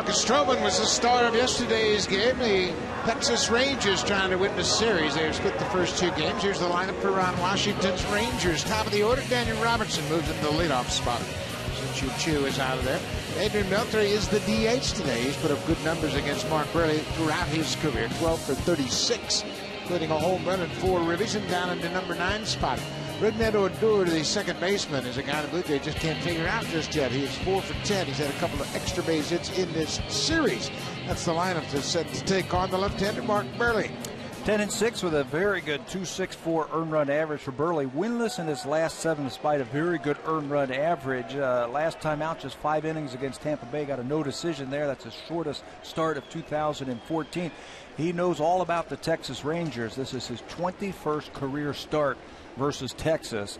Marcus Stroman was the star of yesterday's game. The Texas Rangers trying to win the series. They've split the first two games. Here's the lineup for Ron Washington's Rangers. Top of the order, Daniel Robertson moves into the leadoff spot. Since Chu is out of there. Adrian Beltre is the DH today. He's put up good numbers against Mark Burley throughout his career. 12 for 36, including a home run and 4 ribbies, and down in the number 9 spot. Ridnet Odor, the second baseman, is a guy the Blue Jays just can't figure out just yet. He is 4 for 10. He's had a couple of extra base hits in this series. That's the lineup that's set to take on the left-hander Mark Burley. 10-6 with a very good 2.64 earned run average for Burley. Winless in his last 7 despite a very good earned run average. Last time out, just 5 innings against Tampa Bay. Got a no decision there. That's his shortest start of 2014. He knows all about the Texas Rangers. This is his 21st career start versus Texas.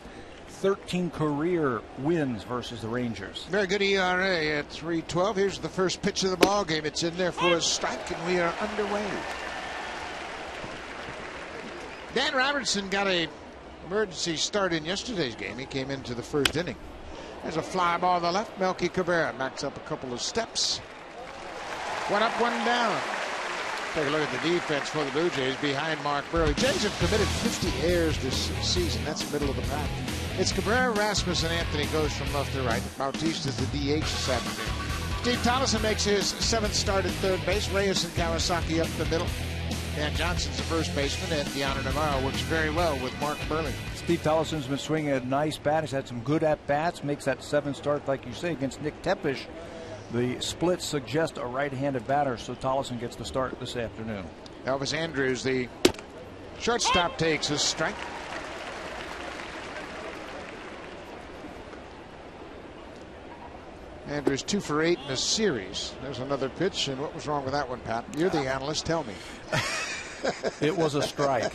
13 career wins versus the Rangers. Very good ERA at 3.12. Here's the first pitch of the ball game. It's in there for a strike, and we are underway. Dan Robertson got a emergency start in yesterday's game. He came into the first inning. There's a fly ball to the left. Melky Cabrera backs up a couple of steps. One up, one down. Take a look at the defense for the Blue Jays behind Mark Burley. Jays have committed 50 errors this season. That's the middle of the pack. It's Cabrera, Rasmus, and Anthony goes from left to right. Bautista is the DH this afternoon. Steve Tollefson makes his 7th start at third base. Reyes and Kawasaki up the middle. Dan Johnson's the first baseman, and Deanna Navarro works very well with Mark Burley. Steve Tollefson's been swinging a nice bat. He's had some good at-bats. Makes that 7th start, like you say, against Nick Tepesh. The splits suggest a right-handed batter, so Tollefson gets the start this afternoon. Elvis Andrews, the shortstop, takes a strike. Andrews 2 for 8 in the series. There's another pitch, and what was wrong with that one, Pat? You're the analyst. Tell me. It was a strike.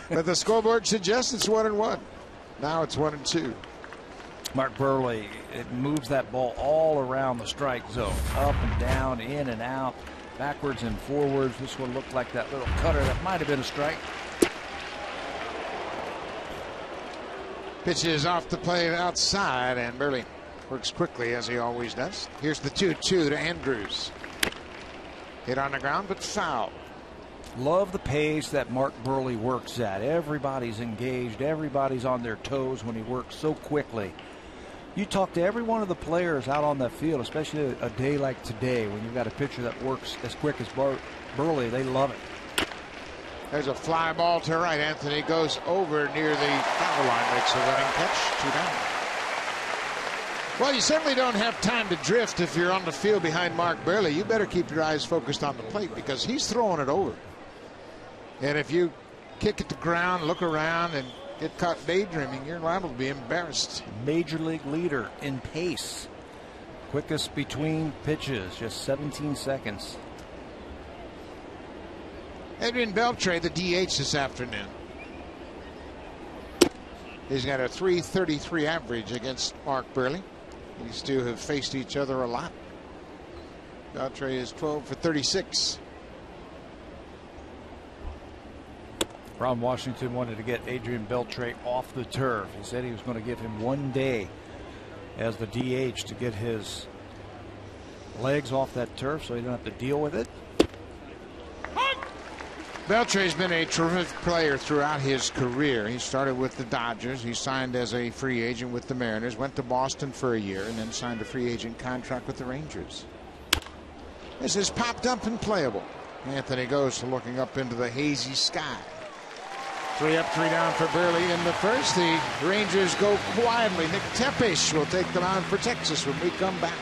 But the scoreboard suggests it's 1-1. Now it's 1-2. Mark Burley, it moves that ball all around the strike zone, up and down, in and out, backwards and forwards. This one looked like that little cutter that might have been a strike. Pitch is off the plate outside, and Burley works quickly as he always does. Here's the 2-2 to Andrews. Hit on the ground, but foul. Love the pace that Mark Burley works at. Everybody's engaged. Everybody's on their toes when he works so quickly. You talk to every one of the players out on the field, especially a day like today when you've got a pitcher that works as quick as Burley. They love it. There's a fly ball to right. Anthony goes over near the foul line, makes a running catch. 2 down. Well, you certainly don't have time to drift if you're on the field behind Mark Burley. You better keep your eyes focused on the plate because he's throwing it over. And if you kick at the ground, look around, and get caught daydreaming, you're liable to be embarrassed. Major league leader in pace. Quickest between pitches, just 17 seconds. Adrian Beltre, the DH this afternoon. He's got a 3.33 average against Mark Burley. These two have faced each other a lot. Beltre is 12 for 36. Ron Washington wanted to get Adrian Beltre off the turf. He said he was going to give him 1 day as the DH to get his legs off that turf so he didn't have to deal with it. Beltre's been a terrific player throughout his career. He started with the Dodgers. He signed as a free agent with the Mariners, went to Boston for a year, and then signed a free agent contract with the Rangers. This is popped up and playable. Anthony goes to looking up into the hazy sky. 3 up, 3 down for Burley in the first. The Rangers go quietly. Nick Tepesh will take them on for Texas when we come back.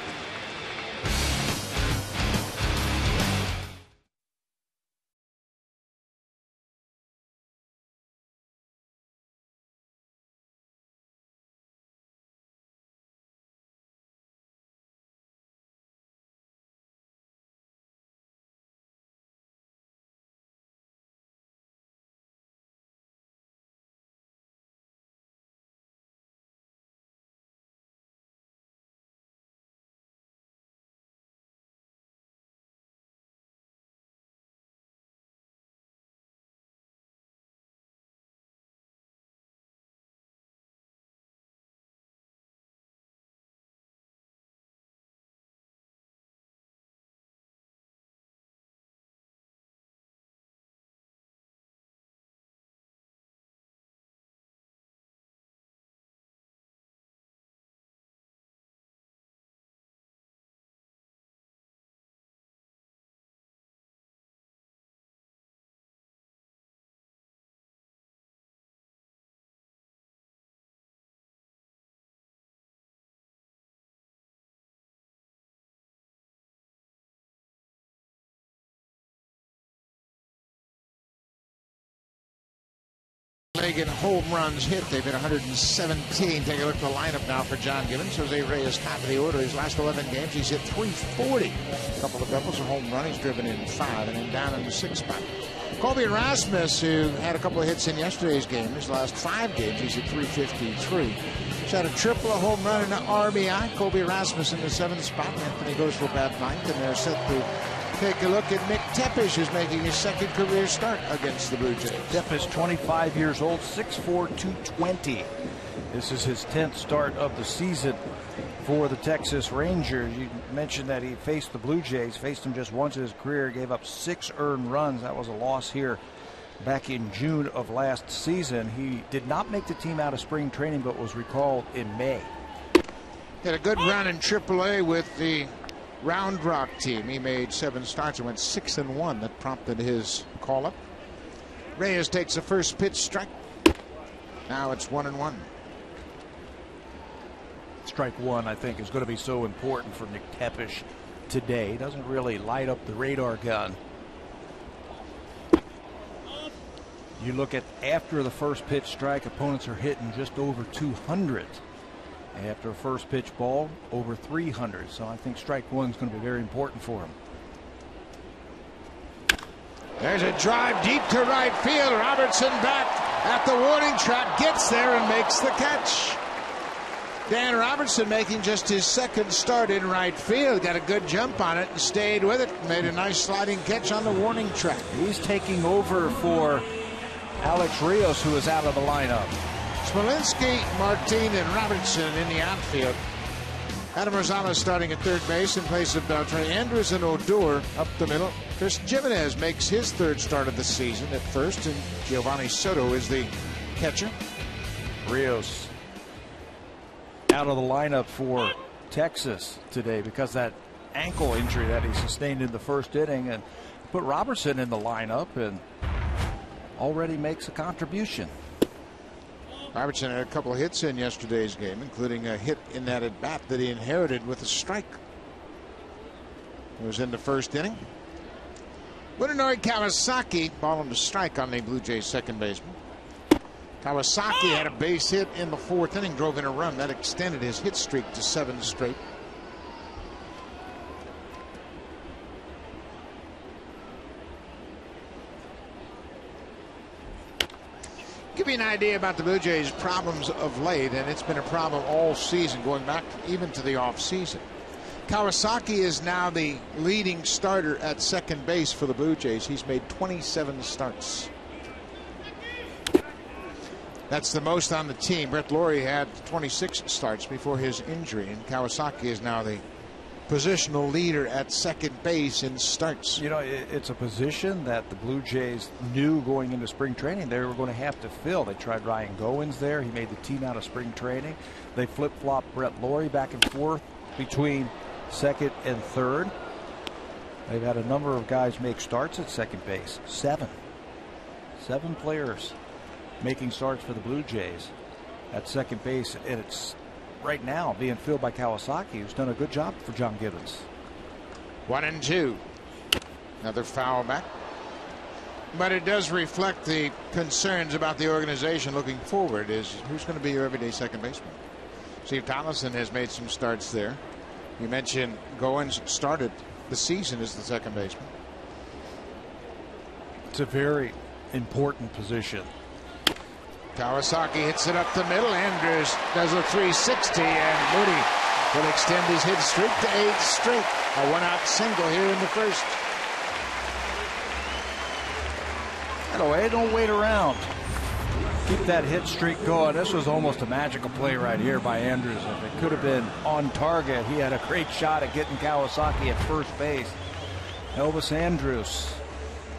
legged home runs hit. They've been 117. Take a look at the lineup now for John Gibbons. Jose Reyes, top of the order. His last 11 games, he's hit .340. A couple of doubles, a home run. He's driven in 5 and then down in the 6th spot. Colby Rasmus, who had a couple of hits in yesterday's game, his last 5 games, he's hit .353. He's had a triple, a home run, and an RBI. Colby Rasmus in the 7th spot. Anthony goes for bat 9th, and they're set to take a look at Nick Tepesch, who's making his 2nd career start against the Blue Jays. Tepesch, 25 years old, 6'4", 220. This is his 10th start of the season for the Texas Rangers. You mentioned that he faced the Blue Jays, faced them just once in his career, gave up 6 earned runs. That was a loss here back in June of last season. He did not make the team out of spring training, but was recalled in May. Had a good run in AAA with the Round Rock team. He made 7 starts and went 6-1. That prompted his call-up. Reyes takes the first pitch, strike. Now it's 1-1. Strike one, I think, is going to be so important for Nick Tepesch today. He doesn't really light up the radar gun. You look at after the first pitch strike, opponents are hitting just over 200. After a first pitch ball, over 300. So I think strike one is going to be very important for him. There's a drive deep to right field. Robertson back at the warning track, gets there and makes the catch. Dan Robertson making just his 2nd start in right field. Got a good jump on it and stayed with it. Made a nice sliding catch on the warning track. He's taking over for Alex Rios, who is out of the lineup. Smolinski, Martin, and Robertson in the outfield. Adam Rosales starting at 3rd base in place of Beltre. Andrews and Odor up the middle. Chris Jimenez makes his 3rd start of the season at first, and Giovanni Soto is the catcher. Rios out of the lineup for Texas today because that ankle injury that he sustained in the 1st inning, and put Robertson in the lineup and already makes a contribution. Robertson had a couple of hits in yesterday's game, including a hit in that at bat that he inherited with a strike. It was in the 1st inning. Munenori Kawasaki, ball him to strike on the Blue Jays 2nd baseman. Kawasaki had a base hit in the 4th inning, drove in a run. That extended his hit streak to 7 straight. Give you an idea about the Blue Jays' problems of late, and it's been a problem all season, going back even to the offseason. Kawasaki is now the leading starter at 2nd base for the Blue Jays. He's made 27 starts. That's the most on the team. Brett Laurie had 26 starts before his injury, and Kawasaki is now the positional leader at 2nd base in starts. You know, it's a position that the Blue Jays knew going into spring training they were going to have to fill. They tried Ryan Goins there. He made the team out of spring training. They flip-flopped Brett Laurie back and forth between 2nd and 3rd. They've had a number of guys make starts at 2nd base. 7 players making starts for the Blue Jays at 2nd base, and it's right now being filled by Kawasaki, who's done a good job for John Gibbons. 1-2. Another foul back. But it does reflect the concerns about the organization looking forward. Is who's going to be your everyday 2nd baseman? Steve Tomlinson has made some starts there. You mentioned Goins started the season as the 2nd baseman. It's a very important position. Kawasaki hits it up the middle. Andrews does a 360, and Moody will extend his hit streak to 8 straight. A 1-out single here in the 1st. Anyway, don't wait around. Keep that hit streak going. This was almost a magical play right here by Andrews. If it could have been on target, he had a great shot at getting Kawasaki at 1st base. Elvis Andrews,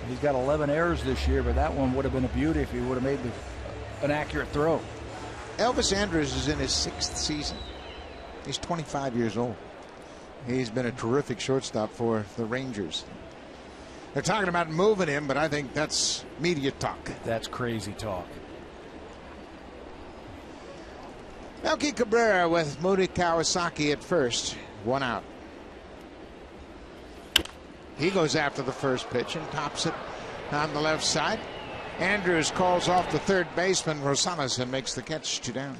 he's got 11 errors this year, but that one would have been a beauty if he would have made an accurate throw. Elvis Andrews is in his 6th season. He's 25 years old. He's been a terrific shortstop for the Rangers. They're talking about moving him, but I think that's media talk. That's crazy talk. Melky Cabrera with Moody Kawasaki at 1st. 1 out. He goes after the first pitch and tops it on the left side. Andrews calls off the third baseman Rosales and makes the catch. 2 down.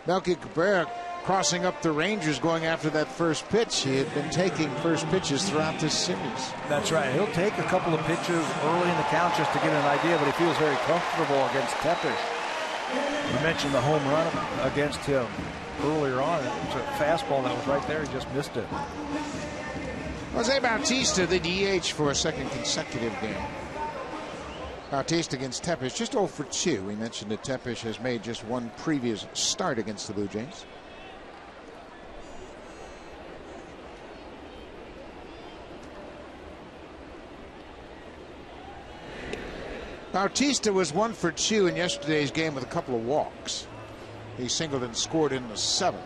Melky Cabrera crossing up the Rangers, going after that first pitch. He had been taking first pitches throughout this series. That's right. He'll take a couple of pitches early in the count just to get an idea, but he feels very comfortable against Tepish. You mentioned the home run against him earlier on. It was a fastball that was right there. He just missed it. Jose Bautista, the DH for a second consecutive game. Bautista against Tepish, just 0 for 2. We mentioned that Tepish has made just one previous start against the Blue Jays. Bautista was 1 for 2 in yesterday's game with a couple of walks. He singled and scored in the 7th.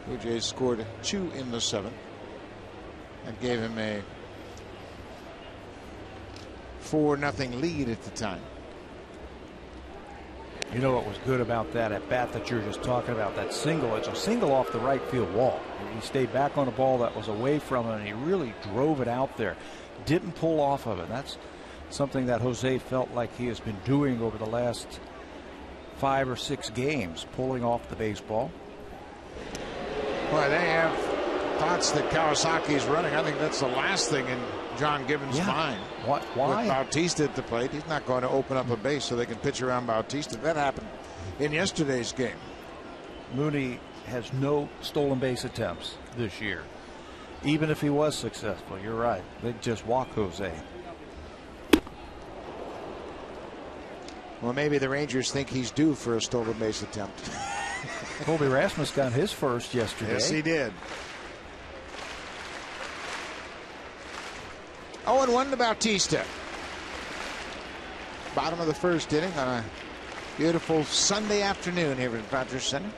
Blue Jays scored 2 in the 7th. That gave him a 4-0 lead at the time. You know what was good about that at bat that you're just talking about? That single. It's a single off the right field wall. He stayed back on a ball that was away from him, and he really drove it out there. Didn't pull off of it. That's something that Jose felt like he has been doing over the last 5 or 6 games, pulling off the baseball. Well, they have thoughts that Kawasaki's running. I think that's the last thing in John Gibbons' mind. Why? With Bautista at the plate, he's not going to open up a base so they can pitch around Bautista. That happened in yesterday's game. Mooney has no stolen base attempts this year. Even if he was successful, you're right. They'd just walk Jose. Well, maybe the Rangers think he's due for a stolen base attempt. Colby Rasmus got his first yesterday. Yes, he did. 0-1 to Bautista. Bottom of the first inning on a beautiful Sunday afternoon here at Rogers Center.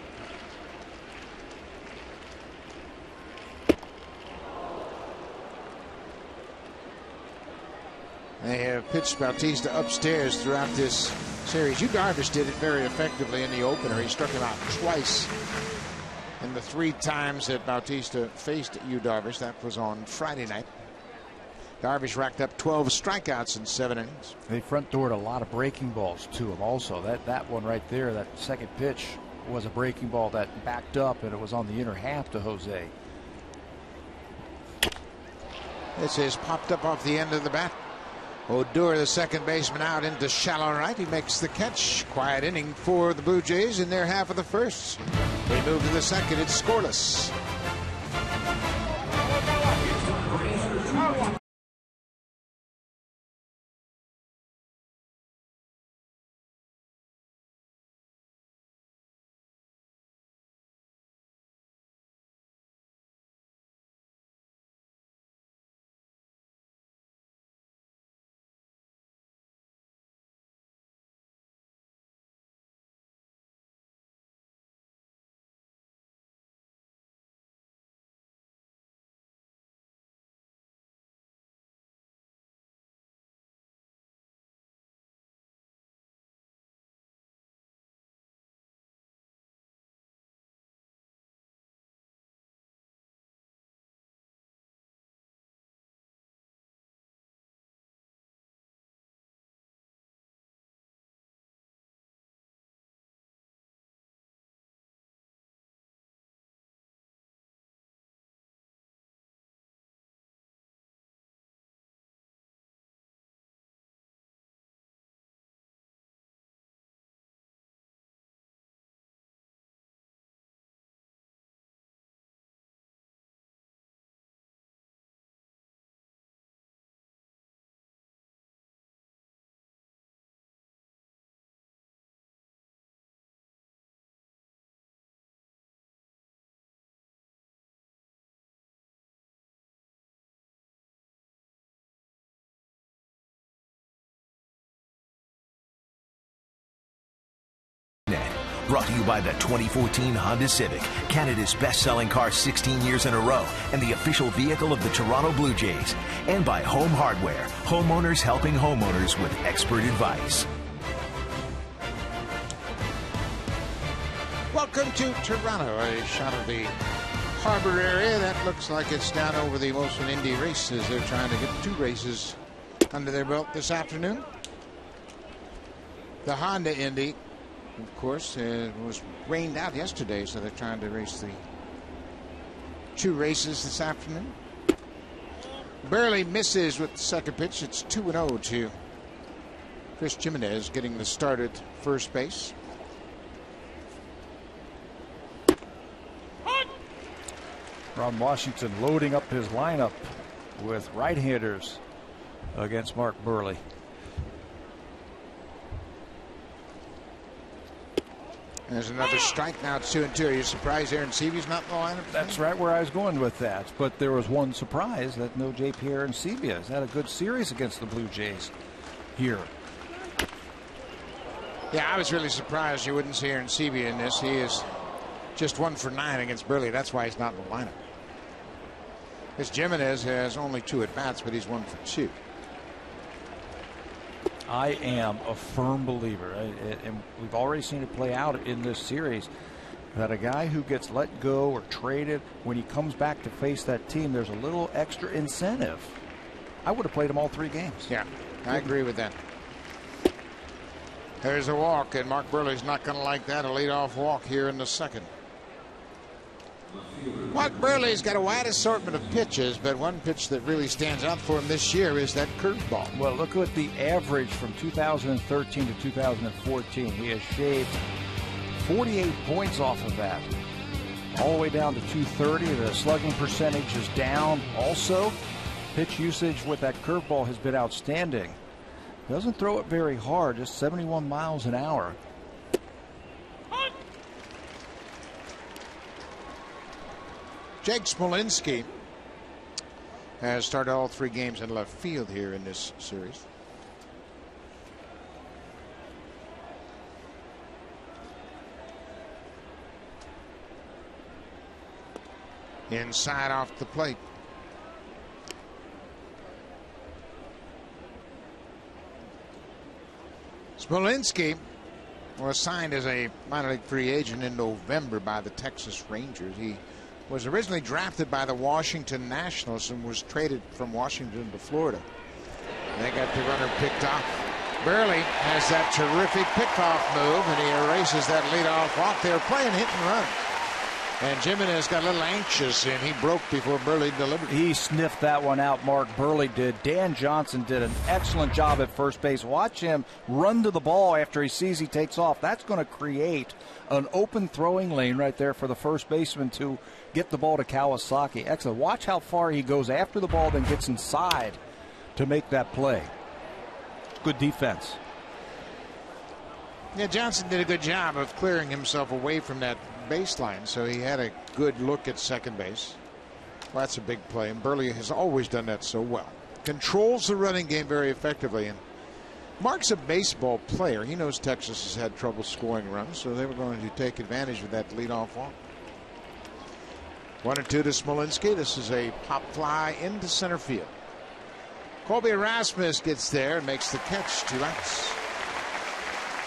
They have pitched Bautista upstairs throughout this series. Yu Darvish did it very effectively in the opener. He struck him out twice in the 3 times that Bautista faced Yu Darvish. That was on Friday night. Darvish racked up 12 strikeouts in 7 innings. They front doored a lot of breaking balls to him also. That one right there, that second pitch was a breaking ball that backed up, and it was on the inner half to Jose. This is popped up off the end of the bat. Odor, the second baseman, out into shallow right. He makes the catch. Quiet inning for the Blue Jays in their half of the first. They move to the second. It's scoreless. Brought to you by the 2014 Honda Civic, Canada's best-selling car 16 years in a row, and the official vehicle of the Toronto Blue Jays. And by Home Hardware, homeowners helping homeowners with expert advice. Welcome to Toronto. A shot of the harbor area. That looks like it's down over the Wilson Indy races. They're trying to get 2 races under their belt this afternoon. The Honda Indy, of course, was rained out yesterday, so they're trying to race the 2 races this afternoon. Barely misses with the second pitch. It's 2-0 to Chris Jimenez getting the start at first base. Ron Washington loading up his lineup with right-handers against Mark Buehrle. There's another strike now. It's 2-2. Are you surprised Aaron Seavey's not in the lineup? That's right where I was going with that. But there was one surprise that no J.P. Arencibia has had a good series against the Blue Jays here. Yeah, I was really surprised you wouldn't see Arencibia in this. He is just 1 for 9 against Buehrle. That's why he's not in the lineup. Because Jimenez has only 2 at-bats, but he's 1 for 2. I am a firm believer, and we've already seen it play out in this series, that a guy who gets let go or traded, when he comes back to face that team, there's a little extra incentive. I would have played him all 3 games. Yeah, I agree with that. There's a walk, and Mark Buehrle's not going to like that. A leadoff walk here in the second. Mark Buehrle's got a wide assortment of pitches, but one pitch that really stands out for him this year is that curveball. Well, look at the average from 2013 to 2014. He has shaved 48 points off of that, all the way down to 230. The slugging percentage is down. Also, pitch usage with that curveball has been outstanding. Doesn't throw it very hard, just 71 miles an hour. Jake Smolinski has started all 3 games in left field here in this series. Inside off the plate. Smolinski was signed as a minor league free agent in November by the Texas Rangers. He was originally drafted by the Washington Nationals and was traded from Washington to Florida. They got the runner picked off. Buehrle has that terrific pickoff move, and he erases that leadoff walk. They were playing hit and run. And Jimenez got a little anxious, and he broke before Buehrle delivered. He sniffed that one out, Mark Buehrle did. Dan Johnson did an excellent job at first base. Watch him run to the ball after he sees he takes off. That's going to create an open throwing lane right there for the first baseman to get the ball to Kawasaki. Excellent. Watch how far he goes after the ball, then gets inside to make that play. Good defense. Yeah, Johnson did a good job of clearing himself away from that baseline, so he had a good look at second base. Well, that's a big play, and Buehrle has always done that so well. Controls the running game very effectively, and Mark's a baseball player. He knows Texas has had trouble scoring runs, so they were going to take advantage of that leadoff walk. 1-2 to Smolinski. This is a pop fly into center field. Colby Erasmus gets there and makes the catch. 2 outs.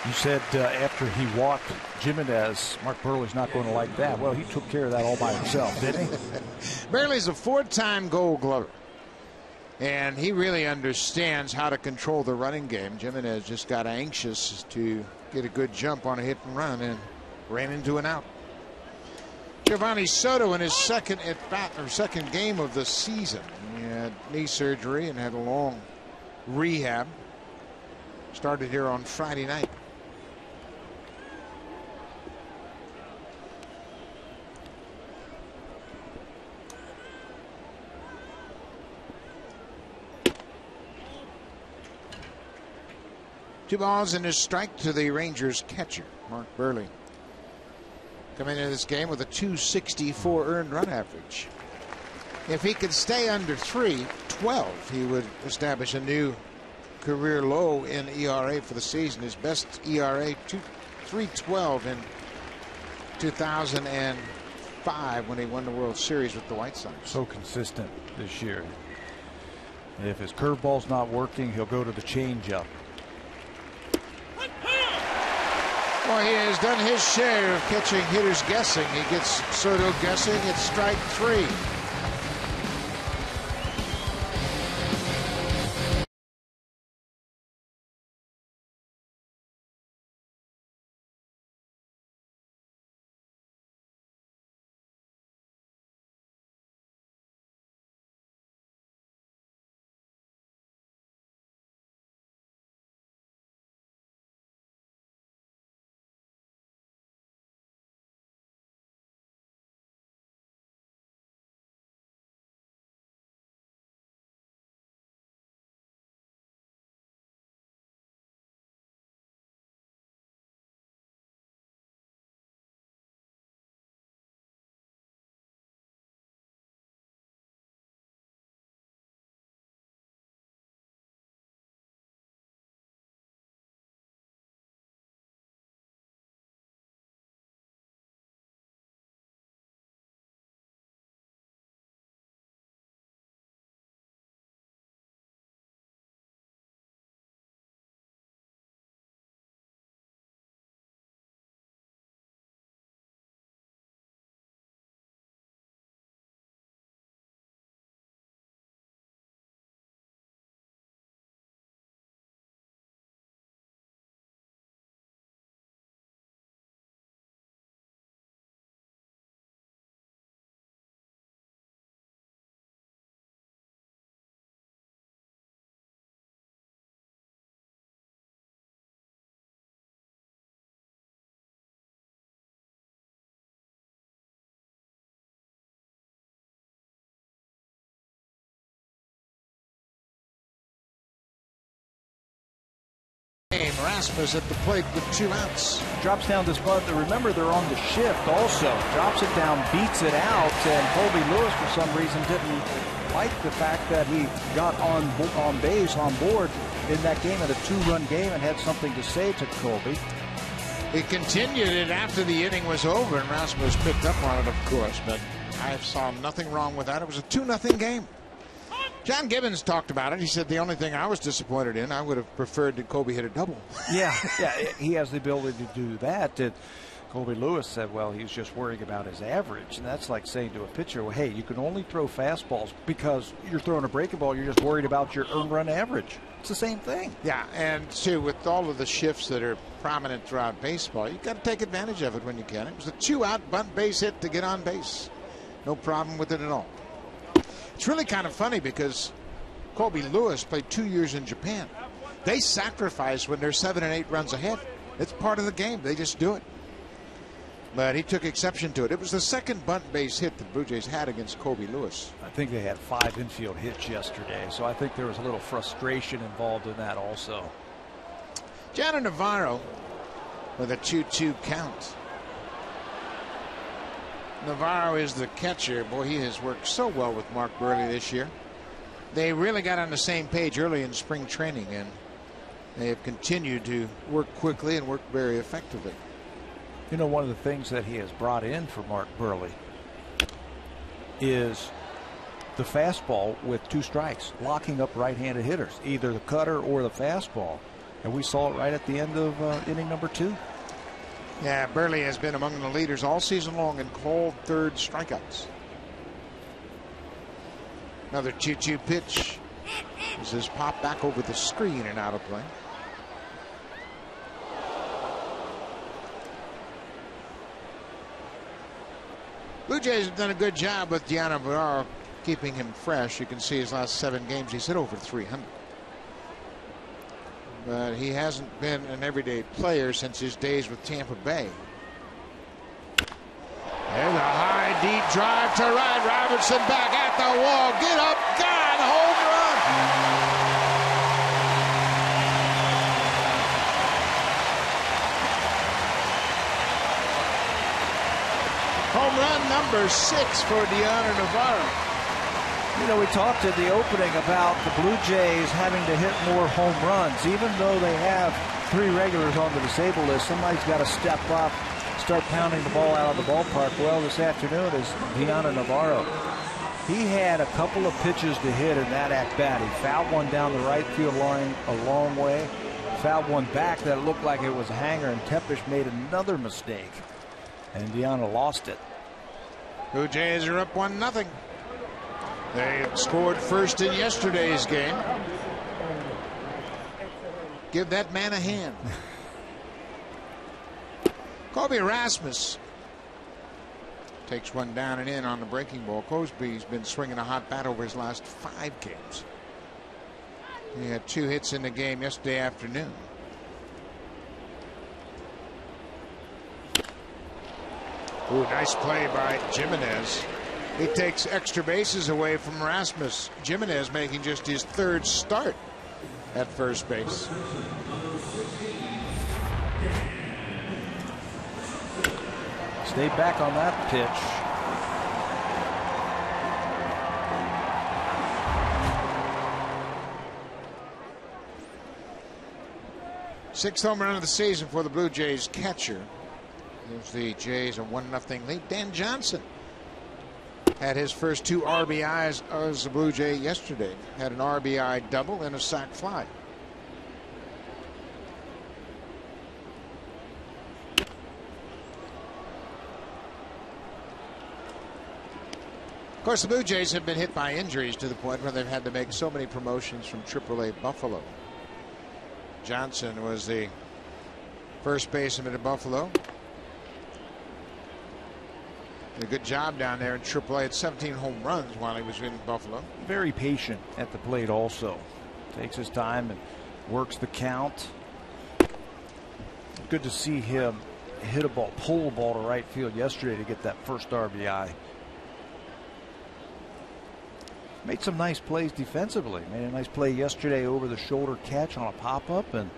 You said after he walked Jimenez, Mark Buehrle's not going to like that. Well, he took care of that all by himself, didn't he? Buehrle's a 4-time Gold Glover, and he really understands how to control the running game. Jimenez just got anxious to get a good jump on a hit and run and ran into an out. Giovanni Soto in his second at-bat, or second game of the season. He had knee surgery and had a long rehab. Started here on Friday night. Two balls and a strike to the Rangers catcher, Mark Buehrle. Coming into this game with a 264 earned run average. If he could stay under 3.12, he would establish a new career low in ERA for the season. His best ERA, 3.12 in 2005 when he won the World Series with the White Sox. So consistent this year. If his curveball's not working, he'll go to the changeup. Well, he has done his share of catching hitters guessing. He gets Soto guessing. It's strike 3. Rasmus at the plate with 2 outs. Drops down this bunt. Remember, they're on the shift also. Drops it down, beats it out, and Colby Lewis, for some reason, didn't like the fact that he got on base, on board in that game, at a 2-run game, and had something to say to Colby. He continued it after the inning was over, and Rasmus picked up on it, of course, but I saw nothing wrong with that. It was a 2-0 game. John Gibbons talked about it. He said the only thing I was disappointed in, I would have preferred that Colby hit a double. Yeah, he has the ability to do that. Colby Lewis said, well, he's just worrying about his average. And that's like saying to a pitcher, well, hey, you can only throw fastballs because you're throwing a breaking ball. You're just worried about your earned run average. It's the same thing. Yeah, and too, with all of the shifts that are prominent throughout baseball, you've got to take advantage of it when you can. It was a 2-out bunt base hit to get on base. No problem with it at all. It's really kind of funny because Colby Lewis played 2 years in Japan. They sacrifice when they're 7 and 8 runs ahead. It's part of the game. They just do it. But he took exception to it. It was the second bunt base hit the Blue Jays had against Colby Lewis. I think they had 5 infield hits yesterday, so I think there was a little frustration involved in that also. Gianna Navarro with a 2-2 count. Navarro is the catcher. Boy, he has worked so well with Mark Buehrle this year. They really got on the same page early in spring training, and they have continued to work quickly and work very effectively. You know, one of the things that he has brought in for Mark Buehrle is the fastball with 2 strikes, locking up right-handed hitters, either the cutter or the fastball. And we saw it right at the end of inning number 2. Yeah, Buehrle has been among the leaders all season long in called third strikeouts. Another 2-2 pitch. This is popped back over the screen and out of play. Blue Jays have done a good job with Gianna Navarro keeping him fresh. You can see his last 7 games he's hit over 300. But he hasn't been an everyday player since his days with Tampa Bay. There's a high, deep drive to right. Robertson back at the wall. Get up, gone, home run. Home run number 6 for Gianna Navarro. You know, we talked in the opening about the Blue Jays having to hit more home runs. Even though they have 3 regulars on the disabled list, somebody's got to step up, start pounding the ball out of the ballpark. Well, this afternoon is Gianna Navarro. He had a couple of pitches to hit in that at-bat. He fouled one down the right field line a long way, fouled one back that looked like it was a hanger, and Tepesh made another mistake, and Gianna lost it. Blue Jays are up 1-0. They scored first in yesterday's game. Give that man a hand. Colby Rasmus takes one down and in on the breaking ball. Cosby's been swinging a hot bat over his last 5 games. He had 2 hits in the game yesterday afternoon. Ooh, nice play by Jimenez. He takes extra bases away from Rasmus. Jimenez making just his 3rd start at first base. Stayed back on that pitch. Sixth home run of the season for the Blue Jays catcher. Gives the Jays a 1-0 lead. Dan Johnson had his first 2 RBIs as a Blue Jay yesterday. Had an RBI double and a sac fly. Of course, the Blue Jays have been hit by injuries to the point where they've had to make so many promotions from AAA Buffalo. Johnson was the first baseman at Buffalo. Did a good job down there in AAA. Had 17 home runs while he was in Buffalo. Very patient at the plate also. Takes his time and works the count. Good to see him hit a ball, pull a ball to right field yesterday to get that first RBI. Made some nice plays defensively. Made a nice play yesterday over the shoulder catch on a pop-up, and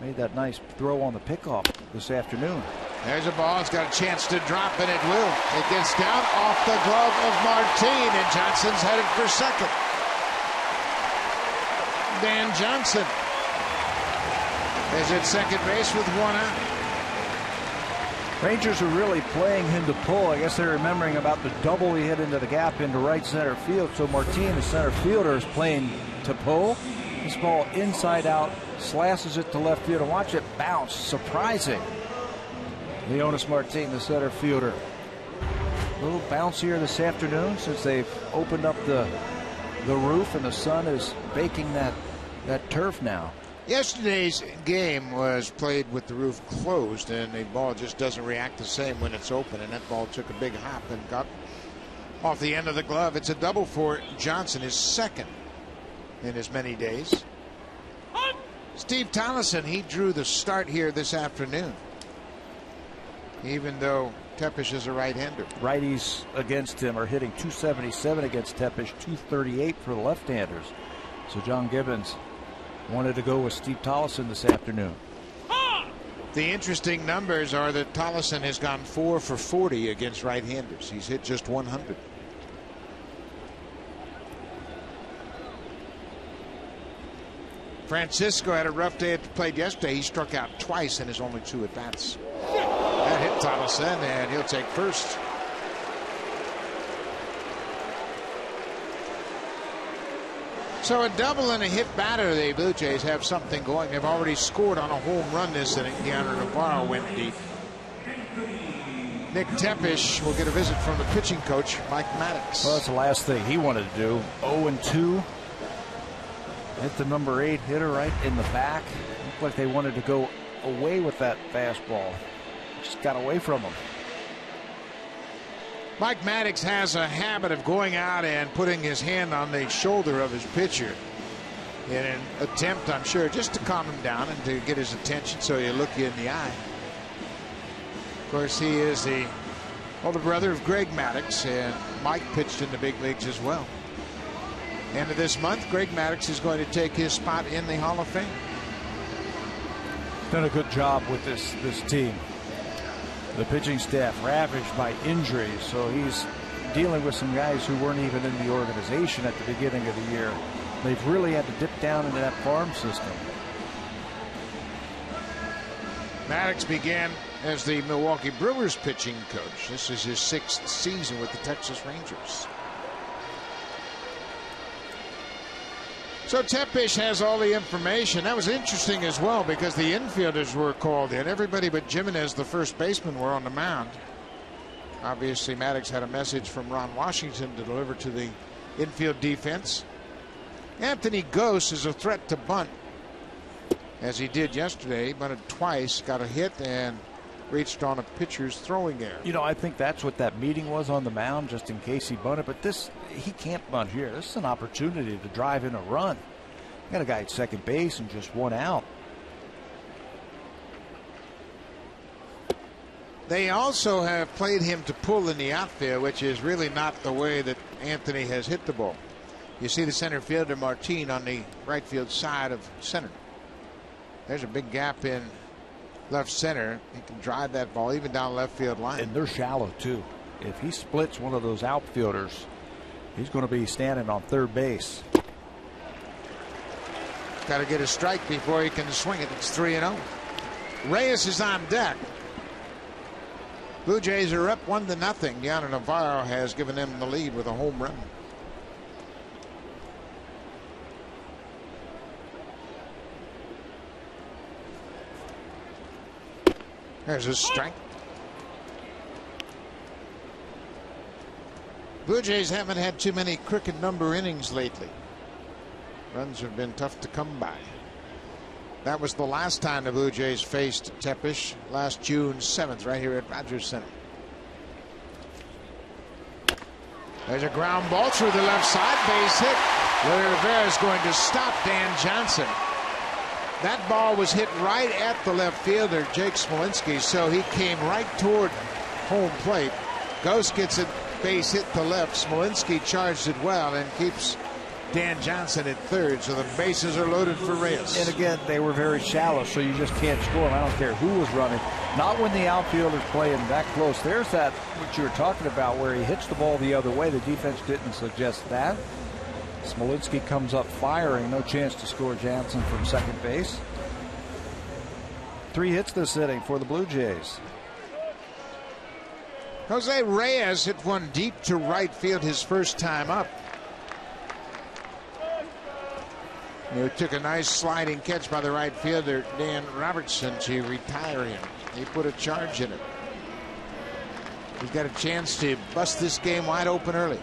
made that nice throw on the pickoff this afternoon. There's a ball. It's got a chance to drop, and it will. It gets down off the glove of Martin, and Johnson's headed for second. Dan Johnson is at second base with one out. Rangers are really playing him to pull. I guess they're remembering about the double he hit into the gap into right center field. So Martin, the center fielder, is playing to pull. This ball inside out, slashes it to left field, and watch it bounce. Surprising. Leonis Martin, the center fielder. A little bouncier this afternoon since they've opened up the roof and the sun is baking that turf now. Yesterday's game was played with the roof closed, and the ball just doesn't react the same when it's open, and that ball took a big hop and got off the end of the glove. It's a double for Johnson, his second in as many days. Steve Tollefson, he drew the start here this afternoon, even though Tepesh is a right-hander. Righties against him are hitting .277 against Tepesh, .238 for the left-handers. So John Gibbons wanted to go with Steve Tollefson this afternoon. The interesting numbers are that Tollefson has gone 4 for 40 against right-handers. He's hit just 100. Francisco had a rough day at the plate yesterday. He struck out twice in his only 2 at-bats. That hit Tollefson, and he'll take first. So a double and a hit batter. The Blue Jays have something going. They've already scored on a home run this inning. Deanna Navarro went deep. Nick Tepesh will get a visit from the pitching coach, Mike Maddox. Well, that's the last thing he wanted to do. 0-2. Hit the number 8 hitter right in the back. Looked like they wanted to go away with that fastball. Just got away from him. Mike Maddox has a habit of going out and putting his hand on the shoulder of his pitcher in an attempt, I'm sure, just to calm him down and to get his attention so he'll look you in the eye. Of course, he is the older brother of Greg Maddox, and Mike pitched in the big leagues as well. End of this month, Greg Maddox is going to take his spot in the Hall of Fame. Done a good job with this team. The pitching staff ravaged by injuries, so he's dealing with some guys who weren't even in the organization at the beginning of the year. They've really had to dip down into that farm system. Maddox began as the Milwaukee Brewers pitching coach. This is his 6th season with the Texas Rangers. So Tepesh has all the information. That was interesting as well because the infielders were called in. Everybody but Jimenez, the first baseman, were on the mound. Obviously, Maddox had a message from Ron Washington to deliver to the infield defense. Anthony Gose is a threat to bunt, as he did yesterday. He bunted twice, got a hit, and reached on a pitcher's throwing error. You know, I think that's what that meeting was on the mound, just in case he bunted. But he can't bunt here. This is an opportunity to drive in a run. You got a guy at second base and just 1 out. They also have played him to pull in the outfield, which is really not the way that Anthony has hit the ball. You see the center fielder Martin on the right field side of center. There's a big gap in left center. He can drive that ball even down left field line. And they're shallow too. If he splits one of those outfielders, he's going to be standing on third base. Got to get a strike before he can swing it. It's 3-0. Reyes is on deck. Blue Jays are up 1-0. Deanna Navarro has given them the lead with a home run. There's a strike. Blue Jays haven't had too many cricket number innings lately. Runs have been tough to come by. That was the last time the Blue Jays faced Tepesh, last June 7th, right here at Rogers Center. There's a ground ball through the left side, base hit. Larry Rivera is going to stop Dan Johnson. That ball was hit right at the left fielder, Jake Smolinski, so he came right toward home plate. Gose gets a base hit to left. Smolinski charged it well and keeps Dan Johnson at third, so the bases are loaded for Reyes. And again, they were very shallow, so you just can't score them. I don't care who was running. Not when the outfielder's playing that close. There's that, what you were talking about, where he hits the ball the other way. The defense didn't suggest that. Smolinski comes up firing. No chance to score Jansen from second base. 3 hits this inning for the Blue Jays. Jose Reyes hit one deep to right field his first time up. He took a nice sliding catch by the right fielder, Dan Robertson, to retire him. He put a charge in it. He's got a chance to bust this game wide open early.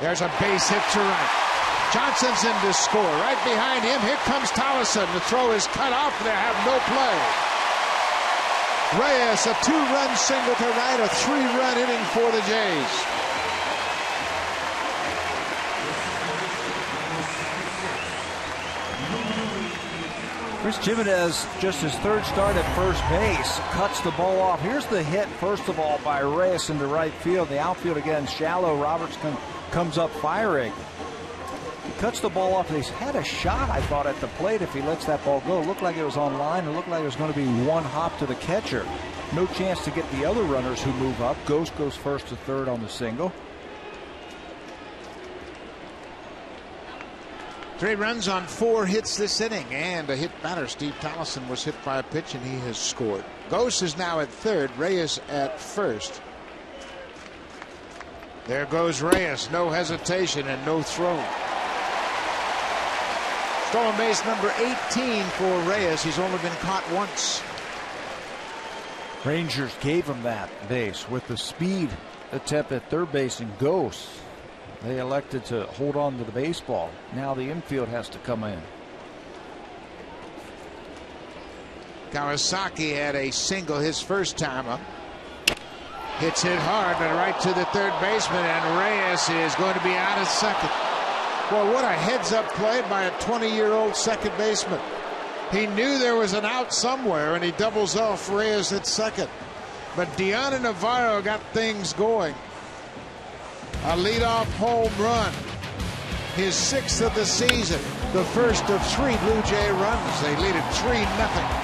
There's a base hit to right. Johnson's in to score. Right behind him, here comes Tolleson. The throw is cut off. They have no play. Reyes, a 2-run single to right, a 3-run inning for the Jays. Chris Jimenez, just his third start at first base, cuts the ball off. Here's the hit, first of all, by Reyes into right field. The outfield again shallow. Robertson comes up firing. He cuts the ball off. He's had a shot, I thought, at the plate if he lets that ball go. It looked like it was on line. It looked like it was going to be one hop to the catcher. No chance to get the other runners who move up. Ghost goes first to third on the single. 3 runs on 4 hits this inning, and a hit batter. Steve Tolleson was hit by a pitch, and he has scored. Ghost is now at third, Reyes at first. There goes Reyes, no hesitation and no throw. Stolen base number 18 for Reyes. He's only been caught once. Rangers gave him that base with the speed attempt at third base and Ghost. They elected to hold on to the baseball. Now the infield has to come in. Kawasaki had a single his first time up. Hits hit hard, but right to the third baseman, and Reyes is going to be out at second. Well, what a heads-up play by a 20-year-old second baseman. He knew there was an out somewhere, and he doubles off Reyes at second. But Deanna Navarro got things going. A leadoff home run. His 6th of the season. The first of 3 Blue Jay runs. They lead it 3-0.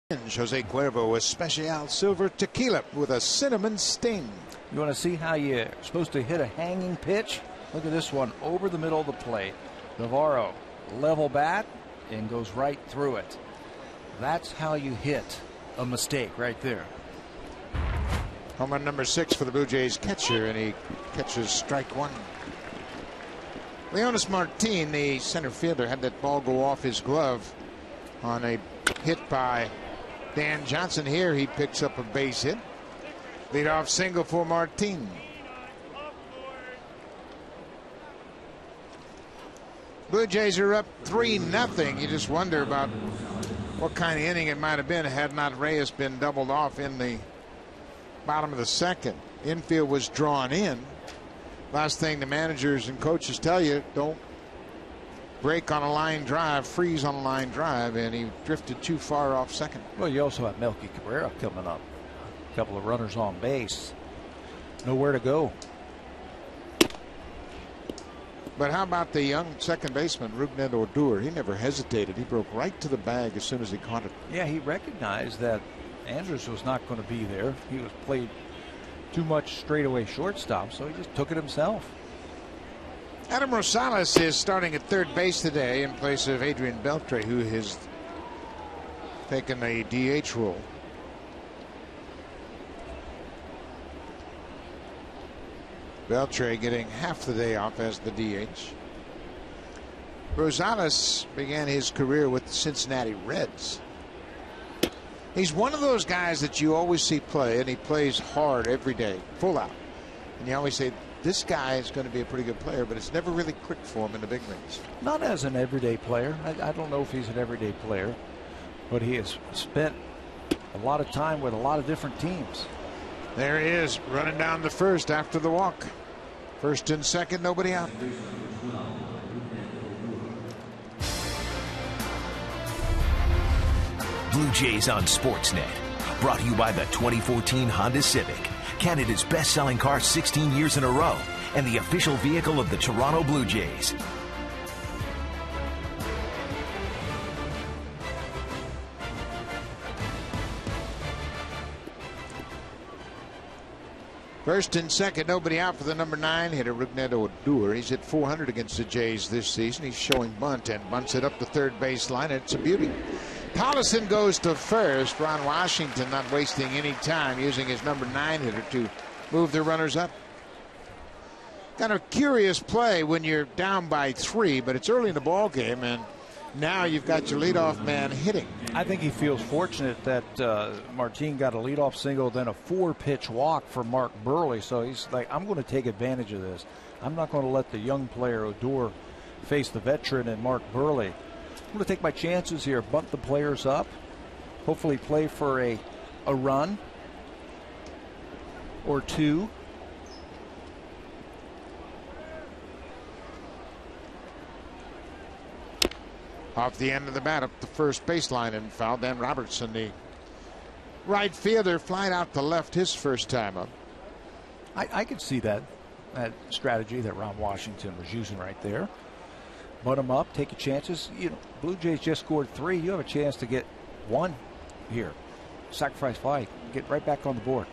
Jose Cuervo Especial Silver Tequila with a cinnamon sting. You want to see how you're supposed to hit a hanging pitch? Look at this one over the middle of the plate. Navarro, level bat, and goes right through it. That's how you hit a mistake right there. Home run number 6 for the Blue Jays catcher, and he catches strike 1. Leonis Martin, the center fielder, had that ball go off his glove on a hit by Dan Johnson. Here he picks up a base hit. Leadoff single for Martin. Blue Jays are up 3-0. You just wonder about what kind of inning it might have been had not Reyes been doubled off in the bottom of the second. Infield was drawn in. Last thing the managers and coaches tell you, don't break on a line drive, freeze on a line drive, and he drifted too far off second. Well, you also have Melky Cabrera coming up. A couple of runners on base. Nowhere to go. But how about the young second baseman, Rougned Odor? He never hesitated. He broke right to the bag as soon as he caught it. Yeah, he recognized that Andrews was not going to be there. He was played too much straightaway shortstop, so he just took it himself. Adam Rosales is starting at third base today in place of Adrian Beltre, who has taken a DH role. Beltre getting half the day off as the DH. Rosales began his career with the Cincinnati Reds. He's one of those guys that you always see play, and he plays hard every day, full out. And you always say, this guy is going to be a pretty good player, but it's never really clicked for him in the big leagues. Not as an everyday player. I don't know if he's an everyday player, but he has spent a lot of time with a lot of different teams. There he is, running down the first after the walk. First and second, nobody out. Blue Jays on Sportsnet. Brought to you by the 2014 Honda Civic, Canada's best-selling car 16 years in a row, and the official vehicle of the Toronto Blue Jays. First and second, nobody out for the number 9 hitter, Rougned Odor. He's hit .400 against the Jays this season. He's showing bunt and bunts it up the third base line. It's a beauty. Tollison goes to first. Ron Washington not wasting any time, using his number 9 hitter to move the runners up. Kind of curious play when you're down by 3, but it's early in the ball game, and now you've got your leadoff man hitting. I think he feels fortunate that Martin got a leadoff single, then a 4-pitch walk for Mark Burley. So he's like, I'm going to take advantage of this. I'm not going to let the young player Odor face the veteran and Mark Burley. I'm going to take my chances here, bunt the players up, hopefully play for a run or two. Off the end of the bat, up the first baseline and foul. Dan Robertson, the right fielder, flied out to left his first time up. I could see that strategy that Ron Washington was using right there. Butt them up, take your chances. You know, Blue Jays just scored 3. You have a chance to get 1 here. Sacrifice fly, get right back on the board.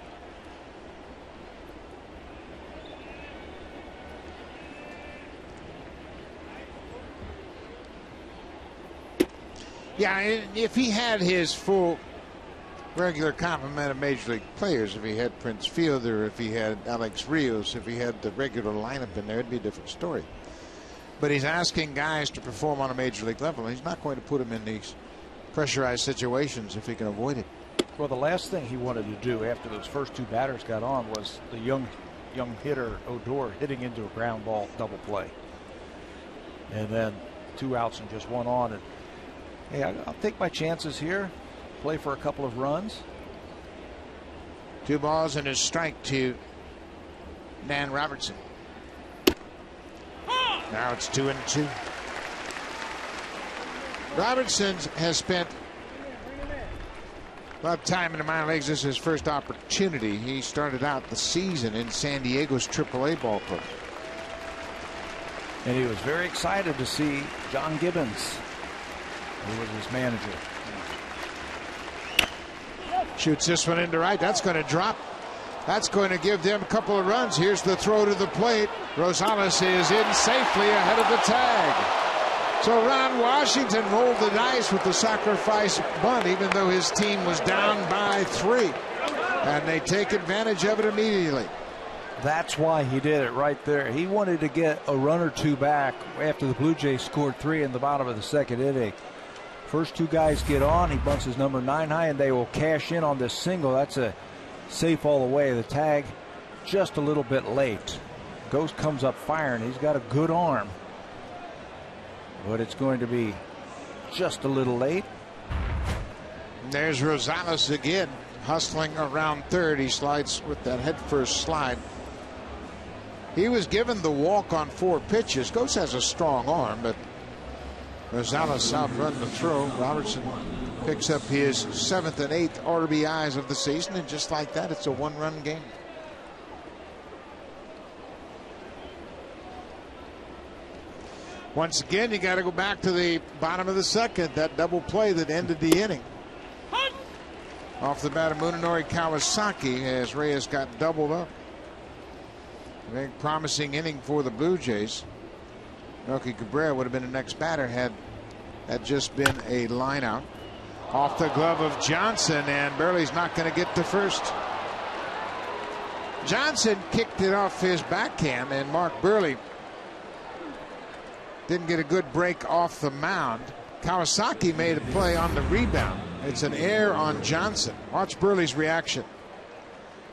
Yeah, if he had his full regular complement of major league players, if he had Prince Fielder, if he had Alex Rios, if he had the regular lineup in there, it'd be a different story. But he's asking guys to perform on a major league level. He's not going to put them in these pressurized situations if he can avoid it. Well, the last thing he wanted to do after those first 2 batters got on was the young hitter Odor hitting into a ground ball double play. And then 2 outs and just 1 on. And hey, I'll take my chances here, play for a couple of runs. 2 balls and a strike to Dan Robertson. Now it's 2-2. Robertson has spent a lot of time in the minor leagues. This is his first opportunity. He started out the season in San Diego's AAA ballpark. And he was very excited to see John Gibbons, who was his manager. Shoots this one into right. That's going to drop. That's going to give them a couple of runs. Here's the throw to the plate. Rosales is in safely ahead of the tag. So Ron Washington rolled the dice with the sacrifice bunt, even though his team was down by 3. And they take advantage of it immediately. That's why he did it right there. He wanted to get a run or 2 back after the Blue Jays scored 3 in the bottom of the second inning. First 2 guys get on. He bunts his number 9 high, and they will cash in on this single. That's a safe all the way. The tag just a little bit late. Ghost comes up firing. He's got a good arm, but it's going to be just a little late. There's Rosales again, hustling around third. He slides with that headfirst slide. He was given the walk on 4 pitches. Ghost has a strong arm, but Rosales outrun the throw. Robertson picks up his 7th and 8th RBIs of the season, and just like that, it's a 1-run game. Once again, you got to go back to the bottom of the second, that double play that ended the inning. Off the bat of Munenori Kawasaki as Reyes got doubled up. Very promising inning for the Blue Jays. Melky Cabrera would have been the next batter had that just been a line out. Off the glove of Johnson, and Burley's not going to get to first. Johnson kicked it off his backhand, and Mark Burley didn't get a good break off the mound. Kawasaki made a play on the rebound. It's an error on Johnson. Watch Burley's reaction.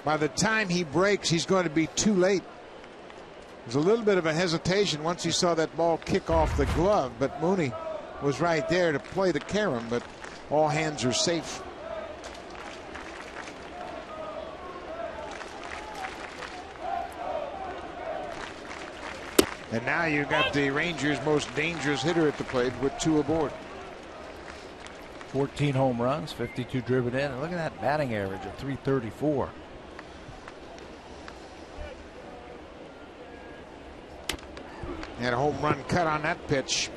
By the time he breaks, he's going to be too late. There's a little bit of a hesitation once he saw that ball kick off the glove, but Mooney was right there to play the carom, but all hands are safe. And now you've got the Rangers' most dangerous hitter at the plate with 2 aboard. 14 home runs, 52 driven in, and look at that batting average of .334. And a home run cut on that pitch.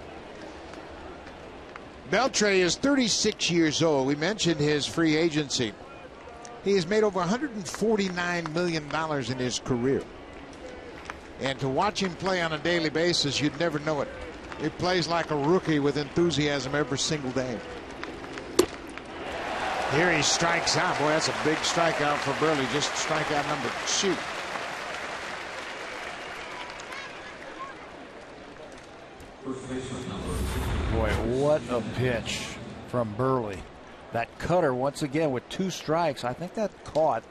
Beltre is 36 years old. We mentioned his free agency. He has made over $149 million in his career. And to watch him play on a daily basis, you'd never know it. He plays like a rookie with enthusiasm every single day. Here he strikes out. Boy, that's a big strikeout for Burley. Just strikeout number 2. Boy, what a pitch from Burley. That cutter once again with 2 strikes. I think that caught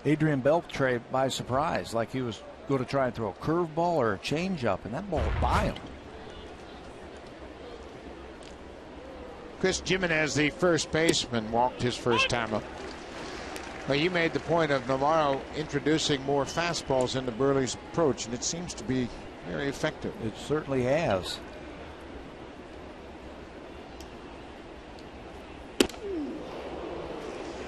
Adrian Beltre by surprise, like he was going to try and throw a curveball or a changeup, and that ball by him. Chris Jimenez, the first baseman, walked his first time up. Well, you made the point of Navarro introducing more fastballs into Burley's approach, and it seems to be very effective. It certainly has.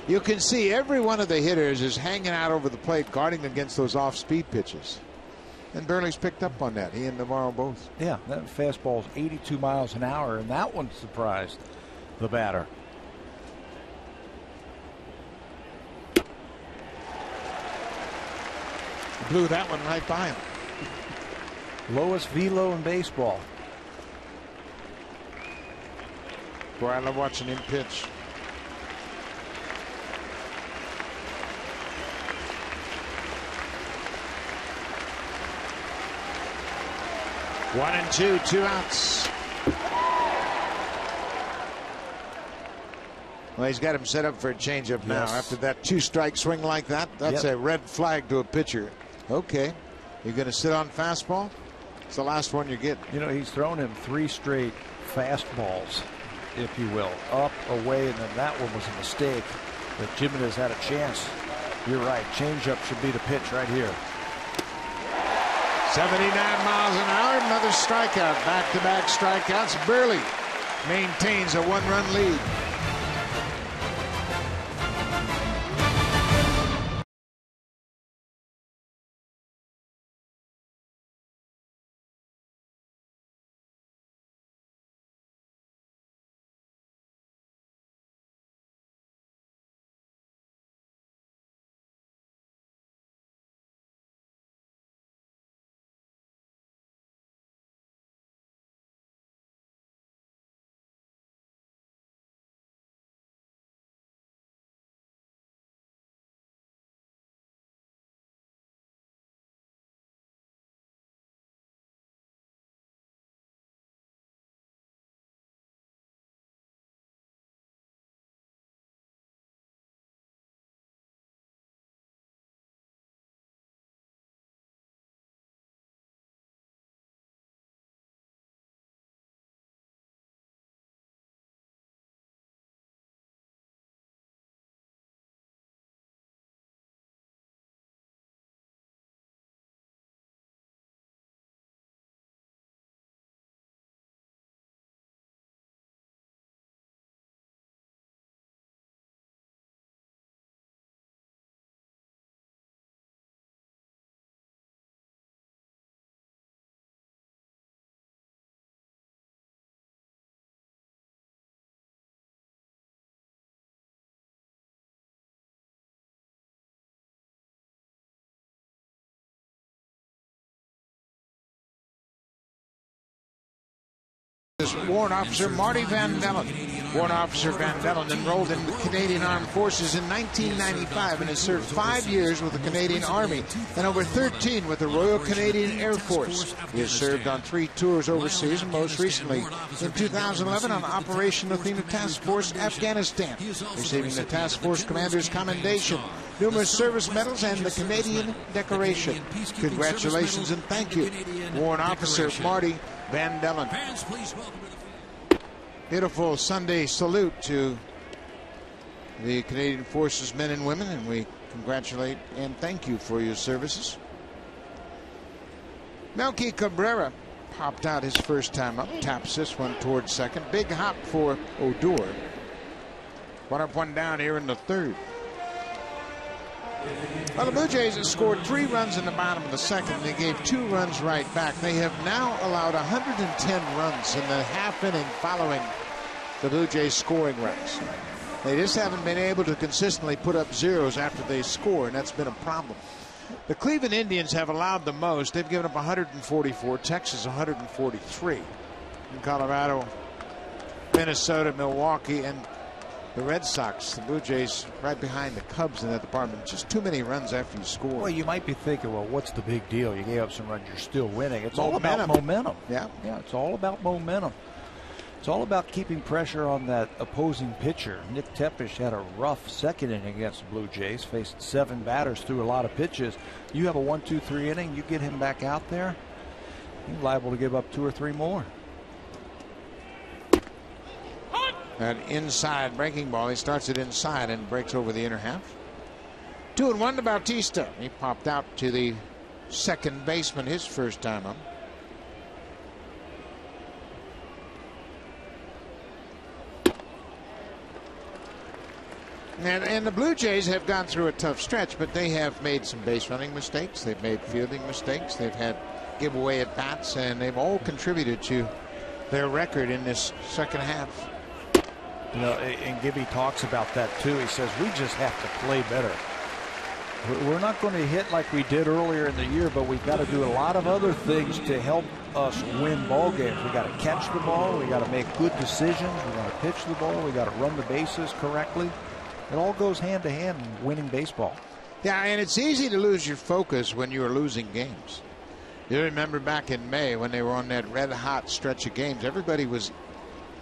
You can see every one of the hitters is hanging out over the plate, guarding against those off-speed pitches. And Burley's picked up on that. He and Navarro both. Yeah, that fastball's 82 miles an hour, and that one surprised the batter. Blew that one right by him. Lowest velo in baseball. Boy, I love watching him pitch. One and two, 2 outs. Well, he's got him set up for a changeup now. Yes. After that 2-strike swing like that, that's a red flag to a pitcher. Okay, you're going to sit on fastball? It's the last one you get. You know, he's thrown him 3 straight fastballs, if you will, up, away, and then that one was a mistake. But Jimenez had a chance. You're right. Changeup should be the pitch right here. 79 miles an hour, another strikeout. Back-to-back strikeouts. Burley maintains a 1-run lead. is Warrant Officer Marty Van Dellen. Warrant Officer Van Dellen enrolled in the Canadian Armed Forces in 1995 and has served 5 years with the Canadian Army and over 13 with the Royal Canadian Air Force. He has served on 3 tours overseas and most recently in 2011 on Operation Athena Task Force Afghanistan, receiving the Task Force Commander's Commendation, numerous service medals, and the Canadian Decoration. Congratulations and thank you, Warrant Officer Marty Van Dellen. Beautiful Sunday salute to the Canadian Forces men and women, and we congratulate and thank you for your services. Melky Cabrera popped out his first time up, taps this one towards second. Big hop for Odor. 1 up, 1 down here in the third. Well, the Blue Jays have scored 3 runs in the bottom of the second. They gave 2 runs right back. They have now allowed 110 runs in the half inning following the Blue Jays scoring runs. They just haven't been able to consistently put up zeros after they score, and that's been a problem. The Cleveland Indians have allowed the most. They've given up 144. Texas 143. In Colorado, Minnesota, Milwaukee, and the Red Sox, the Blue Jays right behind the Cubs in that department. Just too many runs after you score. Well, you might be thinking, well, what's the big deal? You gave up some runs, you're still winning. It's all about momentum. Yeah, it's all about momentum. It's all about keeping pressure on that opposing pitcher. Nick Tepish had a rough second inning against the Blue Jays, faced 7 batters, threw a lot of pitches. You have a 1-2-3 inning, you get him back out there, he's liable to give up 2 or 3 more. That inside breaking ball, he starts it inside and breaks over the inner half. 2-1 to Bautista. He popped out to the second baseman his first time up. And the Blue Jays have gone through a tough stretch, but they have made some base running mistakes. They've made fielding mistakes. They've had giveaway at bats, and they've all contributed to their record in this second half. You know, and Gibby talks about that too. He says we just have to play better. We're not going to hit like we did earlier in the year, but we've got to do a lot of other things to help us win ball games. We got to catch the ball. We got to make good decisions. We got to pitch the ball. We got to run the bases correctly. It all goes hand to hand in winning baseball. Yeah, and it's easy to lose your focus when you are losing games. You remember back in May when they were on that red hot stretch of games, everybody was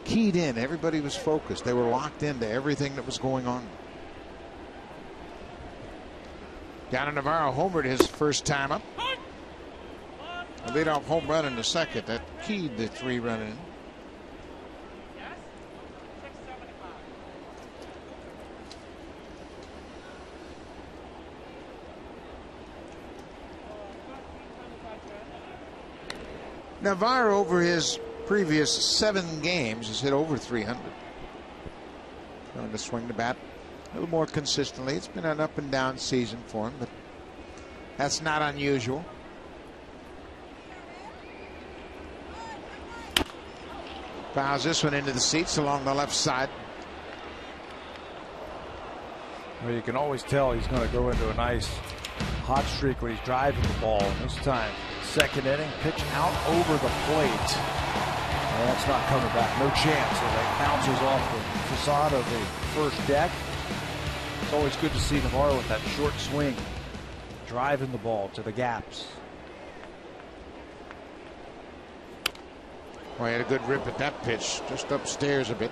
keyed in. Everybody was focused. They were locked into everything that was going on. Down Navarro homered his first time up. A leadoff home run in the second. That keyed the 3-run in. Navarro, over his previous 7 games, has hit over 300. Going to swing the bat a little more consistently. It's been an up and down season for him, but that's not unusual. Fouls this one into the seats along the left side. Well, you can always tell he's going to go into a nice hot streak when he's driving the ball. And this time, second inning, pitch out over the plate. And that's not coming back. No chance. As it bounces off the facade of the first deck. It's always good to see Navarro with that short swing, driving the ball to the gaps. Well, he had a good rip at that pitch, just upstairs a bit.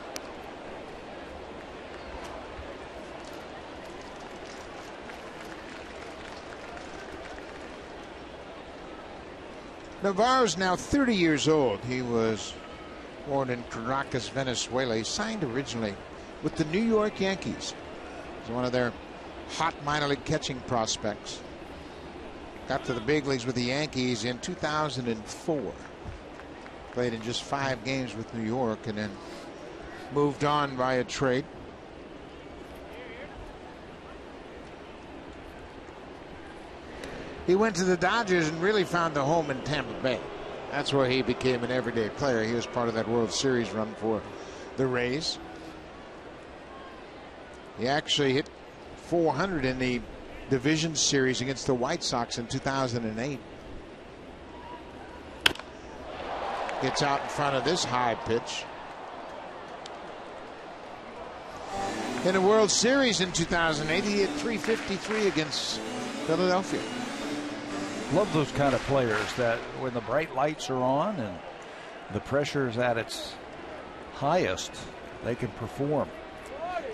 Navarro's now 30 years old. He was born in Caracas, Venezuela. He signed originally with the New York Yankees. He's one of their hot minor league catching prospects. Got to the big leagues with the Yankees in 2004. Played in just 5 games with New York and then moved on via trade. He went to the Dodgers and really found a home in Tampa Bay. That's where he became an everyday player. He was part of that World Series run for the Rays. He actually hit 400 in the division series against the White Sox in 2008. gets out in front of this high pitch. In the World Series in 2008, he hit .353 against Philadelphia. Love those kind of players that when the bright lights are on and the pressure is at its highest, they can perform.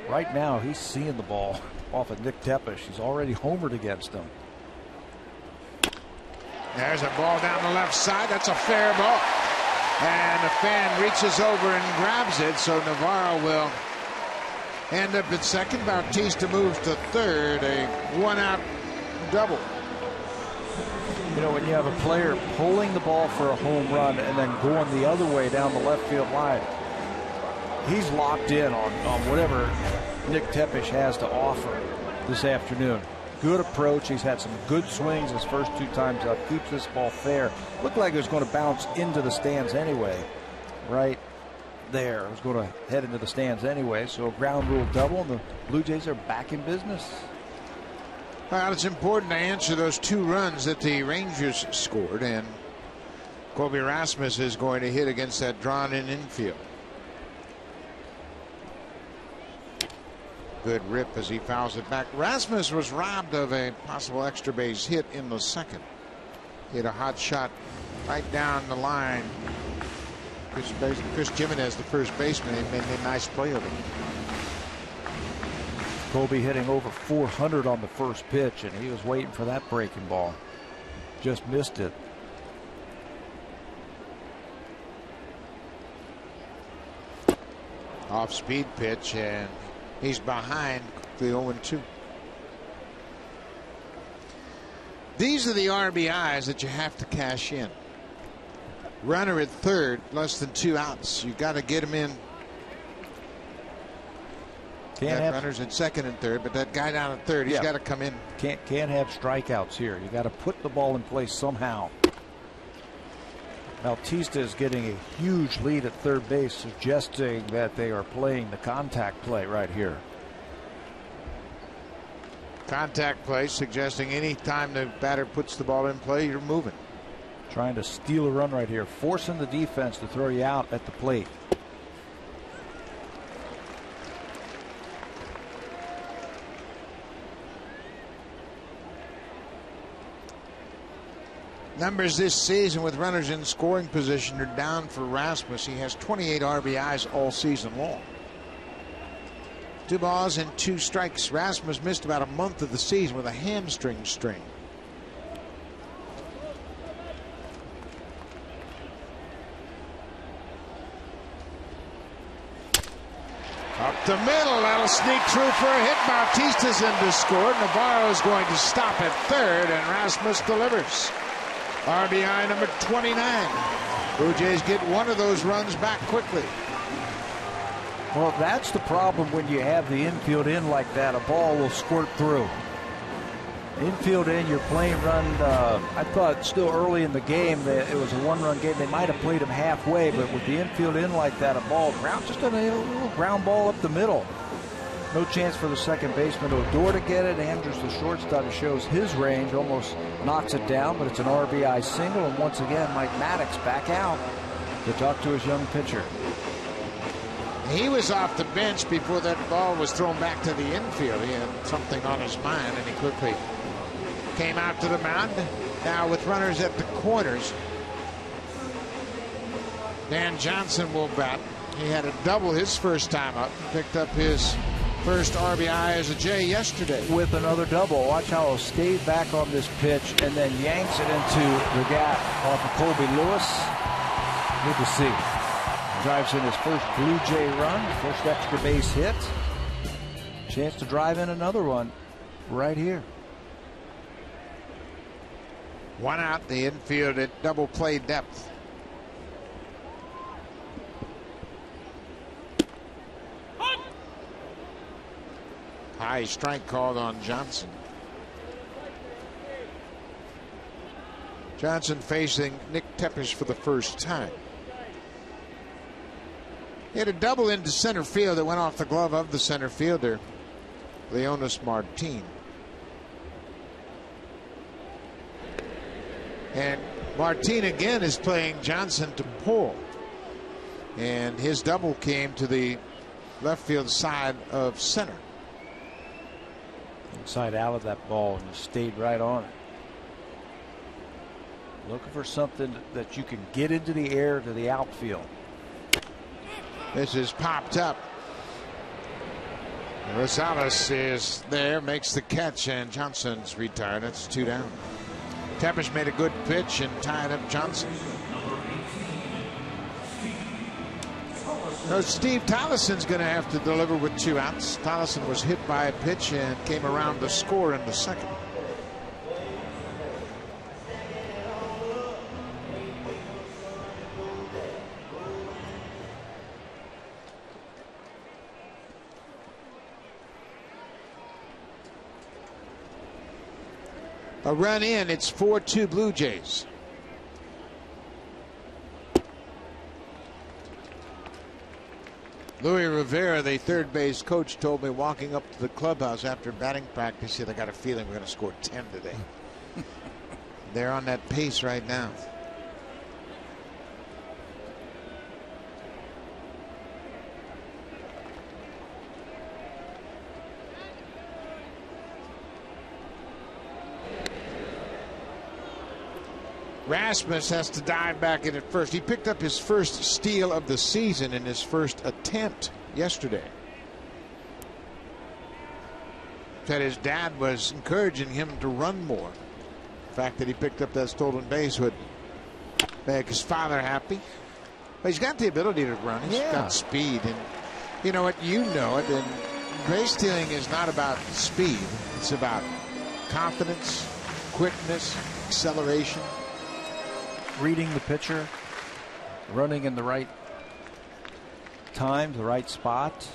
Right now, he's seeing the ball off of Nick Tepesch. He's already homered against him. There's a ball down the left side. That's a fair ball. And the fan reaches over and grabs it, so Navarro will end up at second. Bautista moves to third, a one-out double. You know, when you have a player pulling the ball for a home run and then going the other way down the left field line, he's locked in on whatever Nick Tepesch has to offer this afternoon. Good approach. He's had some good swings his first 2 times up. Keeps this ball fair. Looked like it was going to bounce into the stands anyway. Right there. It was going to head into the stands anyway. So a ground rule double, and the Blue Jays are back in business. Well, it's important to answer those 2 runs that the Rangers scored, and Colby Rasmus is going to hit against that drawn-in infield. Good rip as he fouls it back. Rasmus was robbed of a possible extra base hit in the second. He had a hot shot right down the line. Chris Jimenez, the first baseman, he made a nice play of it. Colby hitting over 400 on the first pitch, and he was waiting for that breaking ball. Just missed it. Off-speed pitch, and he's behind the 0-2. These are the RBIs that you have to cash in. Runner at third, less than 2 outs. You got to get him in. Runners at second and third, but that guy down at third, he's got to come in. Can't have strikeouts here. You got to put the ball in place somehow. Bautista is getting a huge lead at third base, suggesting that they are playing the contact play right here. Contact play, suggesting any time the batter puts the ball in play, you're moving. Trying to steal a run right here, forcing the defense to throw you out at the plate. Numbers this season with runners in scoring position are down for Rasmus. He has 28 RBIs all season long. 2 balls and 2 strikes. Rasmus missed about a month of the season with a hamstring strain. Up the middle, that'll sneak through for a hit. Bautista's in to score. Navarro is going to stop at third, and Rasmus delivers. RBI number 29. Blue Jays get one of those runs back quickly. Well, that's the problem when you have the infield in like that. A ball will squirt through. Infield in, you're playing run. I thought still early in the game that it was a 1-run game. They might have played him halfway, but with the infield in like that, a ball ground, just a little ground ball up the middle. No chance for the second baseman Odor to get it. Andrews, the shortstop, shows his range, almost knocks it down, but it's an RBI single. And once again, Mike Maddox back out to talk to his young pitcher. He was off the bench before that ball was thrown back to the infield. He had something on his mind, and he quickly came out to the mound. Now with runners at the corners, Dan Johnson will bat. He had a double his first time up. Picked up his first RBI as a J yesterday. With another double. Watch how he'll stay back on this pitch and then yanks it into the gap off of Colby Lewis. Good to see. Drives in his first Blue Jay run, first extra base hit. Chance to drive in another one right here. 1 out, the infield at double play depth. High strike called on Johnson. Johnson facing Nick Tepesch for the first time. He had a double into center field that went off the glove of the center fielder, Leonis Martin. And Martin again is playing Johnson to pull. And his double came to the left field side of center. Inside out of that ball, and just stayed right on it. Looking for something that you can get into the air to the outfield. This is popped up. Rosales is there, makes the catch, and Johnson's retired. That's 2 down. Tepesh made a good pitch and tied up Johnson. No, Steve Tollison's going to have to deliver with 2 outs. Tollison was hit by a pitch and came around to score in the second. A run in, it's 4-2 Blue Jays. Louis Rivera, the third base coach, told me walking up to the clubhouse after batting practice, he said, I got a feeling we're going to score 10 today. They're on that pace right now. Rasmus has to dive back in at first. He picked up his first steal of the season in his first attempt yesterday. Said his dad was encouraging him to run more. The fact that he picked up that stolen base would make his father happy. But he's got the ability to run. He's got speed. And you know what? You know it. And base stealing is not about speed. It's about confidence, quickness, acceleration. Reading the pitcher, running in the right time, the right spot.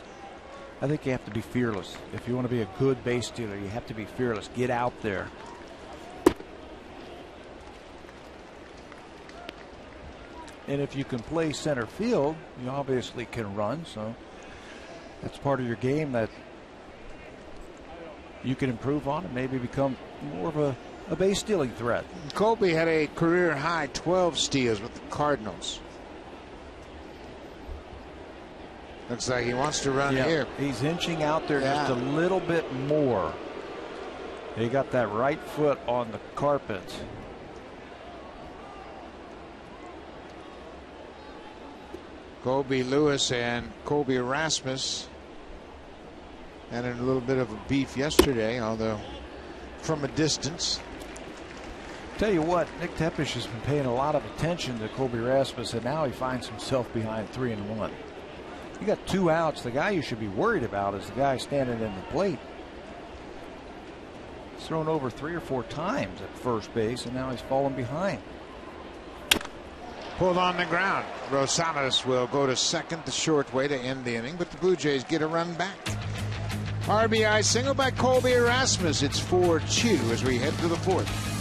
I think you have to be fearless. If you want to be a good base stealer, you have to be fearless. Get out there. And if you can play center field, you obviously can run. So that's part of your game that you can improve on and maybe become more of a base stealing threat. Colby had a career high 12 steals with the Cardinals. Looks like he wants to run here. He's inching out there just a little bit more. He got that right foot on the carpet. Colby Lewis and Colby Rasmus had a little bit of a beef yesterday, although from a distance. Tell you what, Nick Tepesh has been paying a lot of attention to Colby Rasmus, and now he finds himself behind 3-1. You got 2 outs. The guy you should be worried about is the guy standing in the plate. He's thrown over 3 or 4 times at first base, and now he's fallen behind. Pulled on the ground. Rosales will go to second, the short way to end the inning, but the Blue Jays get a run back. RBI single by Colby Rasmus. It's 4-2 as we head to the 4th.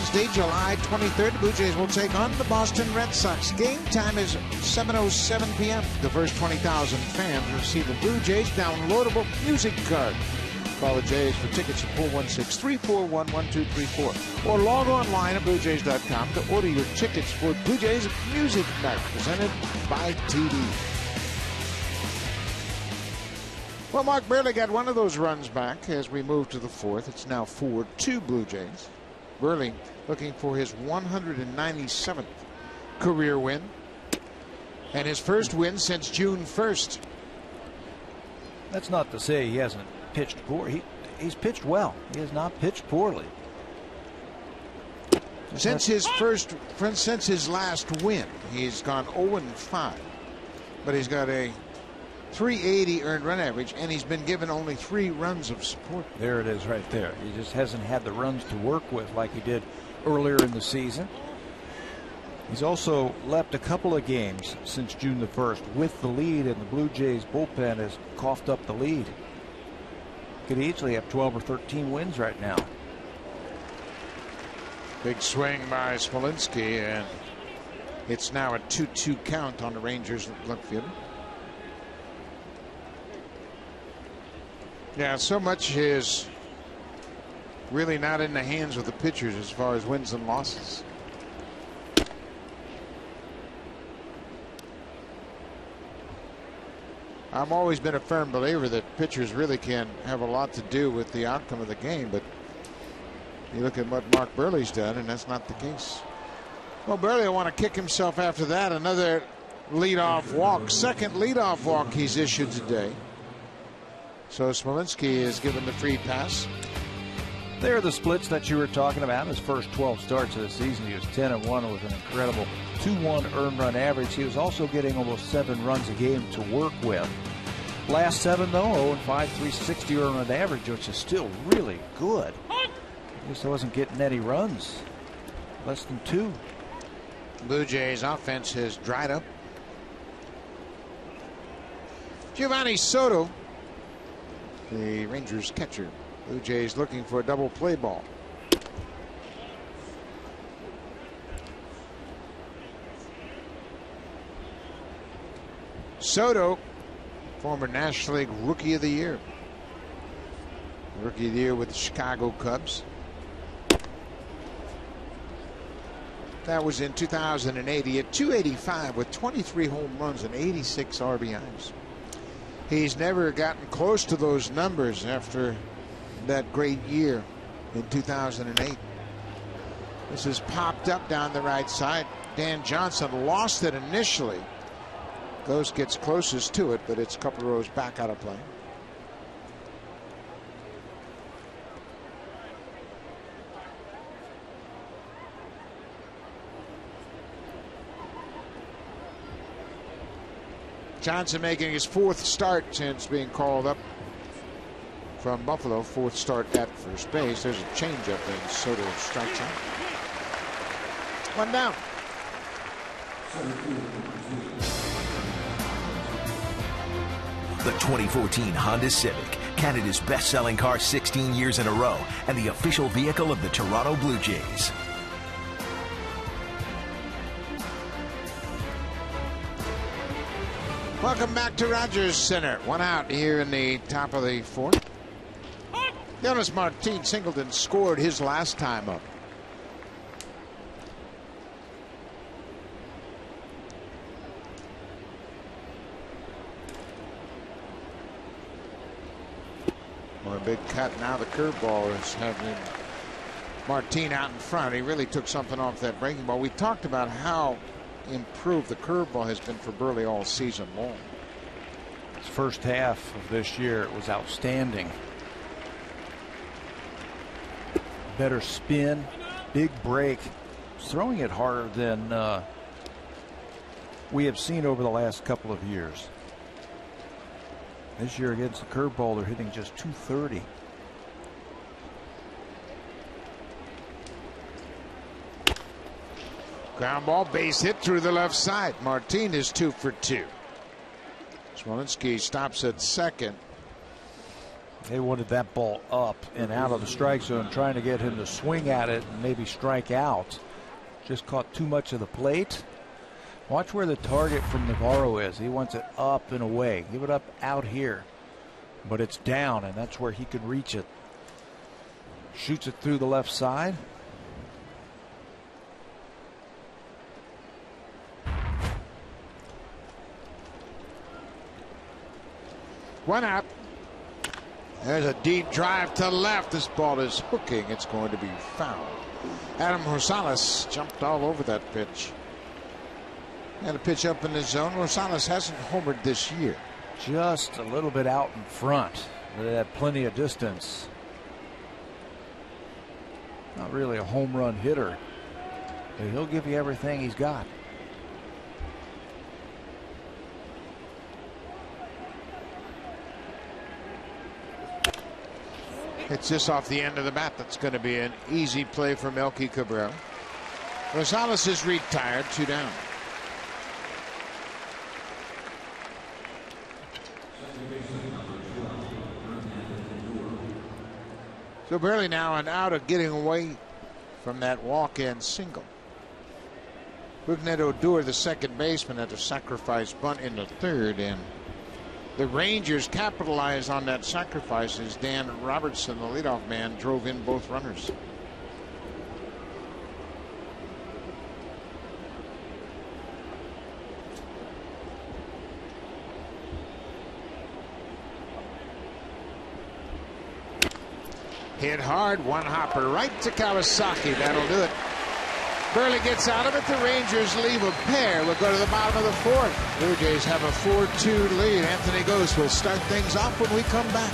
Wednesday, July 23rd. The Blue Jays will take on the Boston Red Sox. Game time is 7:07 p.m. The first 20,000 fans receive a Blue Jays downloadable music card. Call the Jays for tickets at 416-341-1234 or log online at BlueJays.com to order your tickets for Blue Jays Music Night presented by TD. Well, Mark Burley got one of those runs back as we move to the fourth. It's now 4-2 Blue Jays. Burley looking for his 197th career win and his first win since June 1st. That's not to say he hasn't pitched poor. He's pitched well. He has not pitched poorly. Since his last win, he's gone 0-5, but he's got a 380 earned run average, and he's been given only 3 runs of support. There it is right there. He just hasn't had the runs to work with like he did earlier in the season. He's also left a couple of games since June the 1st with the lead, and the Blue Jays bullpen has coughed up the lead. Could easily have 12 or 13 wins right now. Big swing by Smolinski, and it's now a 2-2 count on the Rangers left fielder. Yeah, so much is really not in the hands of the pitchers as far as wins and losses. I've always been a firm believer that pitchers really can have a lot to do with the outcome of the game, but you look at what Mark Burley's done, and that's not the case. Well, Burley will want to kick himself after that. Another leadoff walk, second leadoff walk he's issued today. So Smolinski is given the free pass. There are the splits that you were talking about. His first 12 starts of the season, he was 10-1 with an incredible 2.1 earned run average. He was also getting almost 7 runs a game to work with. Last 7, though, 0-5, 360 earned run average, which is still really good. He just wasn't getting any runs. Less than 2. Blue Jays offense has dried up. Giovanni Soto, the Rangers catcher. Blue Jays looking for a double play ball. Soto, former National League Rookie of the Year. Rookie of the Year with the Chicago Cubs. That was in 2008. He had 285 with 23 home runs and 86 RBIs. He's never gotten close to those numbers after that great year in 2008. This is popped up down the right side. Dan Johnson lost it initially. Gets closest to it, but it's a couple of rows back out of play. Johnson making his 4th start since being called up from Buffalo. 4th start at first base. There's a changeup, and Soto strikes out. 1 down. The 2014 Honda Civic, Canada's best-selling car 16 years in a row, and the official vehicle of the Toronto Blue Jays. Welcome back to Rogers Center. 1 out here in the top of the 4th. Jonas Martin Singleton scored his last time up. Well, a big cut. Now the curveball is having Martin out in front. He really took something off that breaking ball. We talked about how improved the curveball has been for Burley all season long. His first half of this year was outstanding. Better spin, big break. He's throwing it harder than we have seen over the last couple of years. This year against the curveball, they're hitting just 230. Ground ball, base hit through the left side. Martin is 2 for 2. Smolinski stops at second. They wanted that ball up and out of the strike zone, trying to get him to swing at it and maybe strike out. Just caught too much of the plate. Watch where the target from Navarro is. He wants it up and away. Give it up out here. But it's down, and that's where he could reach it. Shoots it through the left side. One out. There's a deep drive to left. This ball is hooking. It's going to be foul. Adam Rosales jumped all over that pitch. Had a pitch up in the zone. Rosales hasn't homered this year. Just a little bit out in front. They had plenty of distance. Not really a home run hitter, but he'll give you everything he's got. It's just off the end of the bat. That's going to be an easy play for Melky Cabrera. Rosales is retired, 2 down. So barely now an out of getting away from that walk-in single. Rougned Odor, the second baseman, had a sacrifice bunt in the third, and the Rangers capitalized on that sacrifice as Dan Robertson, the leadoff man, drove in both runners. Hit hard, one hopper right to Kawasaki. That'll do it. Burley gets out of it. The Rangers leave a pair. We'll go to the bottom of the fourth. Blue Jays have a 4-2 lead. Anthony Ghost will start things off when we come back.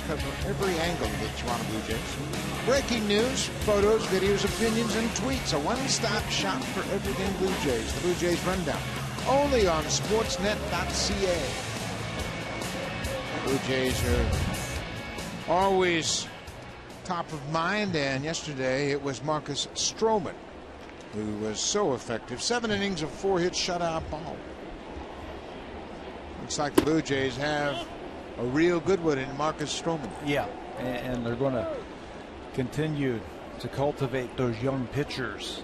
Cover every angle of the Toronto Blue Jays. Breaking news, photos, videos, opinions, and tweets. A one-stop shop for everything Blue Jays. The Blue Jays Rundown. Only on sportsnet.ca. Blue Jays are always top of mind, and yesterday it was Marcus Stroman who was so effective. 7 innings of 4 hit shutout ball. Looks like the Blue Jays have a real good one in Marcus Stroman. Yeah, and they're going to continue to cultivate those young pitchers.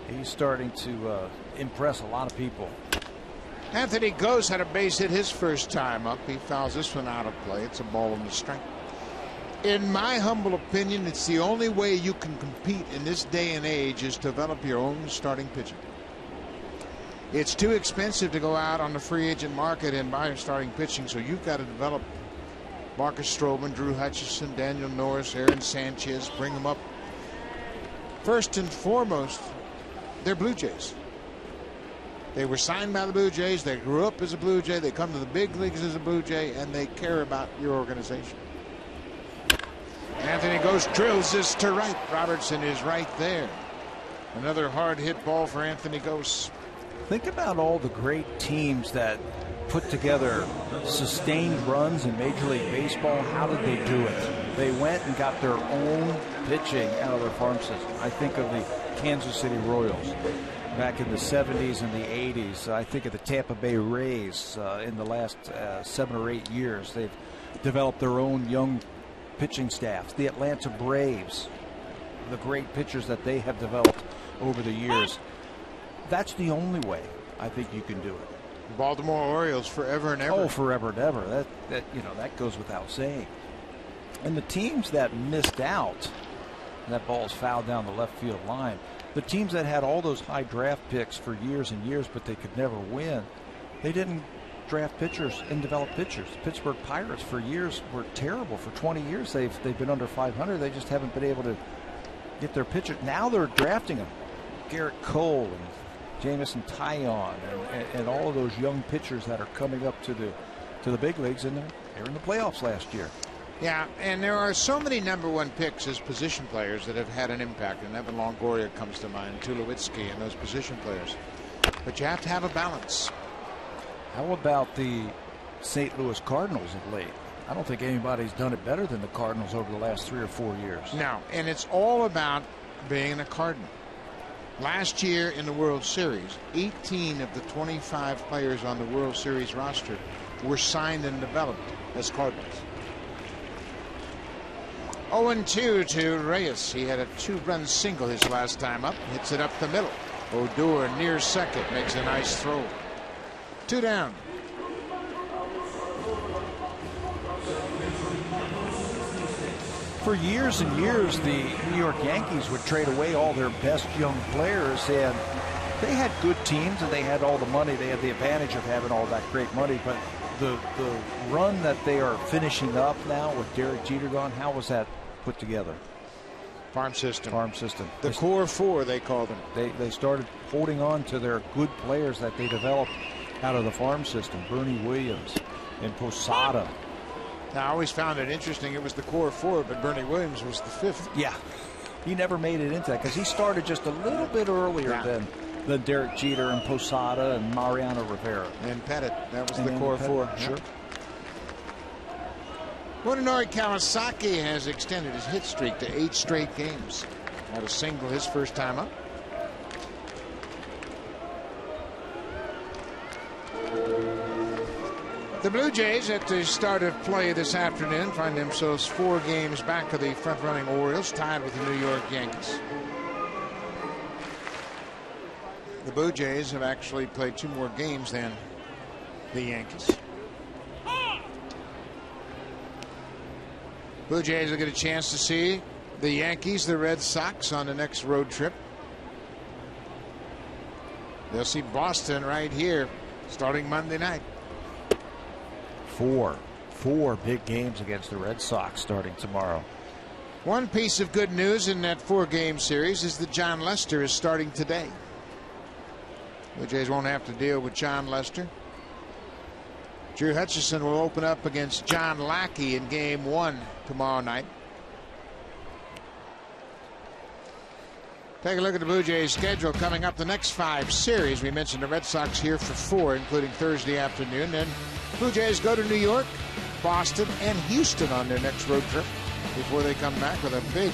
He's starting to impress a lot of people. Anthony Ghost had a base hit his first time up. He fouls this one out of play. It's a ball in the strike. In my humble opinion, it's the only way you can compete in this day and age is to develop your own starting pitcher. It's too expensive to go out on the free agent market and buy starting pitching, so you've got to develop Marcus Stroman, Drew Hutchison, Daniel Norris, Aaron Sanchez, bring them up. First and foremost, they're Blue Jays. They were signed by the Blue Jays. They grew up as a Blue Jay. They come to the big leagues as a Blue Jay, and they care about your organization. Anthony Ghost drills this to right. Robertson is right there. Another hard hit ball for Anthony Gose. Think about all the great teams that put together sustained runs in Major League Baseball. How did they do it? They went and got their own pitching out of their farm system. I think of the Kansas City Royals back in the 70s and the 80s. I think of the Tampa Bay Rays in the last 7 or 8 years. They've developed their own young pitching staffs. The Atlanta Braves, the great pitchers that they have developed over the years. That's the only way I think you can do it. Baltimore Orioles forever and ever. Oh, forever and ever. That goes without saying. And the teams that missed out, that ball's fouled down the left field line. The teams that had all those high draft picks for years and years, but they could never win, they didn't draft pitchers and develop pitchers. The Pittsburgh Pirates for years were terrible. For 20 years they've been under 500. They just haven't been able to get their pitchers. Now they're drafting them. Garrett Cole and Jamison Taillon and all of those young pitchers that are coming up to the big leagues, and they're in the playoffs last year. Yeah, and there are so many #1 picks as position players that have had an impact. And Evan Longoria comes to mind, Tulowitzki, and those position players. But you have to have a balance. How about the St. Louis Cardinals of late? I don't think anybody's done it better than the Cardinals over the last 3 or 4 years. No, and it's all about being a Cardinal. Last year in the World Series, 18 of the 25 players on the World Series roster were signed and developed as Cardinals. 0-2 to Reyes. He had a 2-run single his last time up. Hits it up the middle. Odor near second. Makes a nice throw. 2 down. For years and years, the New York Yankees would trade away all their best young players, and they had good teams and they had all the money. They had the advantage of having all that great money, but the run that they are finishing up now with Derek Jeter gone, how was that put together? Farm system. Farm system. The core four, they called them. They started holding on to their good players that they developed out of the farm system. Bernie Williams and Posada. Now, I always found it interesting. It was the core four, but Bernie Williams was the 5th. Yeah, he never made it into that because he started just a little bit earlier than Derek Jeter and Posada and Mariano Rivera. And Pettit. That was the core four. Sure. Munenori Kawasaki has extended his hit streak to 8 straight games. Had a single his first time up. The Blue Jays at the start of play this afternoon find themselves 4 games back of the front-running Orioles, tied with the New York Yankees. The Blue Jays have actually played 2 more games than the Yankees. Blue Jays will get a chance to see the Yankees, the Red Sox on the next road trip. They'll see Boston right here starting Monday night. 4 big games against the Red Sox starting tomorrow. One piece of good news in that 4-game series is that John Lester is starting today. The Jays won't have to deal with John Lester. Drew Hutchison will open up against John Lackey in game 1 tomorrow night. Take a look at the Blue Jays schedule coming up the next 5 series. We mentioned the Red Sox here for 4, including Thursday afternoon. Then Blue Jays go to New York, Boston, and Houston on their next road trip before they come back with a big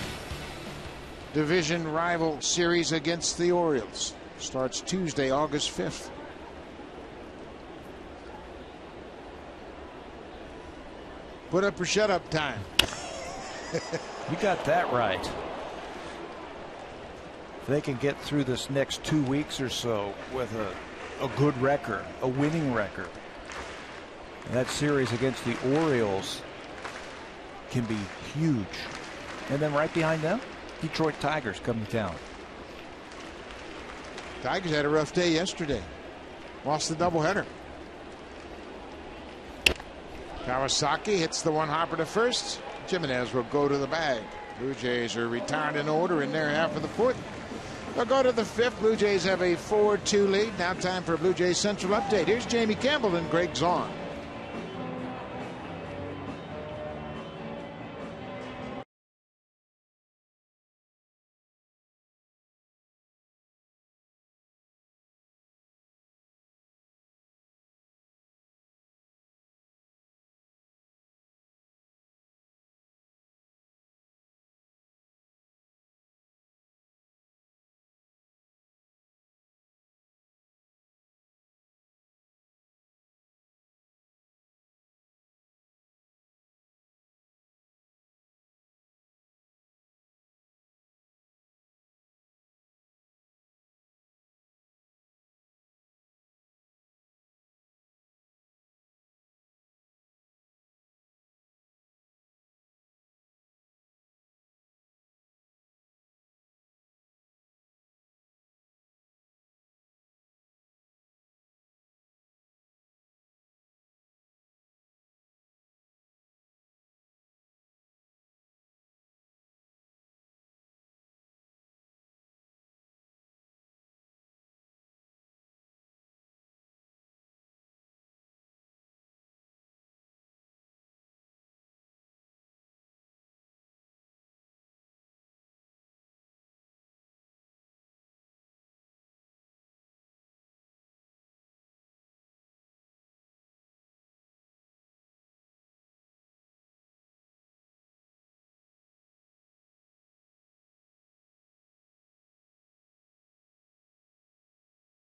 division rival series against the Orioles. Starts Tuesday, August 5th. Put up or shut up time. You got that right. If they can get through this next 2 weeks or so with a good record, a winning record, that series against the Orioles can be huge. And then right behind them, Detroit Tigers come to town. Tigers had a rough day yesterday. Lost the doubleheader. Kawasaki hits the one hopper to first. Jimenez will go to the bag. Blue Jays are retired in order in their half of the 4th. They'll go to the 5th. Blue Jays have a 4-2 lead. Now time for a Blue Jays Central update. Here's Jamie Campbell and Greg Zahn.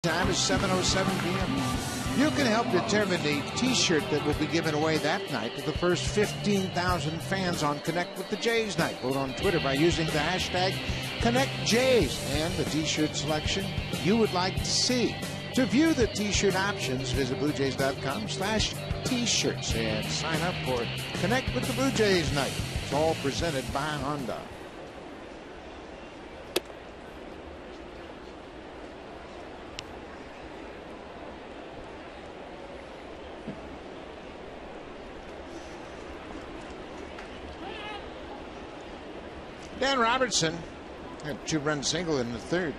Time is 7:07 p.m. You can help determine the T-shirt that will be given away that night to the first 15,000 fans on Connect with the Jays night. Vote on Twitter by using the hashtag ConnectJays and the T-shirt selection you would like to see. To view the T-shirt options, visit BlueJays.com/T-shirts and sign up for Connect with the Blue Jays night. It's all presented by Honda. Dan Robertson had a two-run single in the third.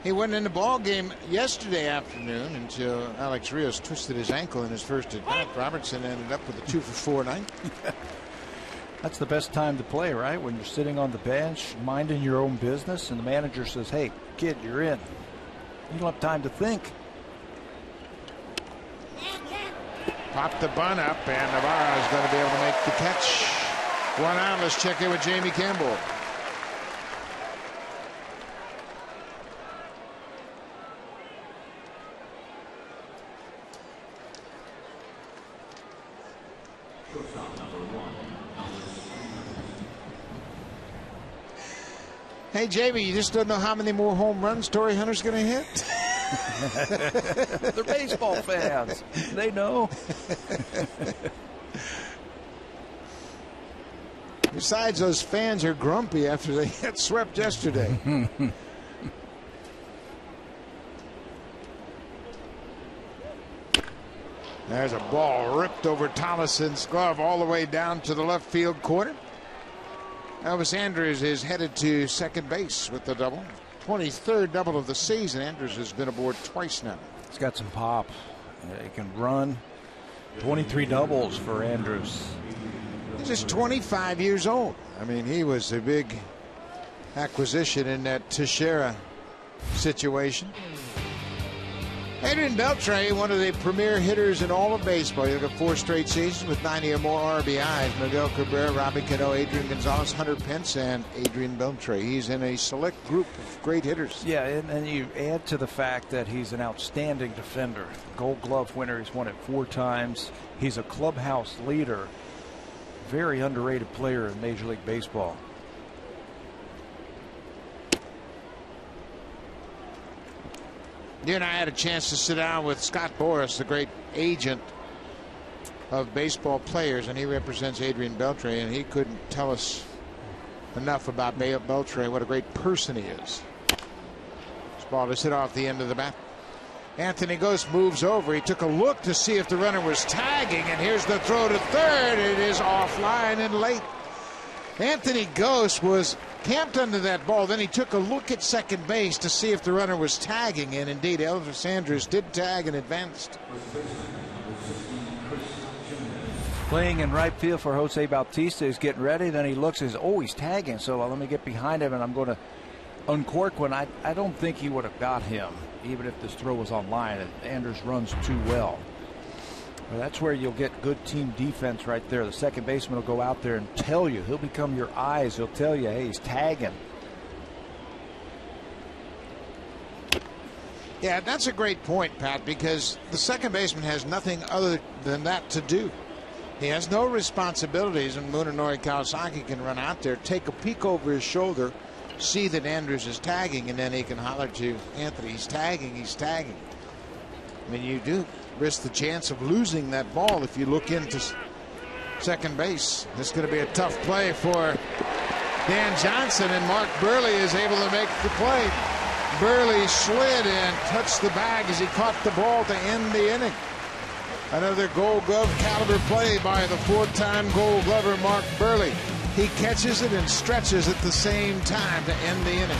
He went in the ball game yesterday afternoon until Alex Rios twisted his ankle in his first at-bat. Robertson ended up with a 2-for-4 night. That's the best time to play, right? When you're sitting on the bench, minding your own business, and the manager says, "Hey, kid, you're in." You don't have time to think. Popped the bunt up, and Navarro is going to be able to make the catch. One out. Let's check in with Jamie Campbell. Hey, Jamie, you just don't know how many more home runs Torrey Hunter's going to hit? They're baseball fans. They know. Besides, those fans are grumpy after they got swept yesterday. There's a ball ripped over Tollison's glove all the way down to the left field corner. Elvis Andrus is headed to second base with the double. 23rd double of the season. Andrus has been aboard twice now. He's got some pop. He can run. 23 doubles for Andrus. He's just 25 years old. I mean, he was a big acquisition in that Teixeira situation. Adrian Beltre, one of the premier hitters in all of baseball. He got 4 straight seasons with 90 or more RBIs. Miguel Cabrera, Robbie Cano, Adrian Gonzalez, Hunter Pence, and Adrian Beltre. He's in a select group of great hitters. Yeah, and you add to the fact that he's an outstanding defender. Gold Glove winner. He's won it 4 times. He's a clubhouse leader. Very underrated player in Major League Baseball. You and I had a chance to sit down with Scott Boras, the great agent of baseball players, and he represents Adrian Beltre, and he couldn't tell us enough about Beltre, what a great person he is. This ball is hit off the end of the bat. Anthony Ghost moves over. He took a look to see if the runner was tagging, and here's the throw to third. It is offline and late. Anthony Ghost was camped under that ball. Then he took a look at second base to see if the runner was tagging, and indeed Elvis Andrus did tag and advanced. Playing in right field for Jose Bautista is getting ready. Then he looks and says, "Oh, he's tagging, so let me get behind him and I'm going to uncork one." I don't think he would have got him even if this throw was on line. Andrus runs too well. Well, that's where you'll get good team defense right there. The second baseman will go out there and tell you. He'll become your eyes. He'll tell you, hey, he's tagging. Yeah, that's a great point, Pat, because the second baseman has nothing other than that to do. He has no responsibilities, and Munenori Kawasaki can run out there, take a peek over his shoulder, see that Andrus is tagging, and then he can holler to Anthony, he's tagging, he's tagging. I mean, you do risk the chance of losing that ball if you look into second base. This is going to be a tough play for Dan Johnson, and Mark Burley is able to make the play. Burley slid and touched the bag as he caught the ball to end the inning. Another Gold Glove caliber play by the 4-time Gold Glover Mark Burley. He catches it and stretches at the same time to end the inning.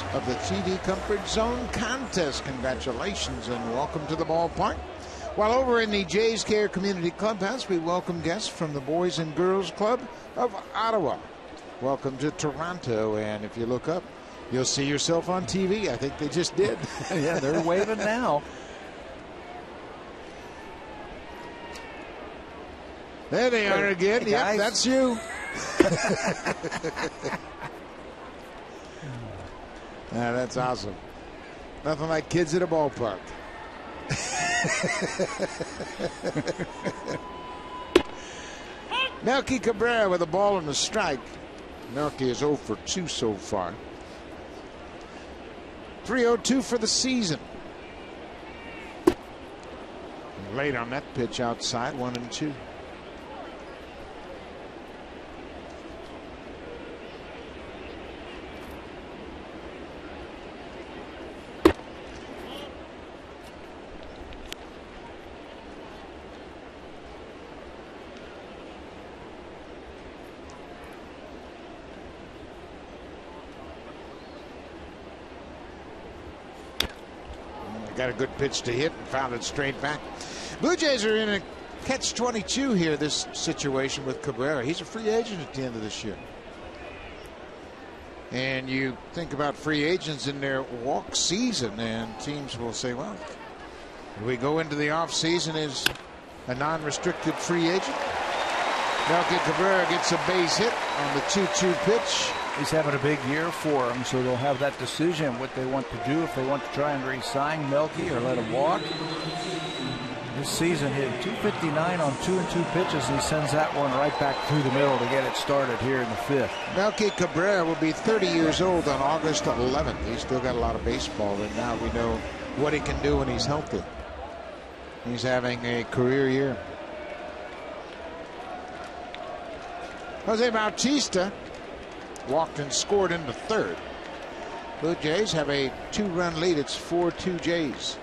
winners of the TD Comfort Zone contest. Congratulations and welcome to the ballpark. While over in the Jays Care Community Clubhouse, we welcome guests from the Boys and Girls Club of Ottawa. Welcome to Toronto, and if you look up, you'll see yourself on TV. I think they just did. Yeah, they're waving now. There they are again. Hey, yep, that's you. That's awesome. Nothing like kids at a ballpark. Melky Cabrera with a ball and a strike. Melky is 0 for 2 so far. 3-0-2 for the season. Late on that pitch outside, 1-2. Got a good pitch to hit and found it straight back. Blue Jays are in a catch-22 here, this situation with Cabrera. He's a free agent at the end of this year. And you think about free agents in their walk season, and teams will say, well, do we go into the offseason as a non-restricted free agent? Melky Cabrera gets a base hit on the 2-2 pitch. He's having a big year for him, so they'll have that decision what they want to do, if they want to try and re-sign Melky or let him walk. This season hit 259 on 2 and 2 pitches, and he sends that one right back through the middle to get it started here in the 5th. Melky Cabrera will be 30 years old on August 11th. He's still got a lot of baseball, and now we know what he can do when he's healthy. He's having a career year. Jose Bautista walked and scored in the 3rd. Blue Jays have a 2-run lead. It's 4-2 Jays.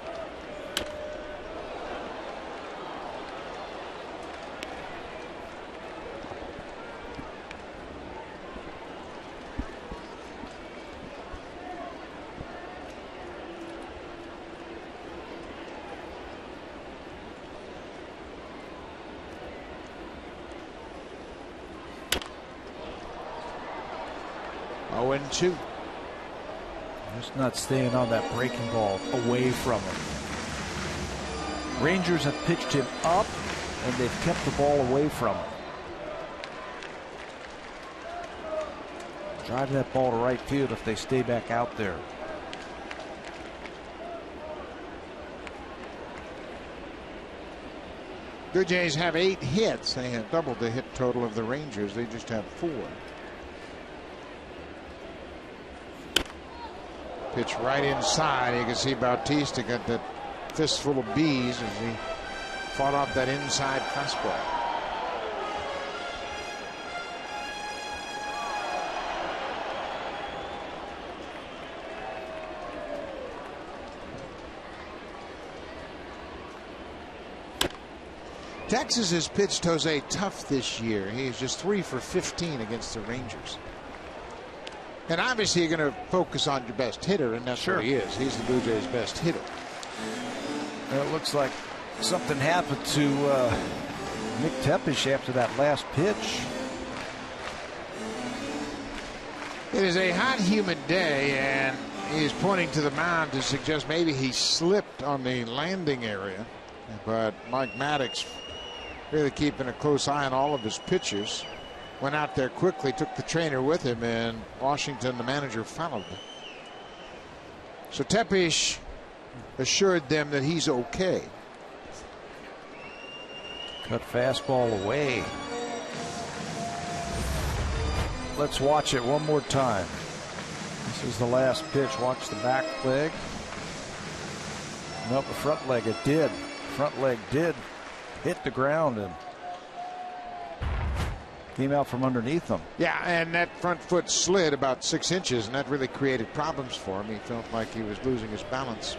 Two. Just not staying on that breaking ball away from him. Rangers have pitched him up, and they've kept the ball away from him. Drive that ball to right field if they stay back out there. The Jays have 8 hits. They have doubled the hit total of the Rangers. They just have 4. Pitch right inside. You can see Bautista got that fistful of bees as he fought off that inside fastball. Texas has pitched Jose tough this year. He is just 3 for 15 against the Rangers. And obviously you're going to focus on your best hitter, and that's what he is. He's the Blue Jays' best hitter. Well, it looks like something happened to Nick Tepesch after that last pitch. It is a hot, humid day, and he's pointing to the mound to suggest maybe he slipped on the landing area. But Mike Maddox really keeping a close eye on all of his pitchers. Went out there quickly, took the trainer with him, and Washington, the manager, followed. So Tepesch assured them that he's okay. Cut fastball away. Let's watch it one more time. This is the last pitch. Watch the back leg. Nope, the front leg. It did. Front leg did hit the ground and came out from underneath him. Yeah, and that front foot slid about 6 inches, and that really created problems for him. He felt like he was losing his balance.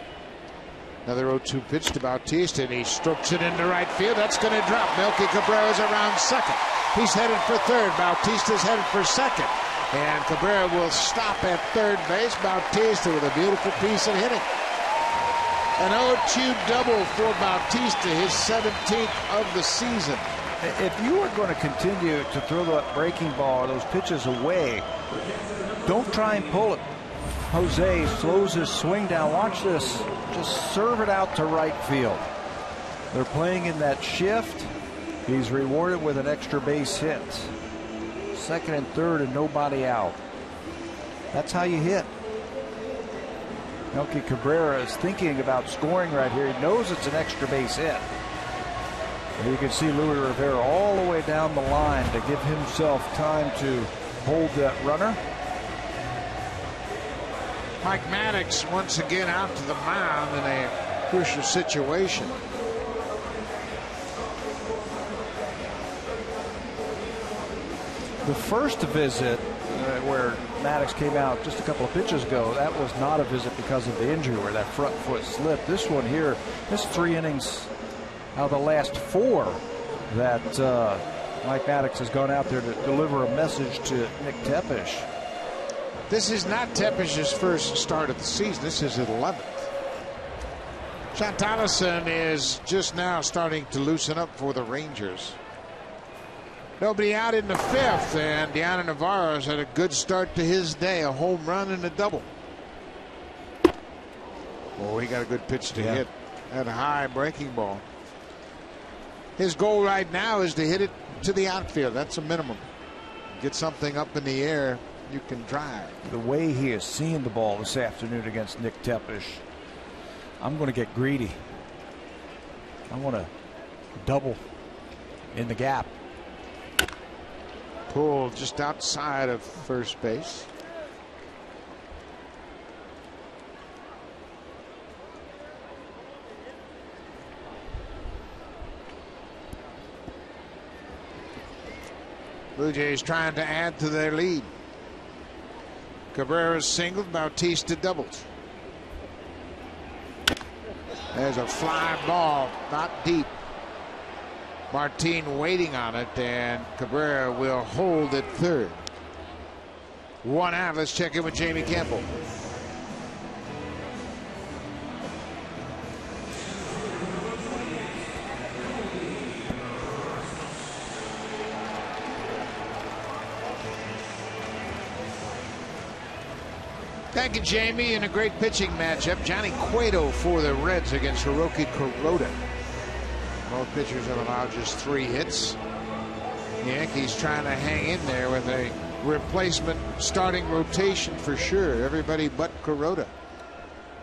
Another 0-2 pitch to Bautista, and he strokes it into right field. That's going to drop. Melky Cabrera's around second. He's headed for third. Bautista's headed for second. And Cabrera will stop at third base. Bautista with a beautiful piece of hitting. An 0-2 double for Bautista, his 17th of the season. If you are going to continue to throw that breaking ball, those pitches away, don't try and pull it. Jose slows his swing down. Watch this. Just serve it out to right field. They're playing in that shift. He's rewarded with an extra base hit. Second and third and nobody out. That's how you hit. Melky Cabrera is thinking about scoring right here. He knows it's an extra base hit. And you can see Luis Rivera all the way down the line to give himself time to hold that runner. Mike Maddox once again out to the mound in a crucial situation. The first visit where Maddox came out just a couple of pitches ago, that was not a visit because of the injury where that front foot slipped. This one here, this 3 innings out of the last 4 that Mike Maddox has gone out there to deliver a message to Nick Tepesch. This is not Tepesh's first start of the season. This is his 11th. Chantalison is just now starting to loosen up for the Rangers. Nobody out in the 5th, and Deanna Navarro's had a good start to his day, a home run and a double. Oh, he got a good pitch to hit. That high breaking ball. His goal right now is to hit it to the outfield. That's a minimum. Get something up in the air you can drive. The way he is seeing the ball this afternoon against Nick Tepesch, I'm going to get greedy. I want to double in the gap. Pulled just outside of first base. Blue Jays trying to add to their lead. Cabrera singled, Bautista doubled. There's a fly ball, not deep. Martin waiting on it, and Cabrera will hold at third. 1 out. Let's check in with Jamie Campbell. Thank you, Jamie. In a great pitching matchup, Johnny Cueto for the Reds against Hiroki Kuroda. Both pitchers have allowed just 3 hits. The Yankees trying to hang in there with a replacement starting rotation for sure. Everybody but Kuroda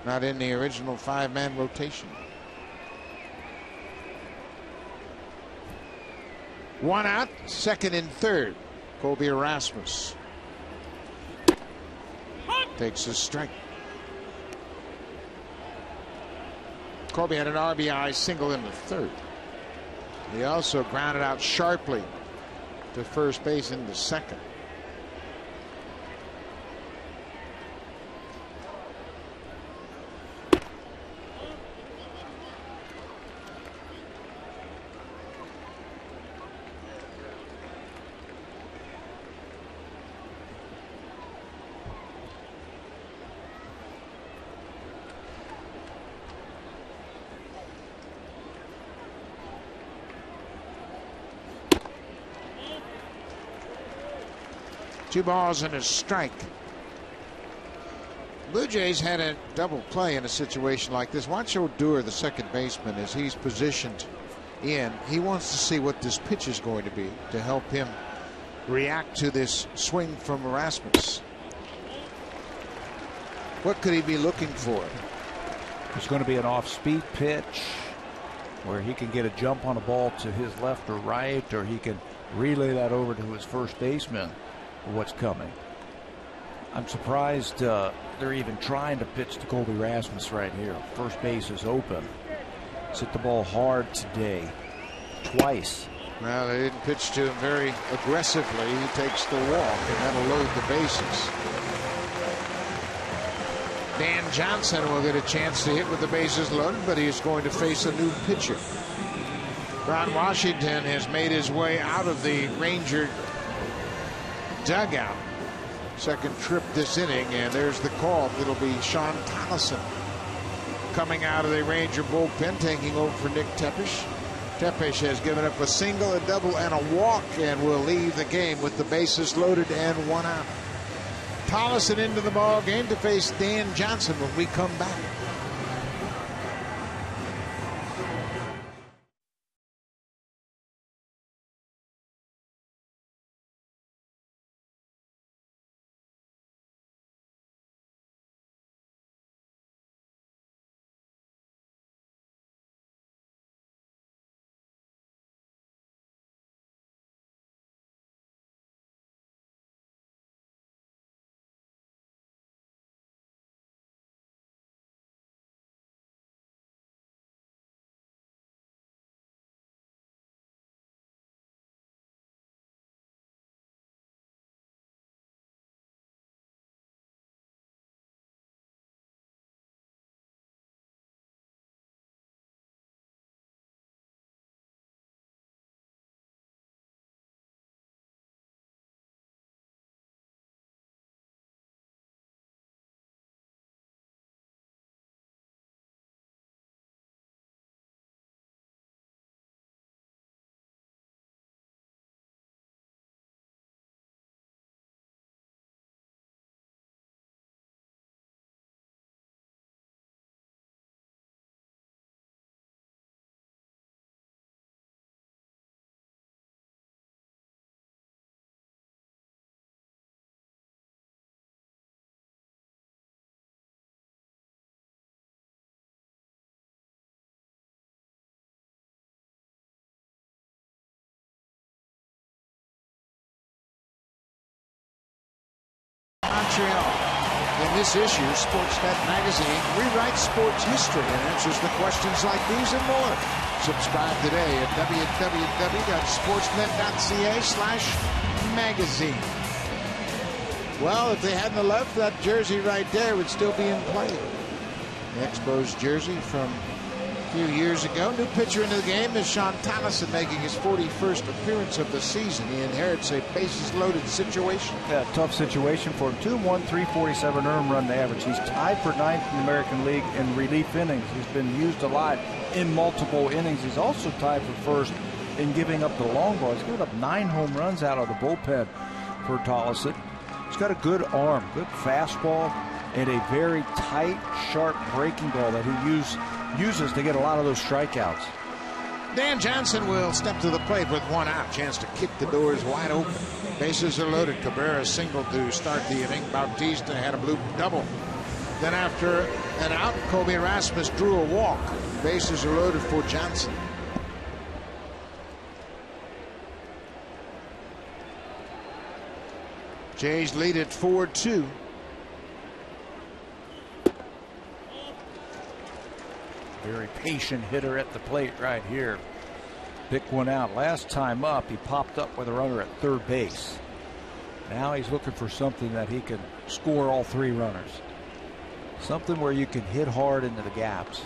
not in the original 5-man rotation. 1 out, second and third. Colby Erasmus takes a strike. Colby had an RBI single in the 3rd. He also grounded out sharply to first base in the 2nd. Two balls and a strike. Blue Jays had a double play in a situation like this. Watch Odor, the second baseman, as he's positioned in. He wants to see what this pitch is going to be to help him react to this swing from Erasmus. What could he be looking for? It's going to be an off-speed pitch where he can get a jump on a ball to his left or right, or he can relay that over to his first baseman. What's coming. I'm surprised they're even trying to pitch to Colby Rasmus right here. First base is open. It's hit the ball hard today. Twice. Well, they didn't pitch to him very aggressively. He takes the walk, and that'll load the bases. Dan Johnson will get a chance to hit with the bases loaded, but he is going to face a new pitcher. Ron Washington has made his way out of the Ranger dugout. second trip this inning, and there's the call. It'll be Sean Tolleson coming out of the Ranger bullpen, taking over for Nick Tepesch. Tepesch has given up a single, a double, and a walk, and will leave the game with the bases loaded and 1 out. Tolleson into the ball game to face Dan Johnson when we come back. Montreal. In this issue, Sportsnet magazine rewrites sports history and answers the questions like these and more. Subscribe today at www.sportsnet.ca/magazine. Well, if they hadn't left, that jersey right there would still be in play. The Expos jersey from a few years ago. New pitcher into the game is Sean Tolleson, making his 41st appearance of the season. He inherits a bases-loaded situation. Yeah, tough situation for him. 2-1, 347 earned run average. He's tied for 9th in the American League in relief innings. He's been used a lot in multiple innings. He's also tied for first in giving up the long ball. He's given up 9 home runs out of the bullpen for Tolleson. He's got a good arm, good fastball, and a very tight, sharp breaking ball that he uses to get a lot of those strikeouts. Dan Johnson will step to the plate with 1 out. Chance to kick the doors wide open. Bases are loaded. Cabrera singled to start the inning. Bautista had a blue double. Then after an out, Kobe Erasmus drew a walk. Bases are loaded for Johnson. Jays lead at 4-2. Very patient hitter at the plate right here. Pick one out. Last time up, he popped up with a runner at third base. Now he's looking for something that he can score all 3 runners. Something where you can hit hard into the gaps.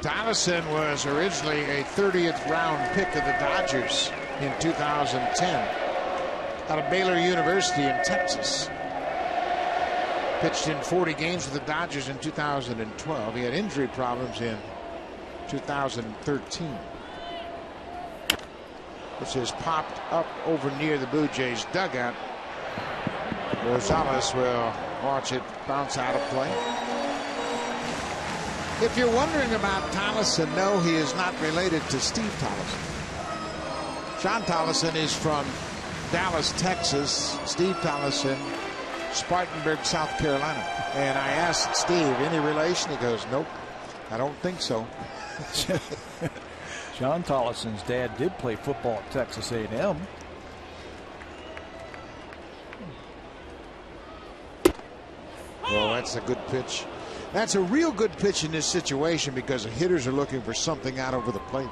Tolleson was originally a 30th round pick of the Dodgers in 2010 out of Baylor University in Texas. Pitched in 40 games with the Dodgers in 2012. He had injury problems in 2013. This has popped up over near the Blue Jays dugout. Rosales will watch it bounce out of play. If you're wondering about Tolleson, no, he is not related to Steve Tolleson. Sean Tolleson is from Dallas, Texas. Steve Tolleson, Spartanburg, South Carolina. And I asked Steve, any relation? He goes, nope, I don't think so. John Tolleson's dad did play football at Texas A&M. Oh, that's a good pitch. That's a real good pitch in this situation because the hitters are looking for something out over the plate.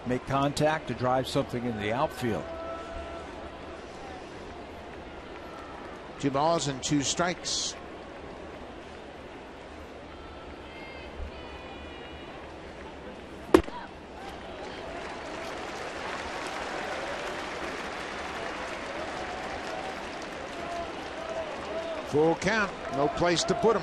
Make contact to drive something into the outfield. 2 balls and 2 strikes. Full count. No place to put him.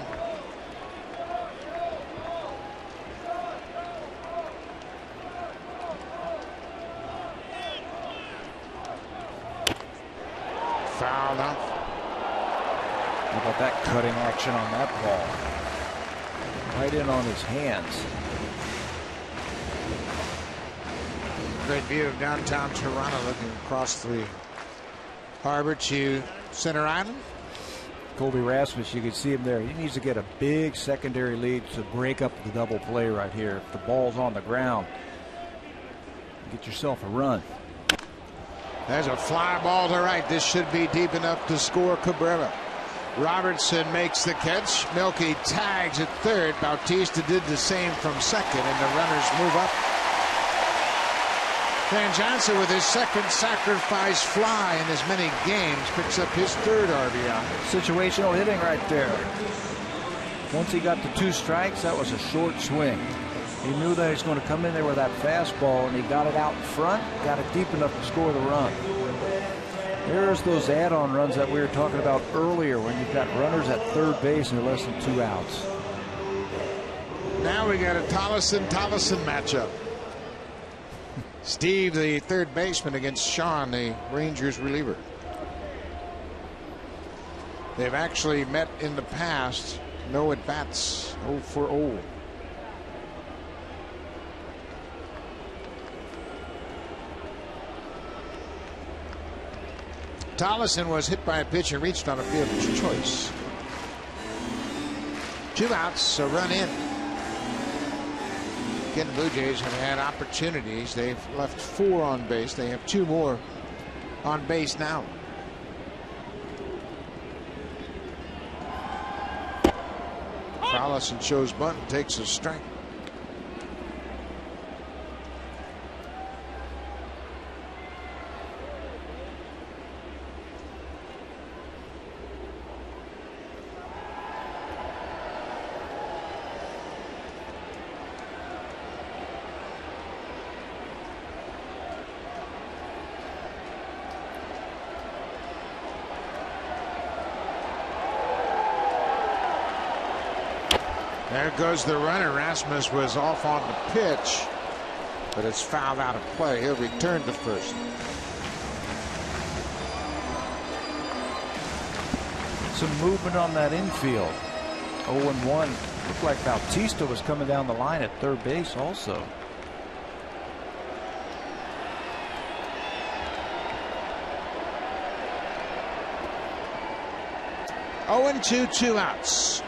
Fouled off. How about that cutting action on that ball? Right in on his hands. Great view of downtown Toronto looking across the harbor to Center Island. Colby Rasmus, you can see him there. He needs to get a big secondary lead to break up the double play right here. If the ball's on the ground, get yourself a run. There's a fly ball to right. This should be deep enough to score Cabrera. Robertson makes the catch. Milky tags at third. Bautista did the same from second, and the runners move up. Van Johnson, with his second sacrifice fly in as many games, picks up his third RBI. Situational hitting right there. Once he got to 2 strikes, that was a short swing. He knew that he was going to come in there with that fastball, and he got it out in front, got it deep enough to score the run. There's those add-on runs that we were talking about earlier when you've got runners at third base and they're less than 2 outs. Now we got a Tollison matchup. Steve, the third baseman, against Sean, the Rangers reliever. They've actually met in the past. No at-bats, 0-for-0. Tollison was hit by a pitch and reached on a fielder's choice. 2 outs, a run in. Again, the Blue Jays have had opportunities. They've left 4 on base. They have 2 more on base now. Tollison shows bunt and takes a strike. There goes the runner. Rasmus was off on the pitch, but it's fouled out of play. He'll return to first. Some movement on that infield. 0-1. Looked like Bautista was coming down the line at third base also. Oh, and 2 outs.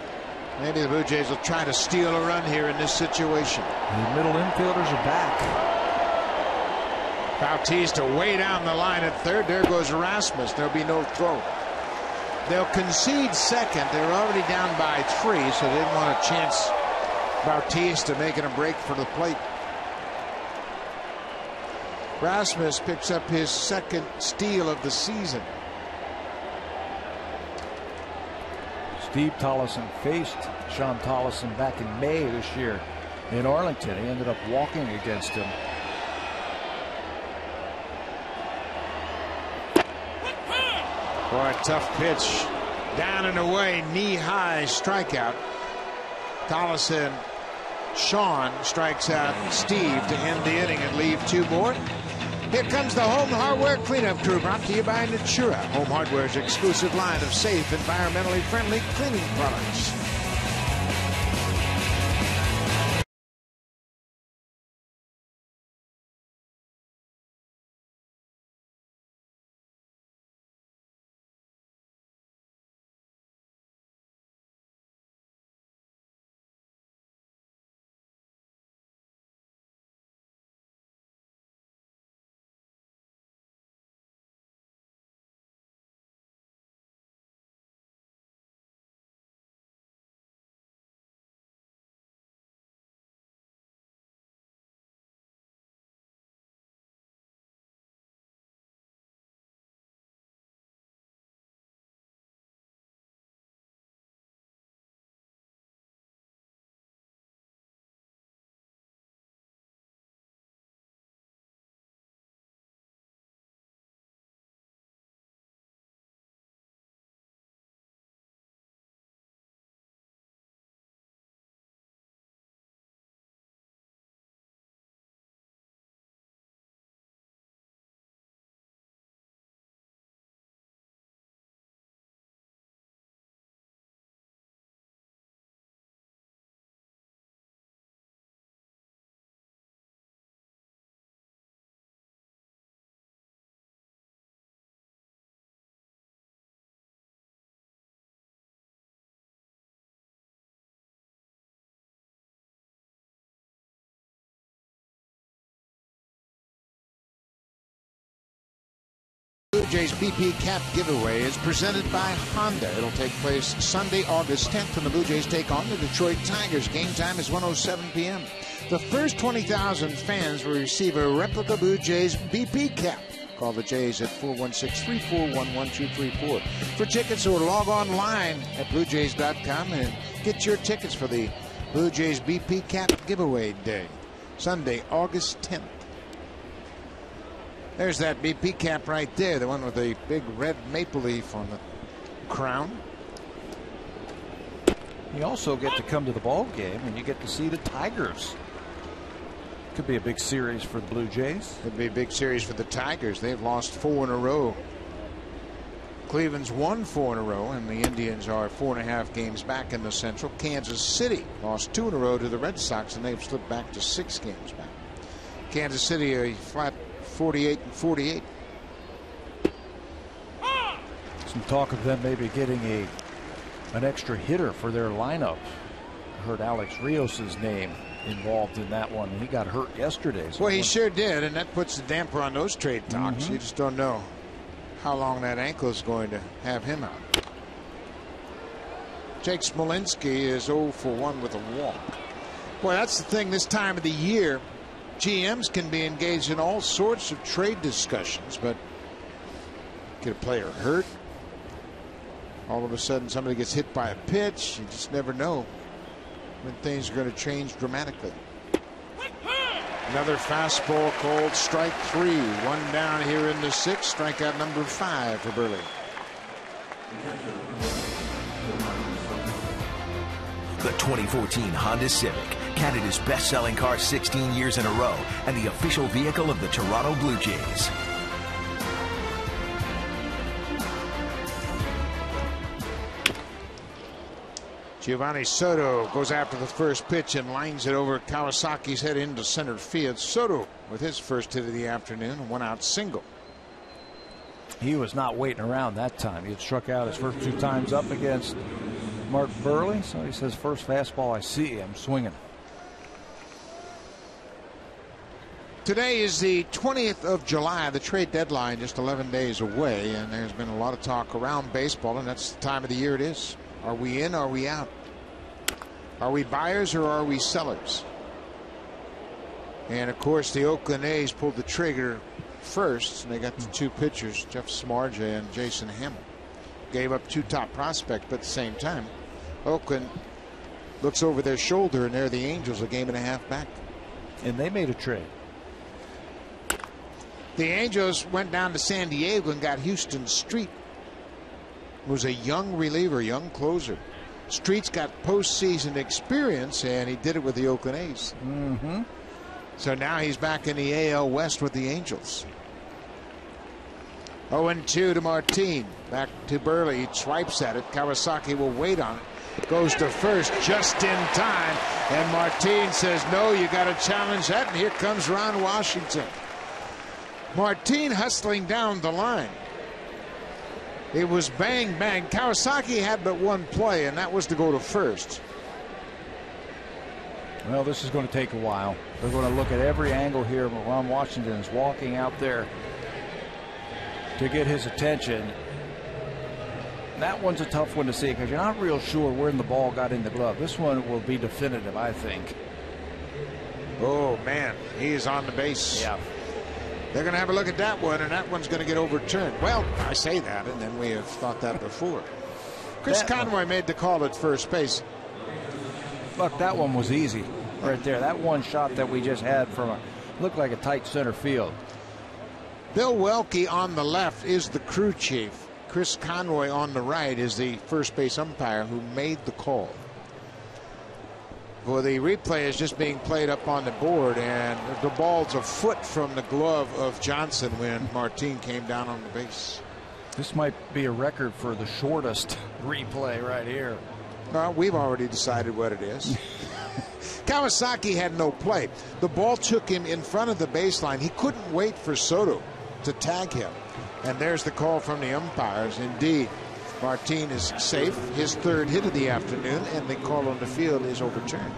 Maybe the Blue Jays will try to steal a run here in this situation. The middle infielders are back. Bautista way down the line at third. There goes Rasmus. There'll be no throw. They'll concede second. They were already down by 3, so they didn't want to chance Bautista making a break for the plate. Rasmus picks up his second steal of the season. Steve Tollison faced Sean Tollison back in May this year in Arlington. He ended up walking against him. Boy, a tough pitch. Down and away, knee-high strikeout. Tollison, Sean strikes out Steve to end the inning and leave 2 more. Here comes the Home Hardware Cleanup Crew, brought to you by Natura. Home Hardware's exclusive line of safe, environmentally friendly cleaning products. Blue Jays BP Cap giveaway is presented by Honda. It'll take place Sunday, August 10th when the Blue Jays take on the Detroit Tigers. Game time is 1:07 p.m. The first 20,000 fans will receive a replica Blue Jays BP Cap. Call the Jays at 416-341-1234 for tickets, or log online at bluejays.com and get your tickets for the Blue Jays BP Cap giveaway day, Sunday, August 10th. There's that BP cap right there, the one with the big red maple leaf on the crown. You also get to come to the ball game and you get to see the Tigers. Could be a big series for the Blue Jays. Could be a big series for the Tigers. They've lost 4 in a row. Cleveland's won 4 in a row, and the Indians are 4.5 games back in the Central. Kansas City lost 2 in a row to the Red Sox, and they've slipped back to 6 games back. Kansas City a flat 48-48. Some talk of them maybe getting an extra hitter for their lineup. I heard Alex Rios' name involved in that one. He got hurt yesterday. So well, he sure did, and that puts a damper on those trade talks. You just don't know how long that ankle is going to have him out. Jake Smolinski is 0 for 1 with a walk. Boy, that's the thing this time of the year. GMs can be engaged in all sorts of trade discussions, but get a player hurt. All of a sudden somebody gets hit by a pitch. You just never know when things are going to change dramatically. Another fastball called strike 3. 1 down here in the 6th. Strikeout number 5 for Burley. The 2014 Honda Civic, Canada's best-selling car 16 years in a row, and the official vehicle of the Toronto Blue Jays. Giovanni Soto goes after the first pitch and lines it over Kawasaki's head into center field. Soto with his first hit of the afternoon, a 1-out single. He was not waiting around that time. He had struck out his first 2 times up against Mark Burley, so he says, first fastball I see, I'm swinging. Today is the 20th of July, the trade deadline just 11 days away, and there's been a lot of talk around baseball, and that's the time of the year it is. Are we in? Are we out? Are we buyers or are we sellers? And of course the Oakland A's pulled the trigger first, and they got the 2 pitchers, Jeff Samardzija and Jason Hammel. Gave up 2 top prospects, but at the same time Oakland looks over their shoulder, and they're the Angels a game and a half back. And they made a trade. The Angels went down to San Diego and got Houston Street. Was a young reliever, young closer. Street's got postseason experience, and he did it with the Oakland A's. So now he's back in the AL West with the Angels. 0-2 to Martin. Back to Burley. He swipes at it. Kawasaki will wait on it. Goes to first just in time, and Martin says, no, you got to challenge that, and here comes Ron Washington. Martin hustling down the line. It was bang, bang. Kawasaki had but 1 play, and that was to go to first. Well, this is going to take a while. They're going to look at every angle here, but Ron Washington is walking out there to get his attention. That one's a tough one to see because you're not real sure when the ball got in the glove. This one will be definitive, I think. Oh, man. He is on the base. Yeah. They're going to have a look at that one, and that one's going to get overturned. Well, I say that, and then we have thought that before. Chris Conroy made the call at first base. Look, that one was easy right there. That one shot that we just had from looked like a tight center field. Bill Welke on the left is the crew chief. Chris Conroy on the right is the first base umpire who made the call. Well, the replay is just being played up on the board, and the ball's a foot from the glove of Johnson when Martin came down on the base. This might be a record for the shortest replay right here. Well, we've already decided what it is. Kawasaki had no play. The ball took him in front of the baseline. He couldn't wait for Soto to tag him. And there's the call from the umpires. Indeed, Martin is safe, his 3rd hit of the afternoon, and the call on the field is overturned.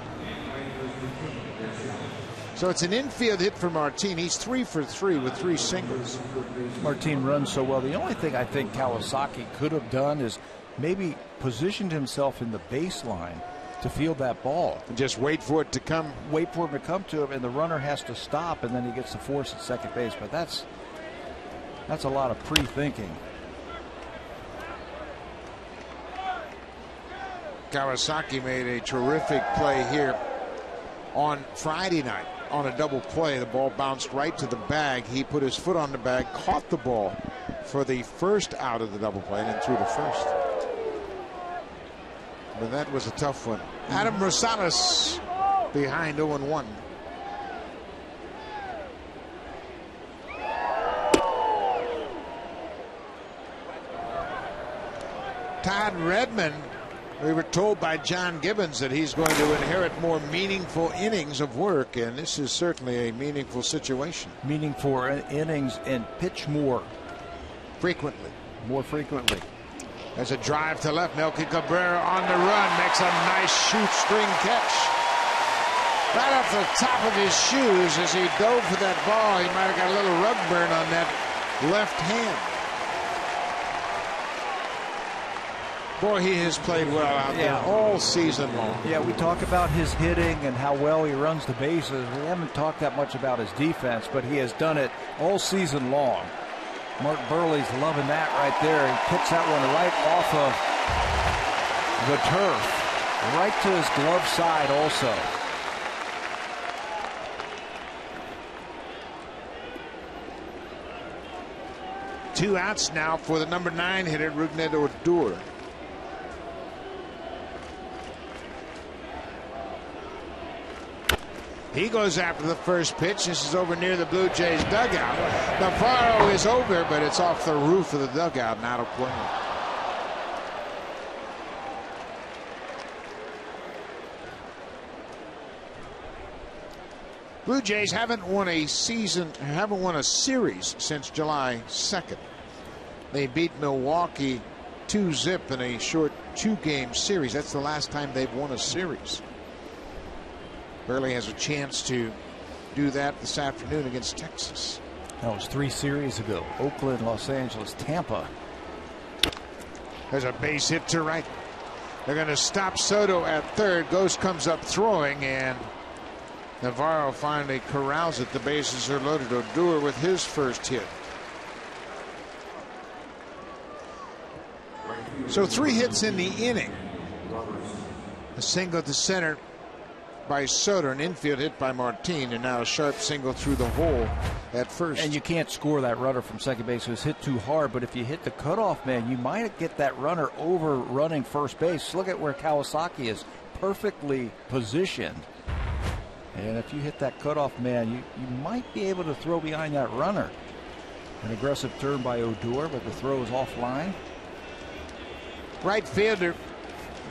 So it's an infield hit for Martin. He's 3 for 3 with 3 singles. Martin runs so well. The only thing I think Kawasaki could have done is maybe positioned himself in the baseline to field that ball. And just wait for it to come. Wait for him to come to him, and the runner has to stop, and then he gets the force at second base. But that's a lot of pre-thinking. Kawasaki made a terrific play here on Friday night on a double play. The ball bounced right to the bag. He put his foot on the bag, caught the ball for the first out of the double play, and then threw to first. But that was a tough one. Adam Rosales behind 0-1. Todd Redmond, we were told by John Gibbons that he's going to inherit more meaningful innings of work, and this is certainly a meaningful situation. Meaningful innings and pitch more frequently. More frequently. There's a drive to left. Melky Cabrera on the run, makes a nice shoestring catch. Right off the top of his shoes as he dove for that ball. He might have got a little rug burn on that left hand. Boy, he has played well out there all season long. Yeah, we talk about his hitting and how well he runs the bases. We haven't talked that much about his defense, but he has done it all season long. Mark Burley's loving that right there. He puts that one right off of the turf, right to his glove side also. Two outs now for the number 9 hitter, Rougned Odor. He goes after the first pitch. This is over near the Blue Jays dugout. Navarro is over, but it's off the roof of the dugout and out of play. Blue Jays haven't won a series since July 2nd. They beat Milwaukee 2-0 in a short 2-game series. That's the last time they've won a series. Burley has a chance to do that this afternoon against Texas. That was 3 series ago. Oakland, Los Angeles, Tampa. There's a base hit to right. They're going to stop Soto at third. Ghost comes up throwing, and Navarro finally corrals it. The bases are loaded. Odor with his first hit. So 3 hits in the inning. A single to center by Soto, an infield hit by Martin, and now a sharp single through the hole at first. And you can't score that runner from second base. It was hit too hard, but if you hit the cutoff man, you might get that runner over running first base. Look at where Kawasaki is perfectly positioned. And if you hit that cutoff man, you might be able to throw behind that runner. An aggressive turn by Odor, but the throw is offline. Right fielder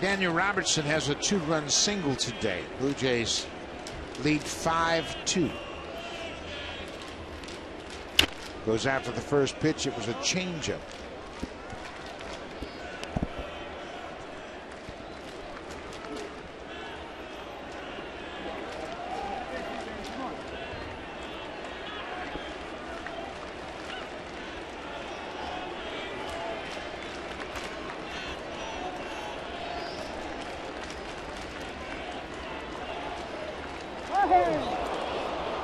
Daniel Robertson has a 2-run single today. Blue Jays lead 5-2. Goes after the first pitch. It was a changeup.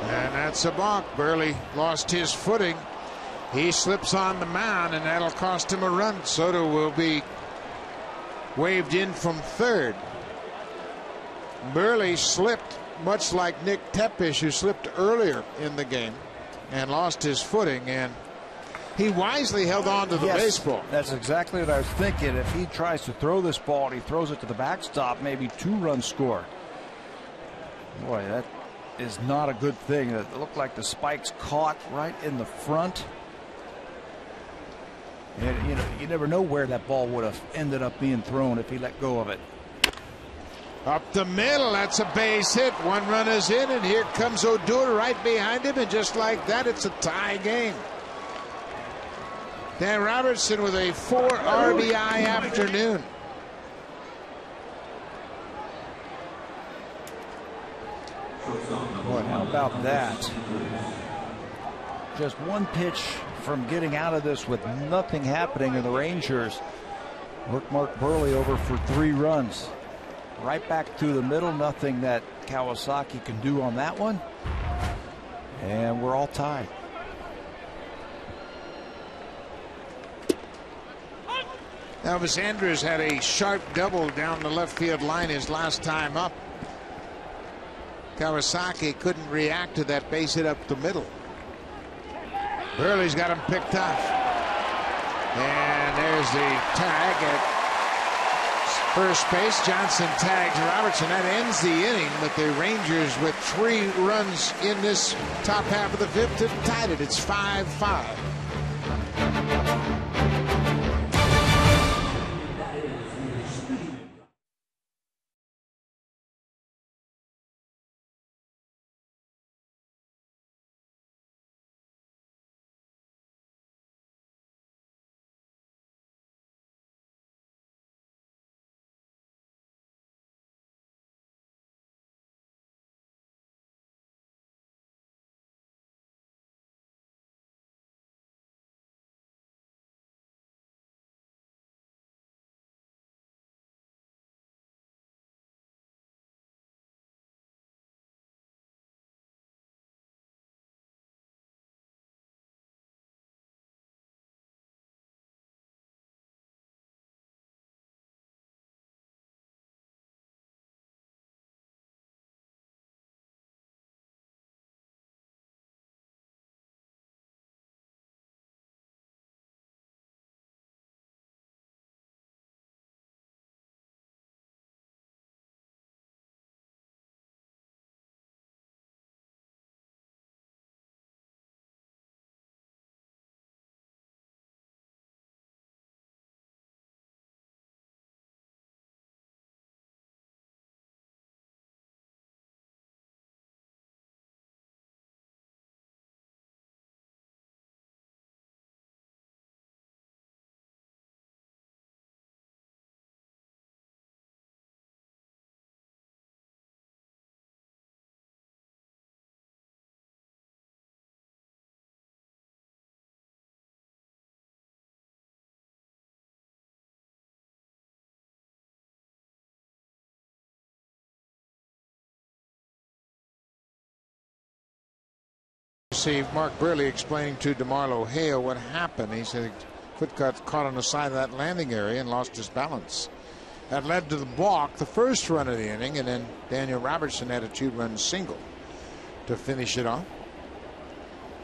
And that's a balk. Burley lost his footing. He slips on the mound, and that'll cost him a run. Soto will be waved in from third. Burley slipped, much like Nick Tepesch, who slipped earlier in the game and lost his footing, and he wisely held on to the baseball. That's exactly what I was thinking. If he tries to throw this ball and he throws it to the backstop, maybe 2-run score. Boy, that is not a good thing. It looked like the spikes caught right in the front. And you never know where that ball would have ended up being thrown if he let go of it. Up the middle, that's a base hit. 1 run is in, and here comes Odor right behind him, and just like that, it's a tie game. Dan Robertson with a 4 RBI afternoon. Boy, Boy, how about that? Just one pitch from getting out of this with nothing happening, and the Rangers work Mark Buehrle over for 3 runs. Right back through the middle. Nothing that Kawasaki can do on that one. And we're all tied. Elvis Andrus had a sharp double down the left field line his last time up. Kawasaki couldn't react to that base hit up the middle. Buehrle's got him picked off. And there's the tag at first base. Johnson tags Robertson. That ends the inning, but the Rangers with 3 runs in this top half of the 5th have tied it. It's 5-5. See Mark Buehrle explaining to DeMarlo Hale what happened. He said foot got caught on the side of that landing area and lost his balance. That led to the balk, the first run of the inning, and then Daniel Robertson had a 2-run single to finish it off.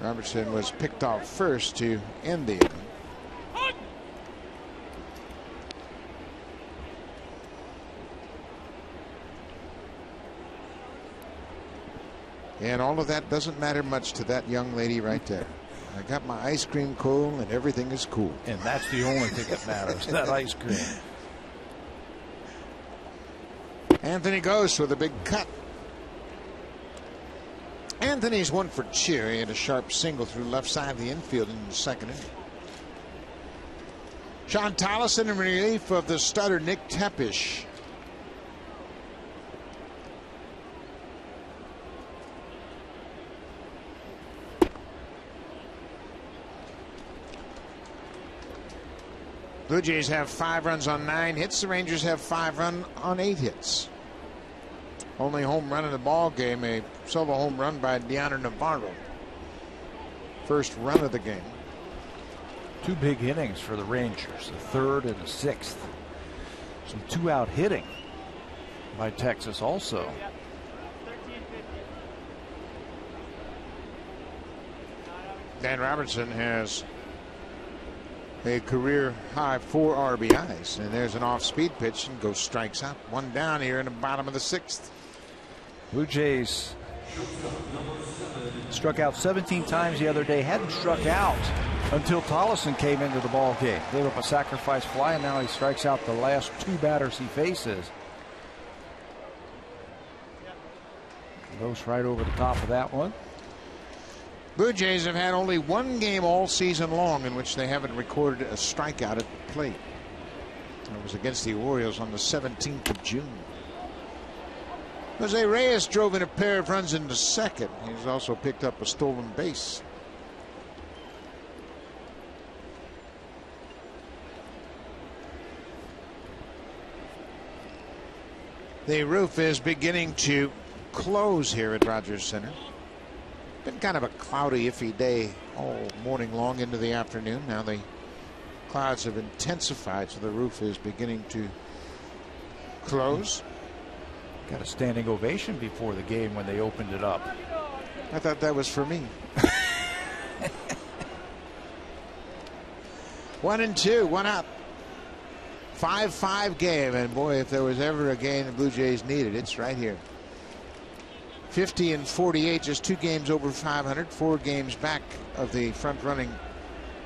Robertson was picked off first to end the inning. And all of that doesn't matter much to that young lady right there. I got my ice cream cone and everything is cool. And that's the only thing that matters, that ice cream. Anthony goes with a big cut. Anthony's 1 for 2. He had a sharp single through left side of the infield in the second inning. Sean Tolleson in relief of the starter Nick Tepish. Blue Jays have 5 runs on 9 hits. The Rangers have 5 runs on 8 hits. Only home run in the ball game, a solo home run by Deoner Navarro. First run of the game. 2 big innings for the Rangers, the 3rd and the 6th. Some 2-out hitting by Texas also. Dan Robertson has a career high 4 RBIs, and there's an off-speed pitch and goes strikes out. 1 down here in the bottom of the 6th. Blue Jays struck out 17 times the other day. Hadn't struck out until Tolleson came into the ball game. Gave up a sacrifice fly, and now he strikes out the last 2 batters he faces. Goes right over the top of that one. Blue Jays have had only 1 game all season long in which they haven't recorded a strikeout at the plate. It was against the Orioles on the 17th of June. Jose Reyes drove in a pair of runs into second. He's also picked up a stolen base. The roof is beginning to close here at Rogers Center. Been kind of a cloudy, iffy day all morning long into the afternoon. Now the clouds have intensified, so the roof is beginning to close. Got a standing ovation before the game when they opened it up. I thought that was for me. 1-2, 1 up. 5-5 game, and boy, if there was ever a game the Blue Jays needed, it's right here. 50-48, just 2 games over 500, 4 games back of the front-running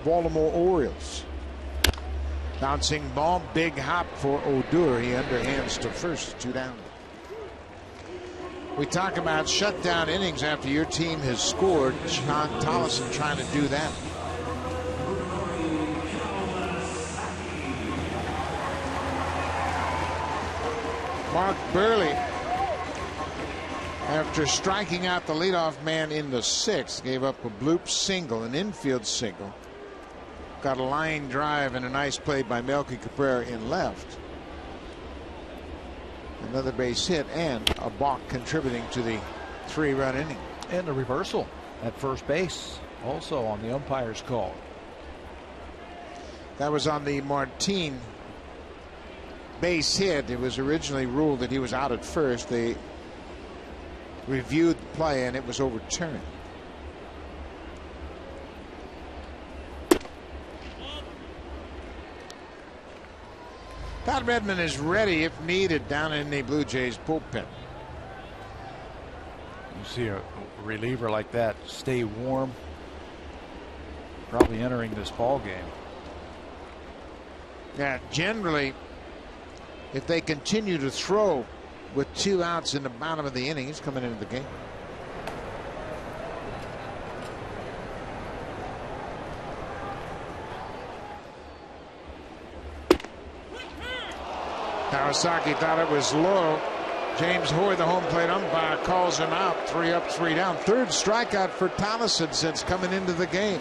Baltimore Orioles. Bouncing ball, big hop for Odor. He underhands to first, 2 down. We talk about shutdown innings after your team has scored. Sean Tollison trying to do that. Mark Burley, after striking out the leadoff man in the 6th, gave up a bloop single, an infield single. Got a line drive and a nice play by Melky Cabrera in left. Another base hit and a balk contributing to the 3-run inning. And a reversal at first base, also on the umpire's call. That was on the Martin base hit. It was originally ruled that he was out at first. They reviewed the play and it was overturned. Todd Redmond is ready if needed down in the Blue Jays bullpen. You see a reliever like that stay warm, probably entering this ball game. Yeah, generally, if they continue to throw with 2 outs in the bottom of the inning, he's coming into the game. Kawasaki thought it was low. James Hoy, the home plate umpire, calls him out. 3 up, 3 down. 3rd strikeout for Tollison since coming into the game.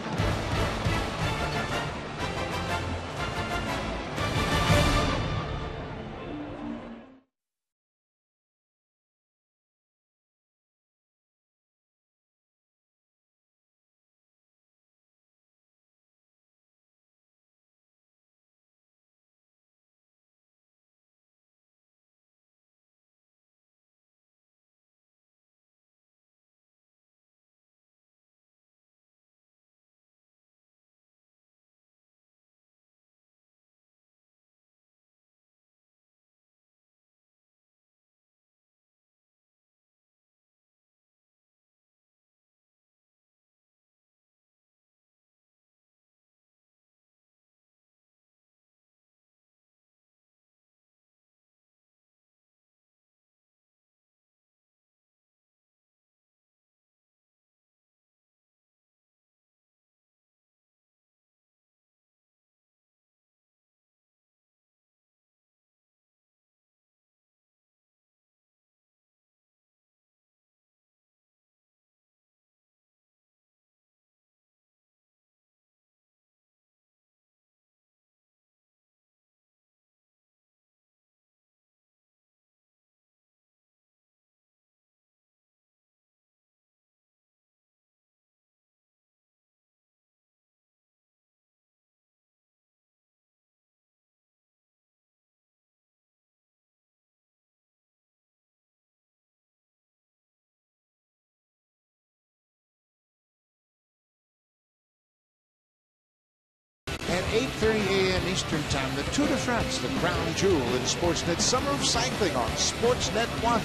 At 8:30 a.m. Eastern Time, the Tour de France, the crown jewel in Sportsnet Summer of Cycling on Sportsnet 1.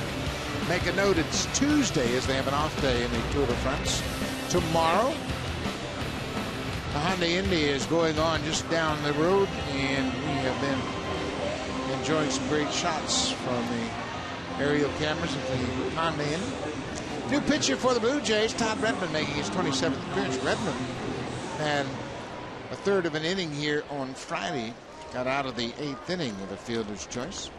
Make a note, it's Tuesday as they have an off day in the Tour de France. Tomorrow, the Honda Indy is going on just down the road, and we have been enjoying some great shots from the aerial cameras of the Honda Indy. New pitcher for the Blue Jays, Todd Redmond, making his 27th appearance. Redmond had a 1/3 of an inning here on Friday. Got out of the 8th inning with a fielder's choice.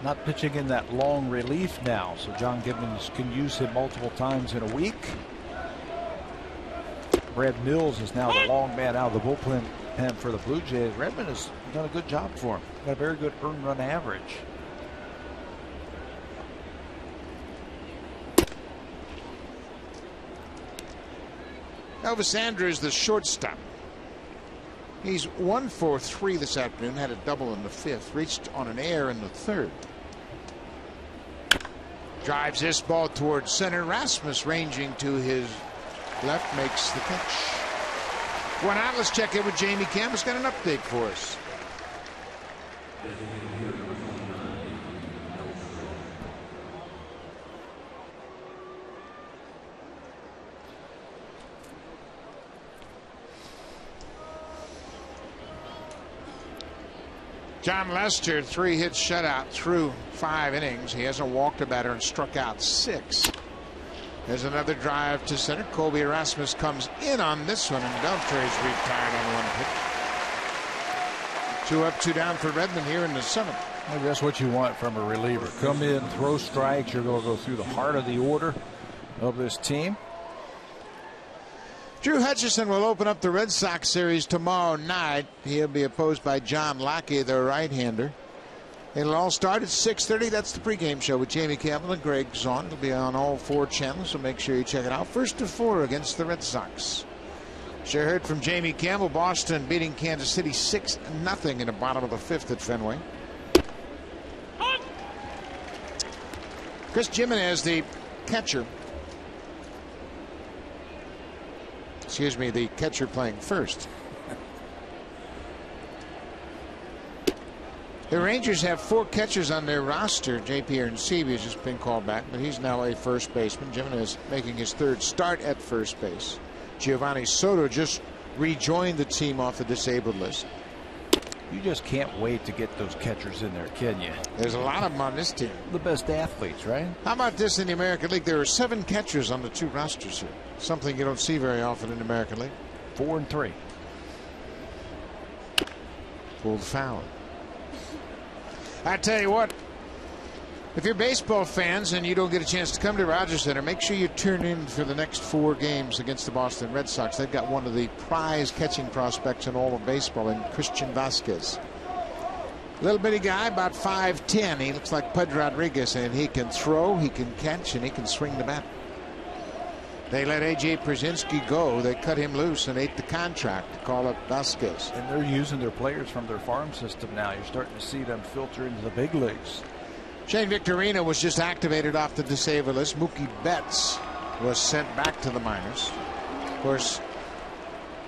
not pitching in that long relief now, so John Gibbons can use him multiple times in a week. Brad Mills is now the long man out of the bullpen for the Blue Jays. Redmond has done a good job for him. Got a very good earned run average. Elvis Andrews, the shortstop. He's 1 for 3 this afternoon. Had a double in the 5th. Reached on an error in the 3rd. Drives this ball towards center. Rasmus ranging to his left makes the catch. One out. Let's check in with Jamie Campbell's got an update for us. John Lester, 3-hit shutout through 5 innings. He hasn't walked a batter and struck out 6. There's another drive to center. Colby Erasmus comes in on this one, and Beltre's retired on 1 pitch. 2 up, 2 down for Redmond here in the 7th. Maybe that's what you want from a reliever. Come in, throw strikes. You're going to go through the heart of the order of this team. Drew Hutchison will open up the Red Sox series tomorrow night. He'll be opposed by John Lackey, the right-hander. It'll all start at 6:30. That's the pregame show with Jamie Campbell and Greg Zahn. It'll be on all 4 channels, so make sure you check it out. 1st to 4 against the Red Sox. Sure heard from Jamie Campbell. Boston beating Kansas City 6-0 in the bottom of the 5th at Fenway. Chris Jimenez, the catcher. Excuse me, the catcher playing first. The Rangers have 4 catchers on their roster. J.P. Aronsevi has just been called back, but he's now a first baseman. Jimenez making his 3rd start at first base. Giovanni Soto just rejoined the team off the disabled list. You just can't wait to get those catchers in there, can you? There's a lot of them on this team. The best athletes, right? How about this in the American League? There are 7 catchers on the 2 rosters here. Something you don't see very often in the American League. 4 and 3. Pulled foul. I tell you what, if you're baseball fans and you don't get a chance to come to Rogers Center, make sure you tune in for the next 4 games against the Boston Red Sox. They've got one of the prize catching prospects in all of baseball in Christian Vasquez. Little bitty guy, about 5'10". He looks like Pudge Rodriguez, and he can throw, he can catch, and he can swing the bat. They let A.J. Przinsky go. They cut him loose and ate the contract to call up Vasquez. And they're using their players from their farm system now. You're starting to see them filter into the big leagues. Shane Victorino was just activated off the disabled list. Mookie Betts was sent back to the minors. Of course,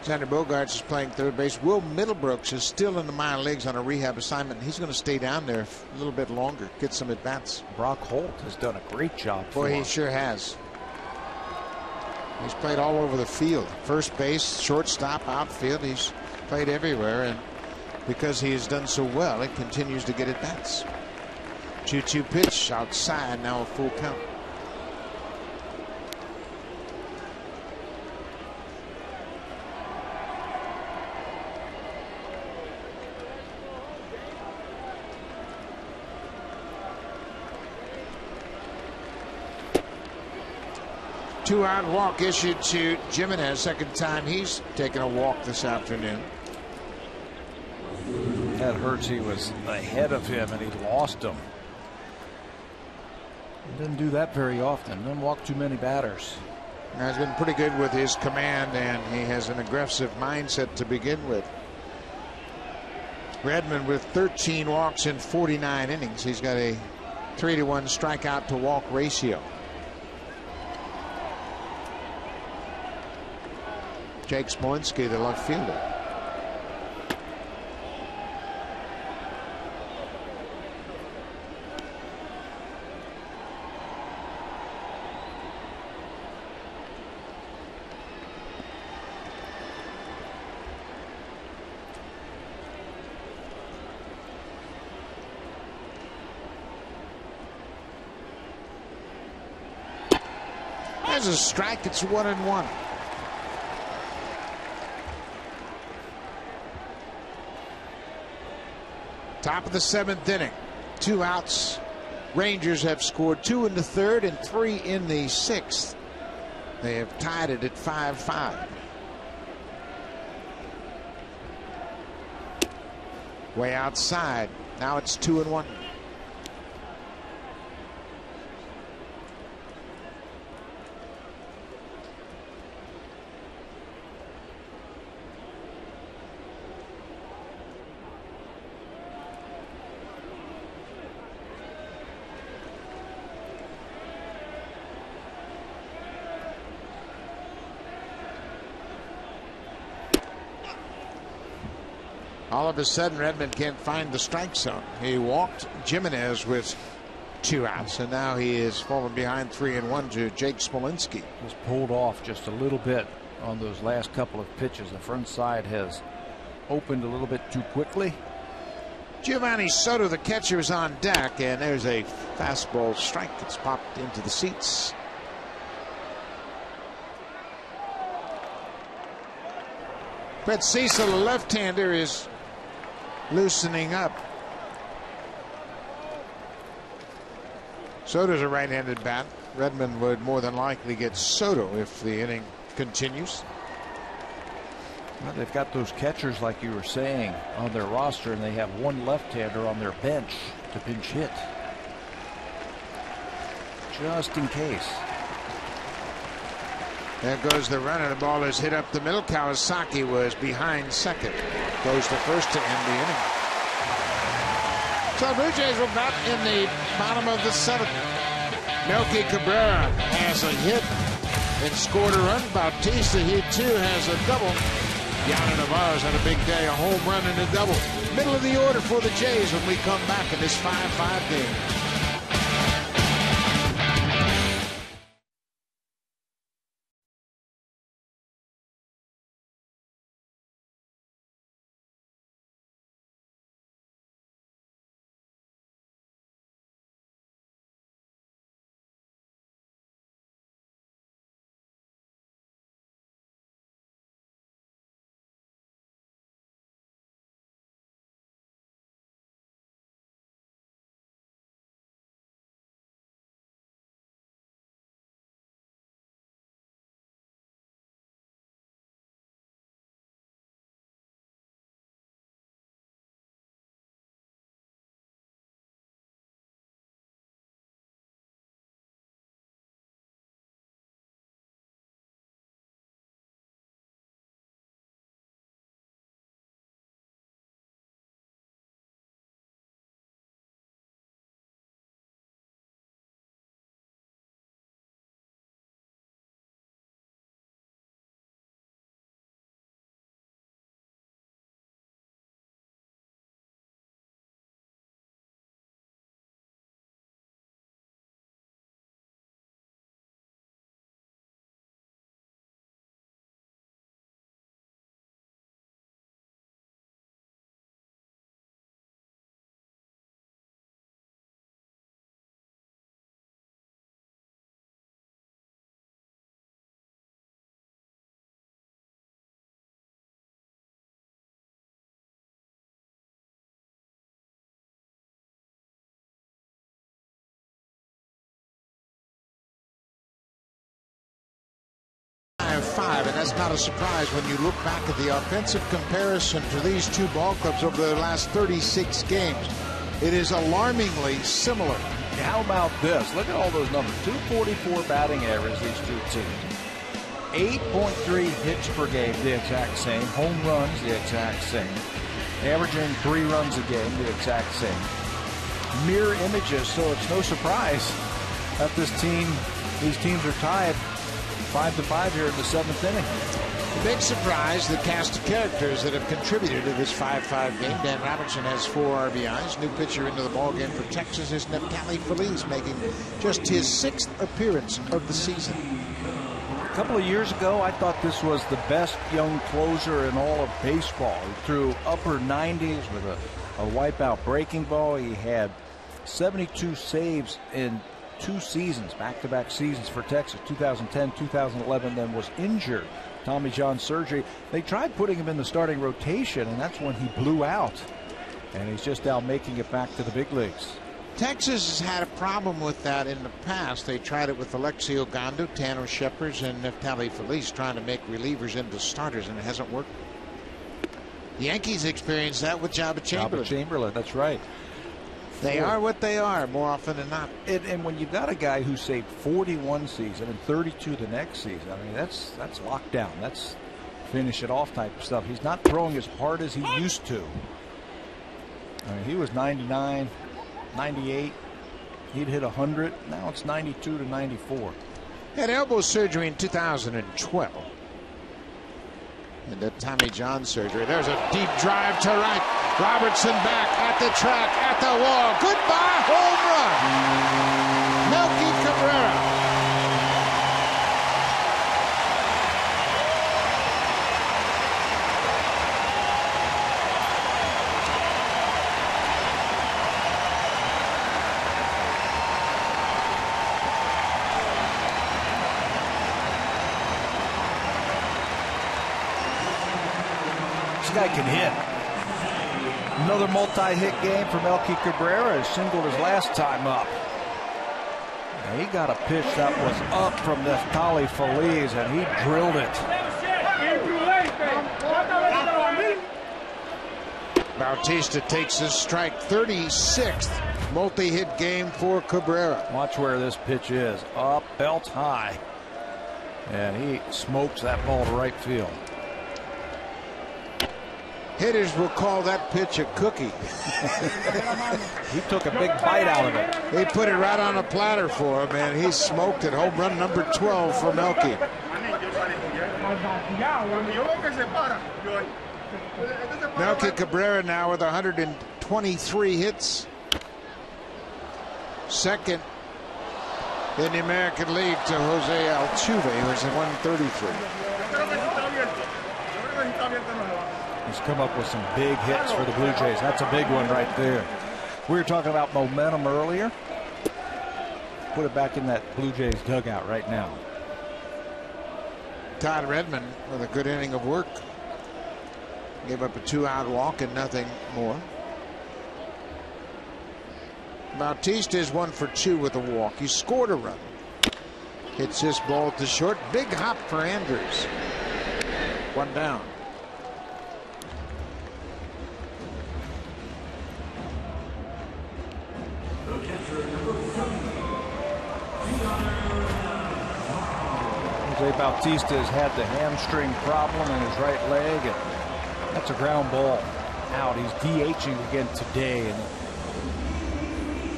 Xander Bogaerts is playing 3rd base. Will Middlebrooks is still in the minor leagues on a rehab assignment. He's going to stay down there a little bit longer, get some at bats. Brock Holt has done a great job for him. Boy, he sure has. He's played all over the field. First base, shortstop, outfield. He's played everywhere, and because he has done so well, it continues to get at bats. 2-2 pitch outside, now a full count. Two-out walk issued to Jimenez. 2nd time he's taken a walk this afternoon. That hurts. He was ahead of him and he lost him. He doesn't do that very often. Doesn't walk too many batters. He's been pretty good with his command, and he has an aggressive mindset to begin with. Redmond with 13 walks in 49 innings. He's got a 3-to-1 strikeout to walk ratio. Jake Smolinski, the left fielder. There's a strike. It's 1-1. Top of the 7th inning. 2 outs. Rangers have scored 2 in the 3rd and 3 in the 6th. They have tied it at 5-5. Way outside. Now it's 2-1. All of a sudden, Redmond can't find the strike zone. He walked Jimenez with 2 outs, and now he is fallen behind 3-1 to Jake Smolinski. Was pulled off just a little bit on those last couple of pitches. The front side has opened a little bit too quickly. Giovanni Soto, the catcher, is on deck, and there's a fastball strike that's popped into the seats. Brett Cecil, the left-hander, is loosening up. Soto's a right-handed bat. Redmond would more than likely get Soto if the inning continues. Well, they've got those catchers, like you were saying, on their roster, and they have one left-hander on their bench to pinch hit, just in case. There goes the runner. The ball is hit up the middle. Kawasaki was behind second. Goes to first to end the inning. So the Blue Jays will bat in the bottom of the 7th. Melky Cabrera has a hit and scored a run. Bautista, he too has a double. Yana Navarro's had a big day, a home run and a double. Middle of the order for the Jays when we come back in this 5-5 game. Five, and that's not a surprise when you look back at the offensive comparison to these two ball clubs over the last 36 games. It is alarmingly similar. How about this? Look at all those numbers. 244 batting average, these two teams. 8.3 hits per game, the exact same. Home runs, the exact same. Averaging 3 runs a game, the exact same. Mirror images, so it's no surprise that these teams are tied 5-5 here in the 7th inning. The big surprise, the cast of characters that have contributed to this 5-5 game. Dan Robertson has 4 RBIs. New pitcher into the ballgame for Texas is Neftali Feliz, making just his 6th appearance of the season. A couple of years ago, I thought this was the best young closer in all of baseball. He threw upper 90s with a wipeout breaking ball. He had 72 saves in 2 seasons, back-to-back seasons for Texas, 2010, 2011, then was injured. Tommy John surgery. They tried putting him in the starting rotation, and that's when he blew out. And he's just now making it back to the big leagues. Texas has had a problem with that in the past. They tried it with Alexi Ogando, Tanner Shepard, and Neftali Feliz, trying to make relievers into starters, and it hasn't worked. The Yankees experienced that with Jabba Chamberlain. Jabba Chamberlain, that's right. They are what they are more often than not. And when you've got a guy who saved 41 season and 32 the next season, I mean, that's lockdown. That's finish it off type of stuff. He's not throwing as hard as he used to. I mean, he was 99, 98. He'd hit 100. Now it's 92 to 94. Had elbow surgery in 2012. And the Tommy John surgery. There's a deep drive to right. Robertson back at the track, at the wall. Goodbye, home run. Melky Cabrera. This guy can hit. Another multi-hit game for Melky Cabrera. He singled his last time up. And he got a pitch that was up from Neftali Feliz, and he drilled it. Bautista takes his strike. 36th multi-hit game for Cabrera. Watch where this pitch is. Up, belt high. And he smokes that ball to right field. Hitters will call that pitch a cookie. He took a big bite out of it. They put it right on a platter for him, and he smoked it. Home run number 12 for Melky. Melky Cabrera now with 123 hits. Second in the American League to Jose Altuve, who's at 133. He's come up with some big hits for the Blue Jays. That's a big one right there. We were talking about momentum earlier. Put it back in that Blue Jays dugout right now. Todd Redmond with a good inning of work. Gave up a 2-out walk and nothing more. Bautista is 1 for 2 with a walk. He scored a run. Hits this ball to short. Big hop for Andrews. 1 down. Jose Bautista has had the hamstring problem in his right leg, and that's a ground ball out. He's DHing again today, and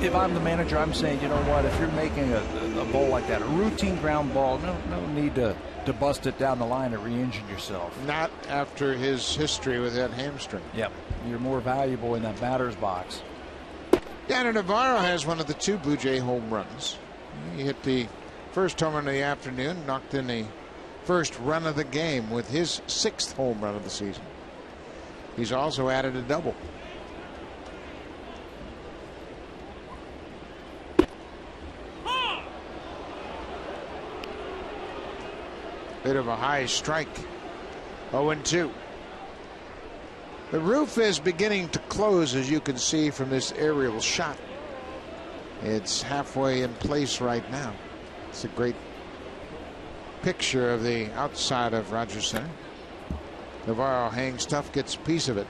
if I'm the manager, I'm saying, you know what, if you're making a ball like that, a routine ground ball, no need to bust it down the line and re-injure yourself. Not after his history with that hamstring. Yep, you're more valuable in that batter's box. Danner Navarro has one of the 2 Blue Jay home runs. He hit the first home run of the afternoon, knocked in the first run of the game with his 6th home run of the season. He's also added a double. Bit of a high strike. 0-2. The roof is beginning to close, as you can see from this aerial shot. It's halfway in place right now. It's a great picture of the outside of Rogers Center. Navarro hangs tough, gets a piece of it.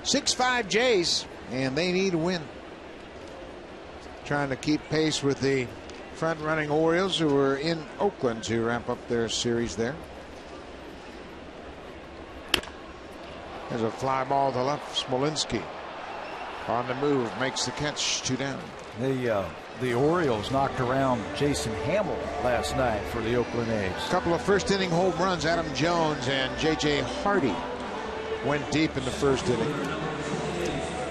6-5 Jays, and they need a win. Trying to keep pace with the front-running Orioles, who are in Oakland to wrap up their series there. There's a fly ball to left. Smolinski on the move, makes the catch. 2 down. The Orioles knocked around Jason Hamill last night for the Oakland A's. A couple of first-inning home runs. Adam Jones and J.J. Hardy went deep in the first inning.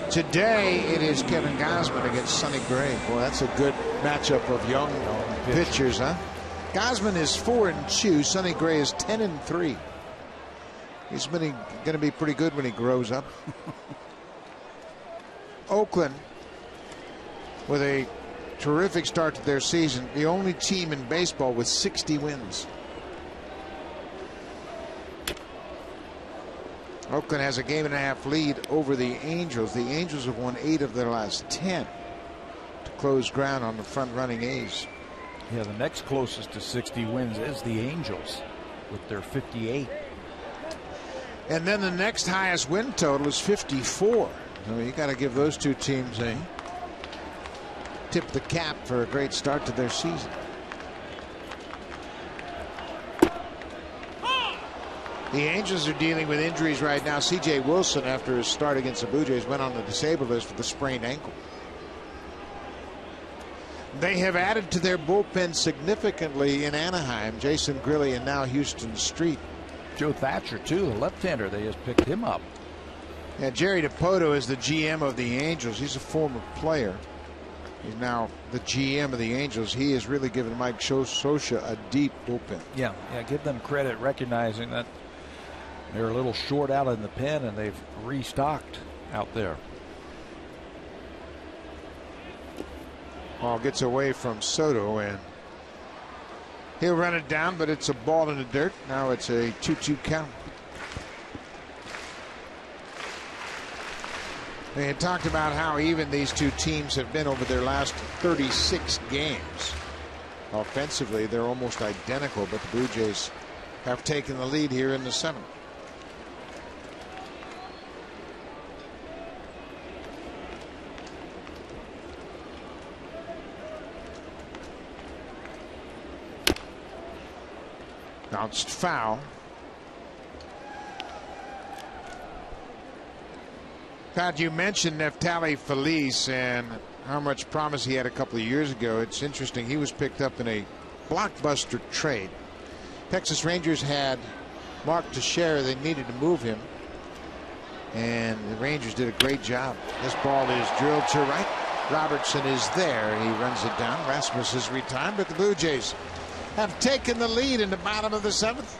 Today it is Kevin Gausman against Sonny Gray. Boy, that's a good matchup of young pitchers, huh? Gausman is 4-2. Sonny Gray is 10-3. He's going to be pretty good when he grows up. Oakland, with a terrific start to their season, the only team in baseball with 60 wins. Oakland has a 1.5 game lead over the Angels. The Angels have won 8 of their last 10 to close ground on the front-running A's. Yeah, the next closest to 60 wins is the Angels with their 58. And then the next highest win total is 54. So you got to give those two teams a tip the cap for a great start to their season. The Angels are dealing with injuries right now. C.J. Wilson, after his start against the Blue Jays, went on the disabled list with a sprained ankle. They have added to their bullpen significantly in Anaheim. Jason Grilli and now Houston Street. Joe Thatcher, too, the left-hander. They just picked him up. Yeah, Jerry Dipoto is the GM of the Angels. He's a former player. He's now the GM of the Angels. He has really given Mike Scioscia a deep bullpen. Yeah, give them credit recognizing that they're a little short out in the pen and they've restocked out there. Ball gets away from Soto and he'll run it down, but it's a ball in the dirt. Now it's a 2-2 count. They had talked about how even these two teams have been over their last 36 games. Offensively, they're almost identical, but the Blue Jays have taken the lead here in the 7th. Bounced foul. Pat, you mentioned Neftali Feliz and how much promise he had a couple of years ago. It's interesting. He was picked up in a blockbuster trade. Texas Rangers had Mark Teixeira. They needed to move him, and the Rangers did a great job. This ball is drilled to right. Robertson is there. He runs it down. Rasmus is retired, but the Blue Jays have taken the lead in the bottom of the 7th.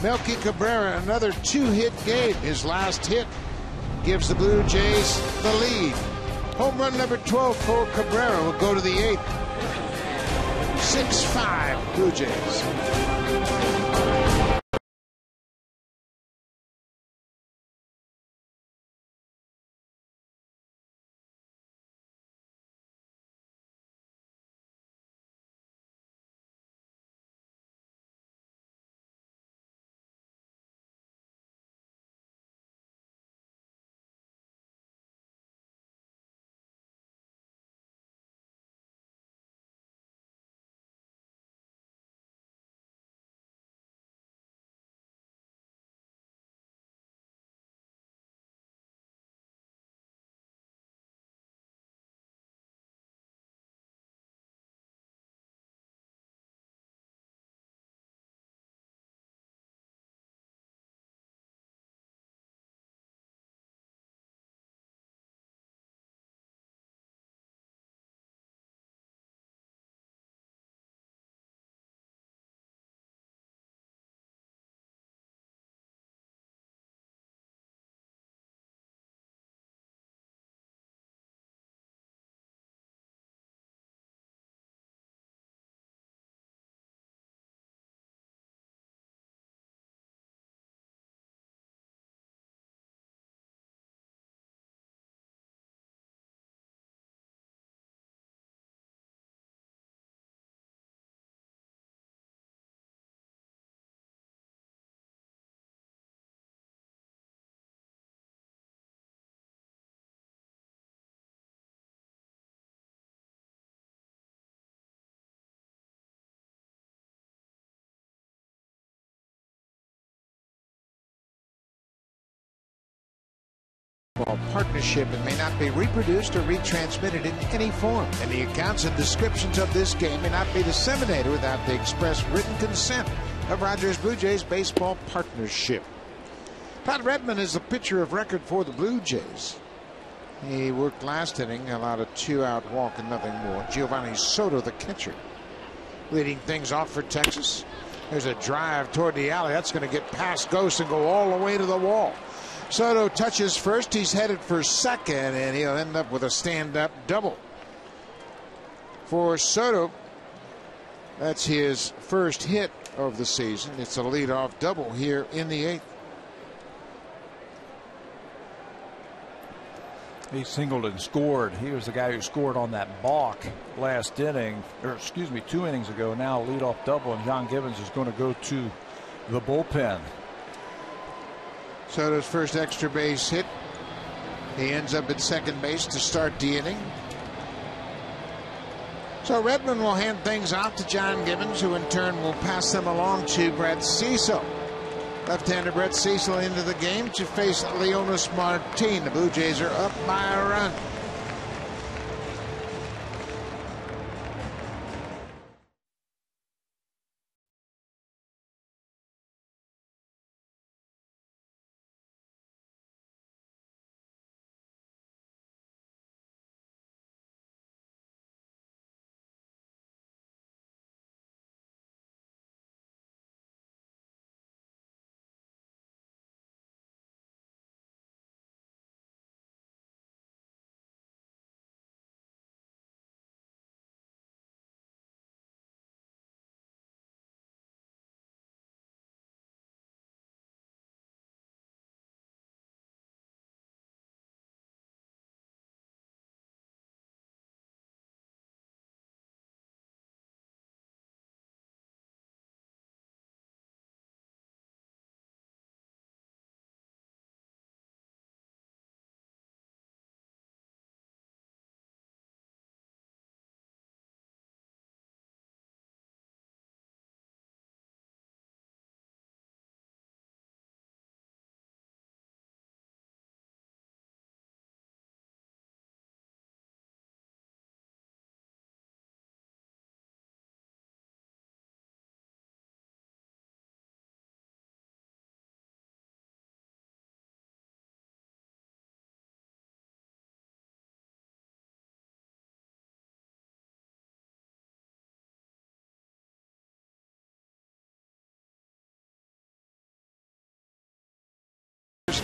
Melky Cabrera, another 2-hit game. His last hit gives the Blue Jays the lead. Home run number 12 for Cabrera will go to the 8th. 6-5 Blue Jays. Partnership and may not be reproduced or retransmitted in any form, and the accounts and descriptions of this game may not be disseminated without the express written consent of Rogers Blue Jays Baseball Partnership. Todd Redmond is the pitcher of record for the Blue Jays. He worked last inning, allowed a 2-out walk and nothing more. Giovanni Soto, the catcher, leading things off for Texas. There's a drive toward the alley. That's going to get past Ghost and go all the way to the wall. Soto touches first. He's headed for second, and he'll end up with a stand-up double. For Soto, that's his first hit of the season. It's a leadoff double here in the 8th. He singled and scored. He was the guy who scored on that balk last inning, or excuse me, 2 innings ago. Now a leadoff double, and John Gibbons is going to go to the bullpen. Soto's first extra base hit. He ends up at second base to start the inning. So Redmond will hand things off to John Gibbons, who in turn will pass them along to Brett Cecil. Left-hander Brett Cecil into the game to face Leonys Martin. The Blue Jays are up by a run.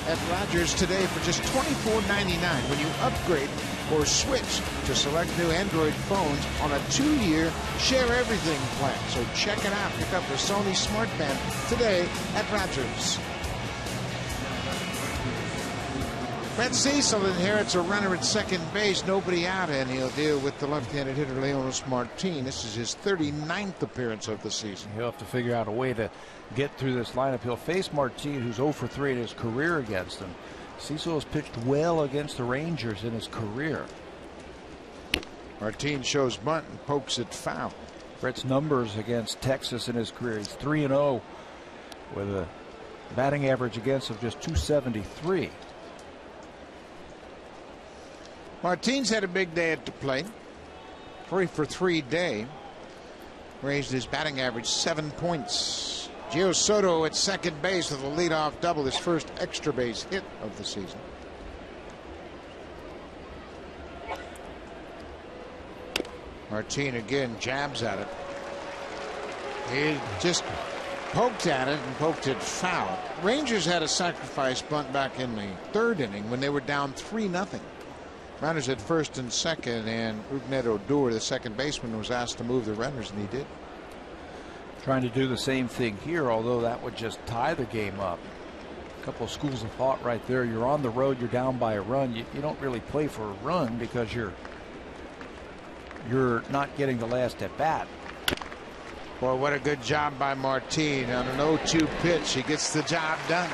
At Rogers today for just $24.99 when you upgrade or switch to select new Android phones on a 2-year share everything plan. So check it out. Pick up the Sony Smart Band today at Rogers. Brett Cecil inherits a runner at second base, nobody out, and he'll deal with the left-handed hitter Leonys Martin. This is his 39th appearance of the season. He'll have to figure out a way to get through this lineup. He'll face Martin, who's 0 for 3 in his career against him. Cecil has pitched well against the Rangers in his career. Martin shows bunt and pokes it foul. Brett's numbers against Texas in his career: he's 3-0 with a batting average against of just .273. Martin's had a big day at the plate. 3 for 3 day. Raised his batting average 7 points. Gio Soto at second base with a leadoff double, his first extra base hit of the season. Martin again jabs at it. He just poked at it and poked it foul. Rangers had a sacrifice bunt back in the 3rd inning when they were down 3-0. Runners at first and second, and Rougned Odor, the second baseman, was asked to move the runners, and he did. Trying to do the same thing here, although that would just tie the game up. A couple of schools of thought right there. You're on the road, you're down by a run. You don't really play for a run because you're not getting the last at bat. Boy, what a good job by Martin on an 0-2 pitch. He gets the job done.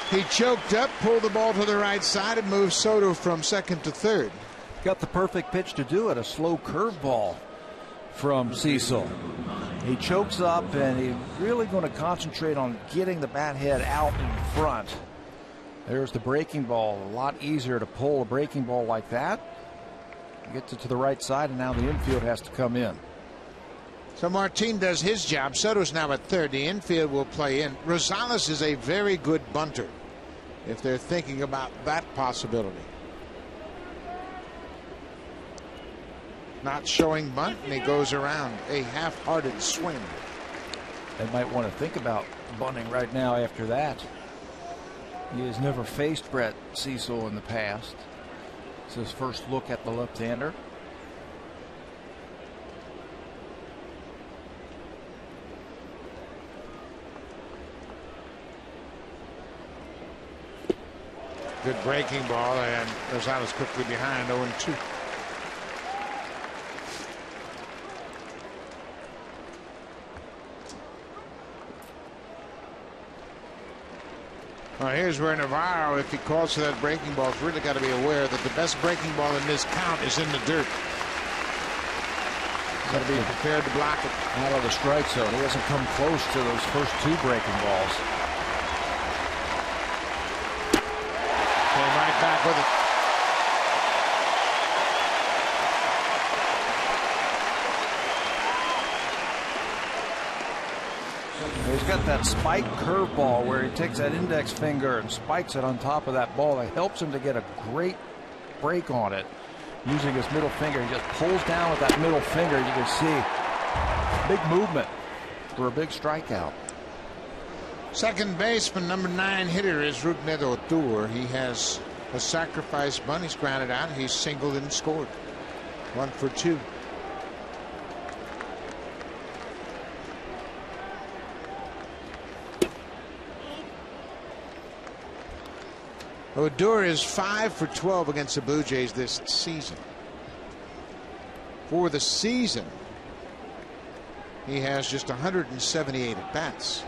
He choked up, pulled the ball to the right side, and moved Soto from second to third. Got the perfect pitch to do it, a slow curveball from Cecil. He chokes up, and he's really going to concentrate on getting the bat head out in front. There's the breaking ball. A lot easier to pull a breaking ball like that. Gets it to the right side, and now the infield has to come in. So Martin does his job. Soto's now at third. The infield will play in. Rosales is a very good bunter, if they're thinking about that possibility. Not showing bunt, and he goes around. A half-hearted swing. They might want to think about bunting right now after that. He has never faced Brett Cecil in the past. It's his first look at the left-hander. Good breaking ball, and Rosales quickly behind 0-2. Well, here's where Navarro, if he calls for that breaking ball, has really got to be aware that the best breaking ball in this count is in the dirt. Got to be prepared to block it. Out of the strike zone. He hasn't come close to those first 2 breaking balls. Came right back with it. He's got that spike curveball where he takes that index finger and spikes it on top of that ball. It helps him to get a great break on it. Using his middle finger, he just pulls down with that middle finger. You can see big movement for a big strikeout. Second baseman, number 9 hitter is Rougned Odor. He has a sacrifice bunt. He's grounded out. He's singled and scored. 1 for 2. Odor is 5 for 12 against the Blue Jays this season. For the season, he has just 178 at bats.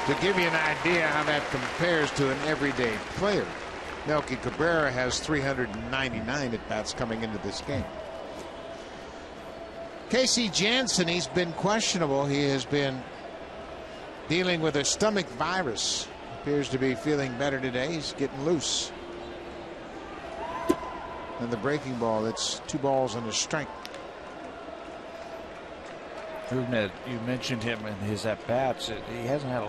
To give you an idea how that compares to an everyday player, Melky Cabrera has 399 at bats coming into this game. Casey Jansen, he's been questionable. He has been dealing with a stomach virus. Appears to be feeling better today. He's getting loose. And the breaking ball, it's 2 balls and a strike. Rougned, you mentioned him in his at-bats. He hasn't had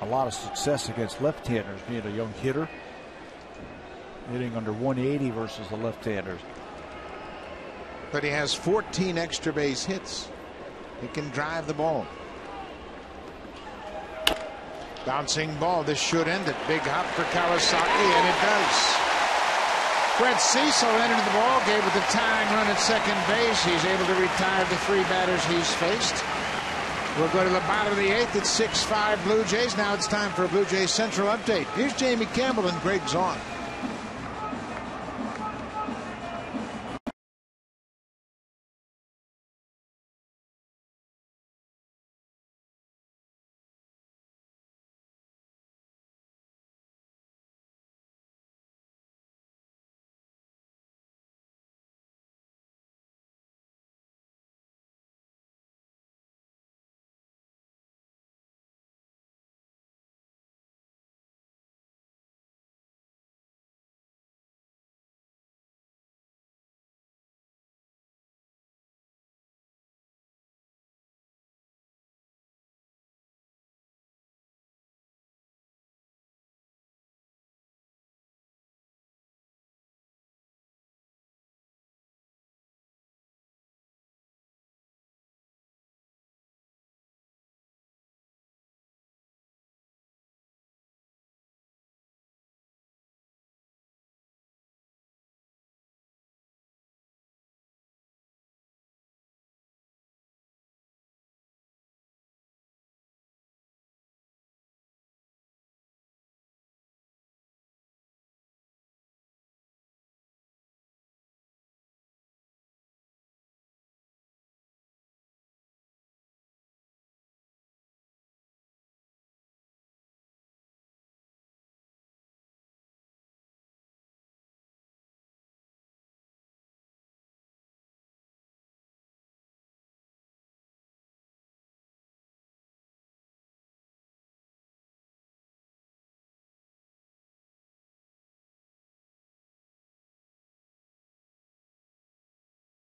a lot of success against left-handers, being a young hitter. Hitting under 180 versus the left-handers. But he has 14 extra base hits. He can drive the ball. Bouncing ball. This should end it. Big hop for Kawasaki, and it does. Fred Cecil entered the ball game with a tying run at second base. He's able to retire the 3 batters he's faced. We'll go to the bottom of the 8th. It's 6-5 Blue Jays. Now it's time for a Blue Jays Central update. Here's Jamie Campbell and Greg Zaun.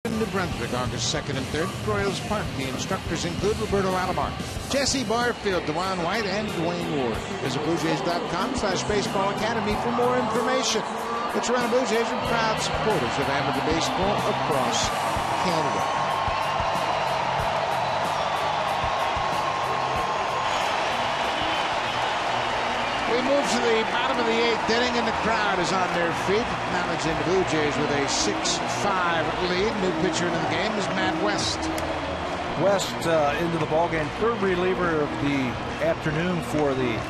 New Brunswick, August 2nd and 3rd, Royals Park. The instructors include Roberto Alomar, Jesse Barfield, DeJuan White, and Dwayne Ward. Visit BlueJays.com/Baseball Academy for more information. The Toronto Blue Jays are proud supporters of amateur baseball across Canada. We move to the bottom of the 8th inning, and the crowd is on their feet, acknowledging the Blue Jays with a 6-5 lead. New pitcher into the game is Matt West. West into the ballgame. Third reliever of the afternoon for the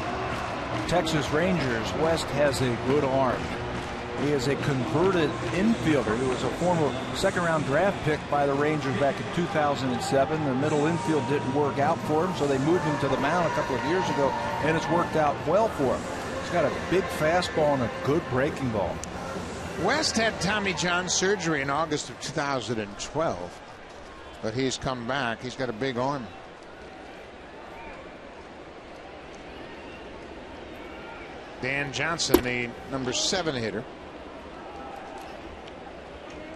Texas Rangers. West has a good arm. He is a converted infielder who was a former second-round draft pick by the Rangers back in 2007. The middle infield didn't work out for him, so they moved him to the mound a couple of years ago, and it's worked out well for him. He's got a big fastball and a good breaking ball. West had Tommy John surgery in August of 2012, but he's come back. He's got a big arm. Dan Johnson, the number 7 hitter.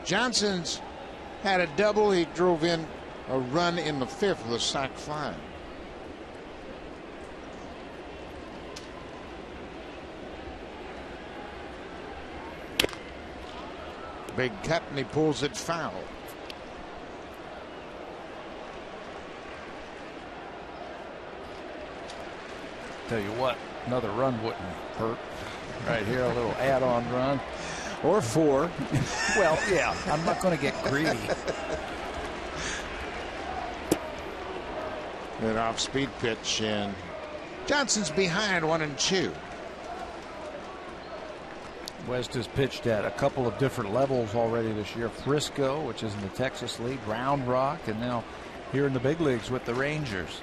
Johnson's had a double. He drove in a run in the 5th with a sac fly. Big cut, and he pulls it foul. Tell you what, another run wouldn't hurt. Right here, a little add-on run. Or 4. Well, yeah, I'm not going to get greedy. An off-speed pitch, and Johnson's behind 1-2. West has pitched at a couple of different levels already this year. Frisco, which is in the Texas League, Round Rock, and now here in the big leagues with the Rangers.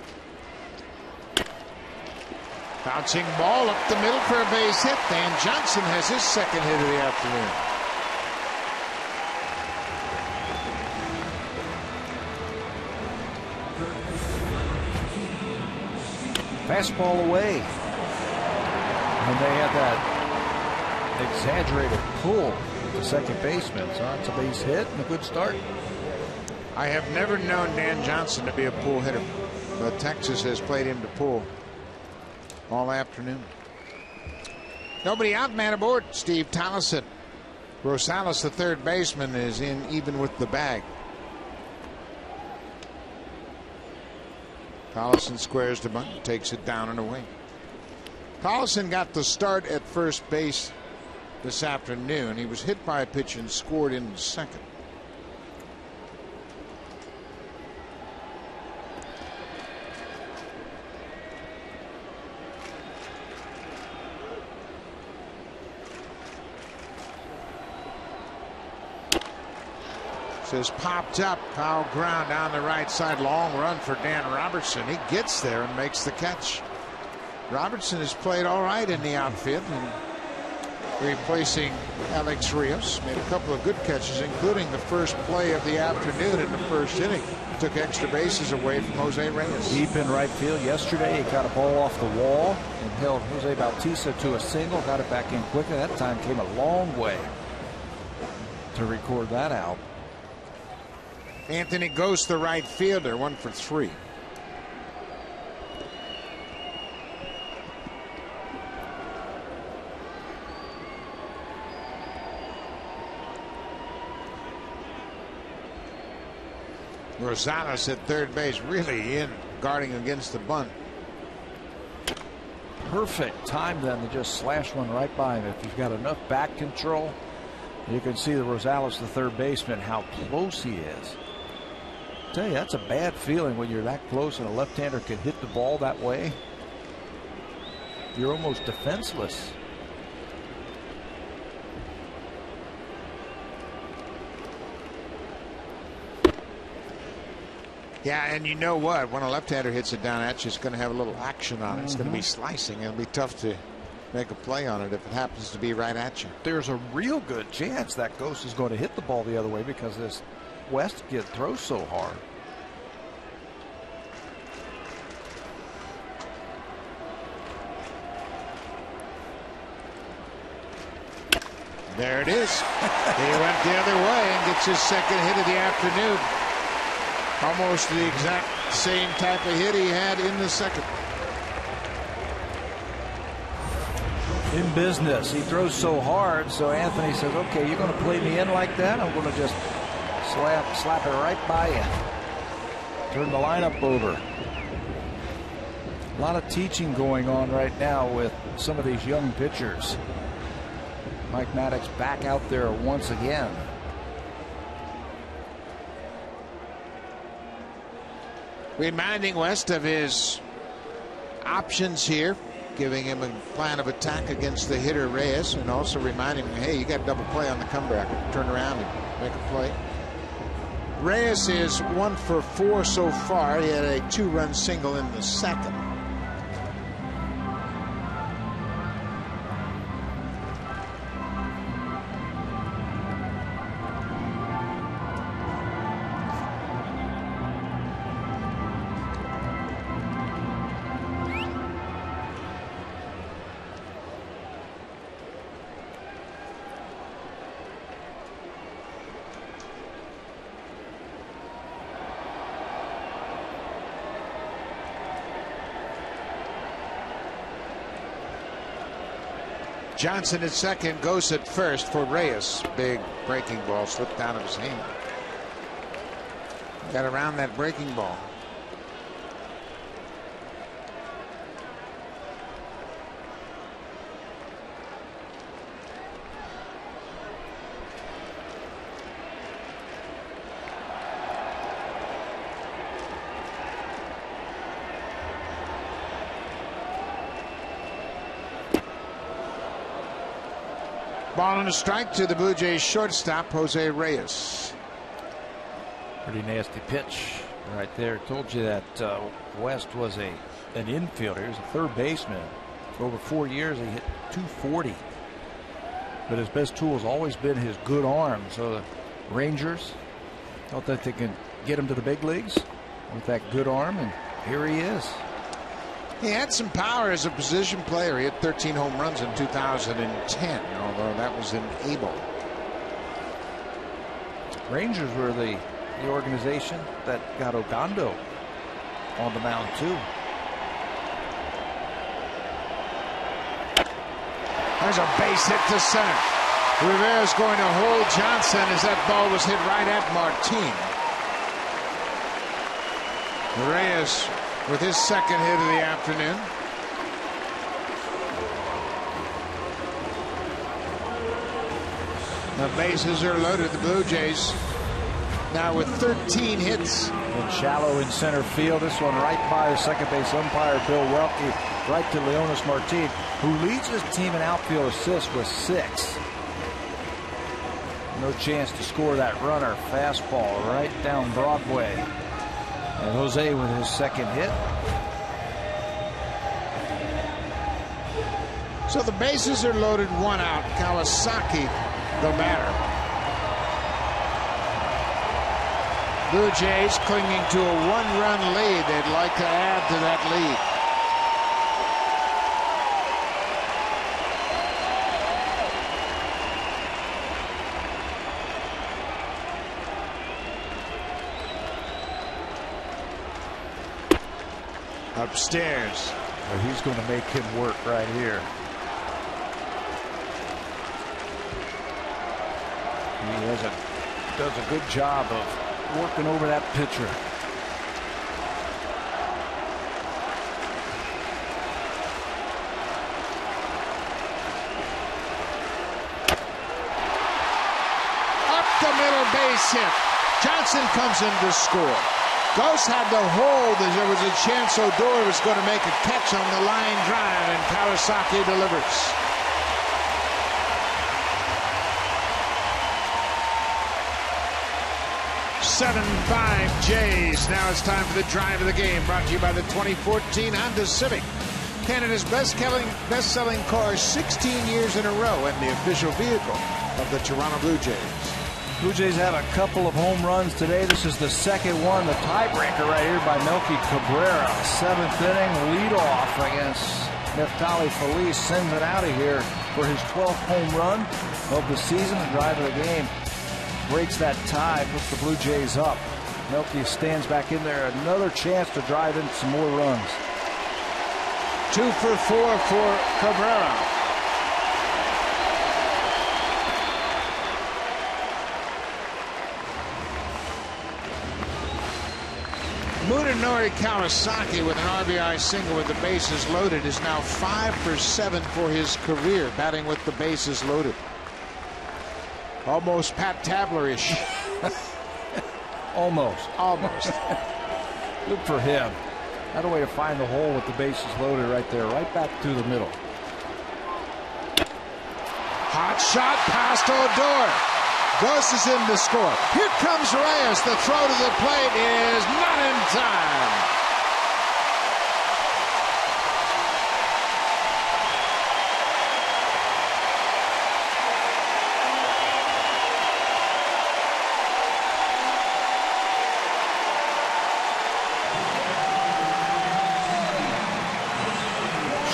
Bouncing ball up the middle for a base hit. Dan Johnson has his second hit of the afternoon. Fastball away. And they had that exaggerated pull with the second baseman. So it's a base hit and a good start. I have never known Dan Johnson to be a pull hitter, but Texas has played him to pull all afternoon. Nobody out, man aboard. Steve Tollison. Rosales, the third baseman, is in even with the bag. Tollison squares the bunt, takes it down and away. Tollison got the start at first base this afternoon. He was hit by a pitch and scored in second. Says popped up, foul ground down the right side, long run for Dan Robertson. He gets there and makes the catch. Robertson has played all right in the outfield, and replacing Alex Rios. Made a couple of good catches, including the first play of the afternoon in the first inning. Took extra bases away from Jose Reyes. Deep in right field yesterday. He got a ball off the wall and held Jose Bautista to a single. Got it back in quickly. That time came a long way to record that out. Anthony Ghost, the right fielder, 1 for 3. Rosales at third base, really in guarding against the bunt. Perfect time then to just slash one right by him. If you've got enough back control, you can see the Rosales, the third baseman, how close he is. I tell you, that's a bad feeling when you're that close and a left-hander can hit the ball that way. You're almost defenseless. Yeah, and you know what? When a left-hander hits it down at you, it's going to have a little action on it. It's going to be slicing. It'll be tough to make a play on it if it happens to be right at you. There's a real good chance that Ghost is going to hit the ball the other way because this West kid throws so hard. There it is. He went the other way and gets his second hit of the afternoon. Almost the exact same type of hit he had in the second. In business, he throws so hard, so Anthony says, okay, you're going to play me in like that? I'm going to just slap it right by you. Turn the lineup over. A lot of teaching going on right now with some of these young pitchers. Mike Maddox back out there once again. Reminding West of his options here, giving him a plan of attack against the hitter Reyes, and also reminding him, hey, you got double play on the comeback. Turn around and make a play. Reyes is 1 for 4 so far. He had a 2-run single in the second. Johnson at second, goes at first for Reyes. Big breaking ball slipped out of his hand. Got around that breaking ball. Ball and a strike to the Blue Jays shortstop, Jose Reyes. Pretty nasty pitch right there. Told you that West was an infielder. He was a third baseman. For over 4 years, he hit .240. But his best tool has always been his good arm. So the Rangers thought that they could get him to the big leagues with that good arm, and here he is. He had some power as a position player. He had 13 home runs in 2010, although that was in Able. Rangers were the organization that got Ogando on the mound too. There's a base hit to center. Rivera's going to hold Johnson as that ball was hit right at Martin. Reyes with his second hit of the afternoon. The bases are loaded. The Blue Jays now with 13 hits. And shallow in center field. This one right by the second base umpire, Bill Welke, right to Leonis Martin, who leads his team in outfield assists with 6. No chance to score that runner. Fastball right down Broadway. And Jose with his second hit. So the bases are loaded, 1 out. Kawasaki, the batter. Blue Jays clinging to a 1-run lead. They'd like to add to that lead. Upstairs. Well, he's going to make him work right here. He does a good job of working over that pitcher. Up the middle, base hit. Johnson comes in to score. Ghost had the hold as there was a chance Odor was going to make a catch on the line drive, and Kawasaki delivers. "7-5 Jays." Now it's time for the drive of the game, brought to you by the 2014 Honda Civic. Canada's best-selling car 16 years in a row, and the official vehicle of the Toronto Blue Jays. Blue Jays have a couple of home runs today. This is the second one, the tiebreaker right here by Melky Cabrera. 7th inning leadoff against Neftali Feliz. Sends it out of here for his 12th home run of the season. The drive of the game breaks that tie, puts the Blue Jays up. Melky stands back in there. Another chance to drive in some more runs. 2 for 4 for Cabrera. Munenori Kawasaki with an RBI single with the bases loaded is now 5 for 7 for his career, batting with the bases loaded. Almost Pat Tabler-ish. Almost. Good for him. Not a way to find the hole with the bases loaded right there, right back to the middle. Hot shot past Odor. Ghost is in to score. Here comes Reyes. The throw to the plate is not in time.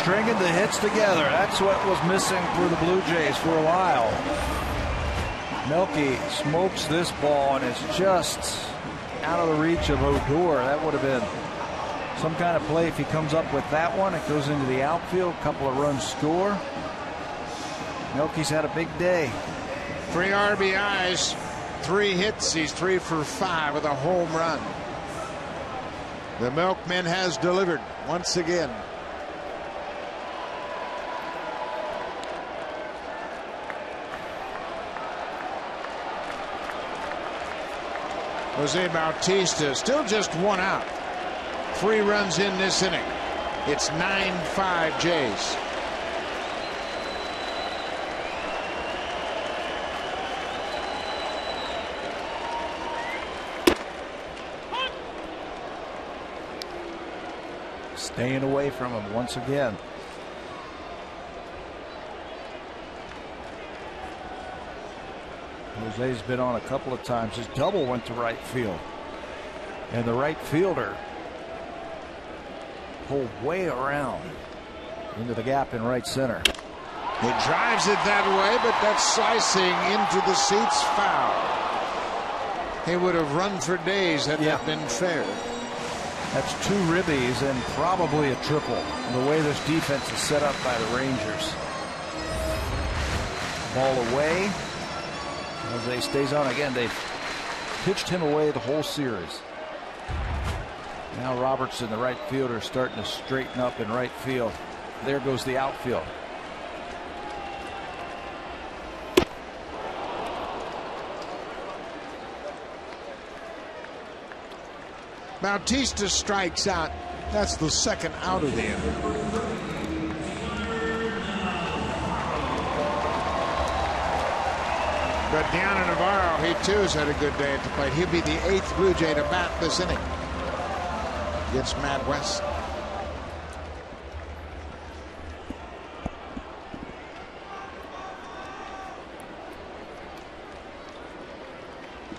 Stringing the hits together. That's what was missing for the Blue Jays for a while. Melky smokes this ball, and it's just out of the reach of Odor. That would have been some kind of play if he comes up with that one. It goes into the outfield. A couple of runs score. Melky's had a big day. 3 RBIs, 3 hits. He's 3 for 5 with a home run. The Milkman has delivered once again. Jose Bautista still just 1 out. 3 runs in this inning. It's 9-5 Jays. Staying away from him once again. Jose's been on a couple of times. His double went to right field. And the right fielder pulled way around into the gap in right center. He drives it that way, but that's slicing into the seats, foul. He would have run for days had that been fair. That's 2 ribbies and probably a triple. The way this defense is set up by the Rangers. Ball away. Jose stays on again. They've pitched him away the whole series. Now Robertson, the right fielder, starting to straighten up in right field. There goes the outfield. Bautista strikes out. That's the 2nd out of the inning. But Deanna Navarro, he too has had a good day at the plate. He'll be the 8th Blue Jay to bat this inning against Matt West.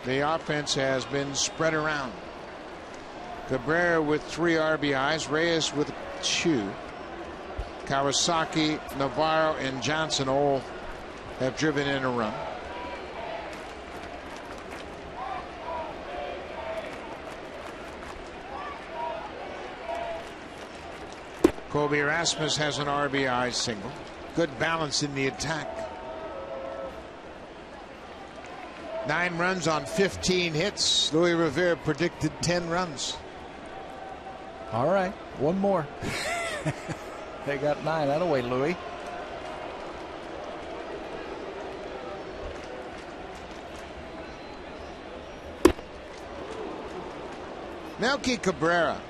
The offense has been spread around. Cabrera with 3 RBIs, Reyes with 2. Kawasaki, Navarro, and Johnson all have driven in a run. Kobe Erasmus has an RBI single. Good balance in the attack. 9 runs on 15 hits. Louis Rivera predicted 10 runs. All right, 1 more. They got 9. That away, Louis. Melky Cabrera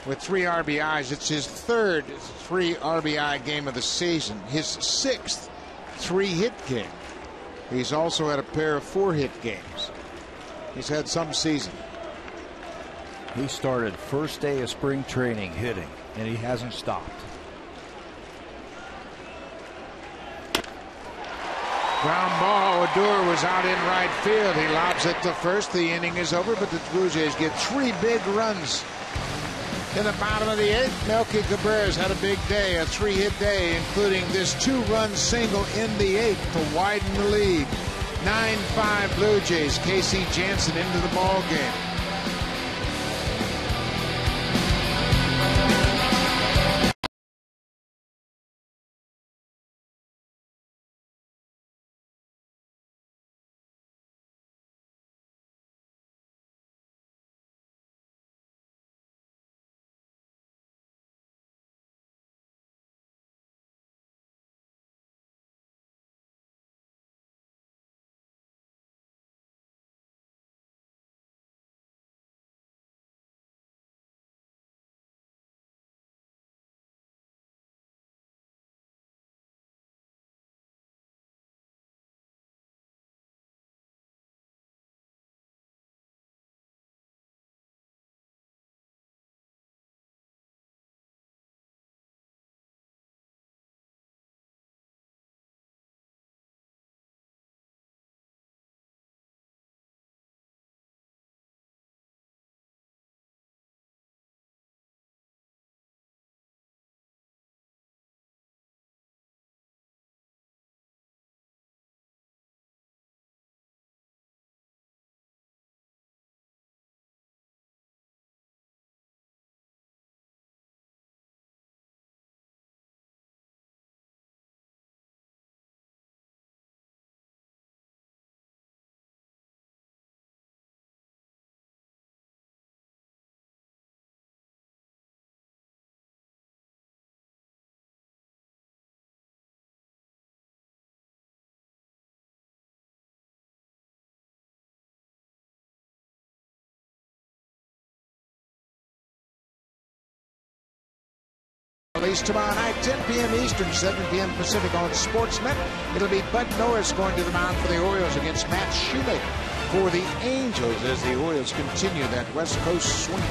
with 3 RBIs. It's his 3rd 3 RBI game of the season. His 6th 3-hit game. He's also had a pair of 4-hit games. He's had some season. He started first day of spring training hitting, and he hasn't stopped. Ground ball. Odor was out in right field. He lobs it to first. The inning is over, but the Blue Jays get 3 big runs. In the bottom of the 8th, Melky Cabrera's had a big day, a 3-hit day, including this 2-run single in the 8th to widen the lead. 9-5 Blue Jays. Casey Jansen into the ball game. Release tomorrow night, 10 p.m. Eastern, 7 p.m. Pacific on Sportsnet. It'll be Bud Norris going to the mound for the Orioles against Matt Shoemaker for the Angels as the Orioles continue that West Coast swing.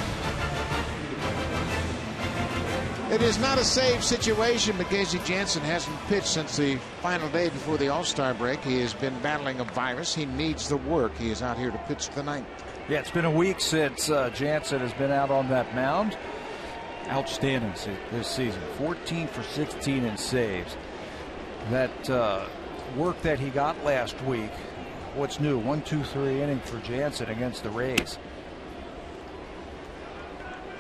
It is not a safe situation, but Casey Janssen hasn't pitched since the final day before the All-Star break. He has been battling a virus. He needs the work. He is out here to pitch the ninth. Yeah, it's been a week since Janssen has been out on that mound. Outstanding this season. 14 for 16 in saves. That work that he got last week, what's new? 1-2-3 inning for Janssen against the Rays.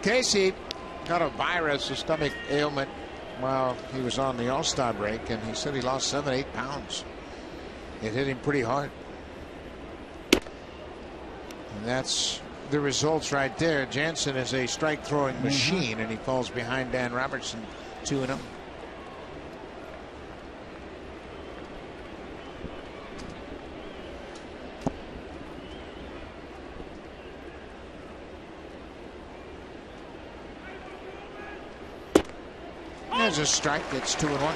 Casey got a virus, a stomach ailment, while he was on the All-Star break, and he said he lost 7-8 pounds. It hit him pretty hard. And that's the results right there. Janssen is a strike-throwing machine, and he falls behind Dan Robertson 2-0. There's a strike. It's 2-1.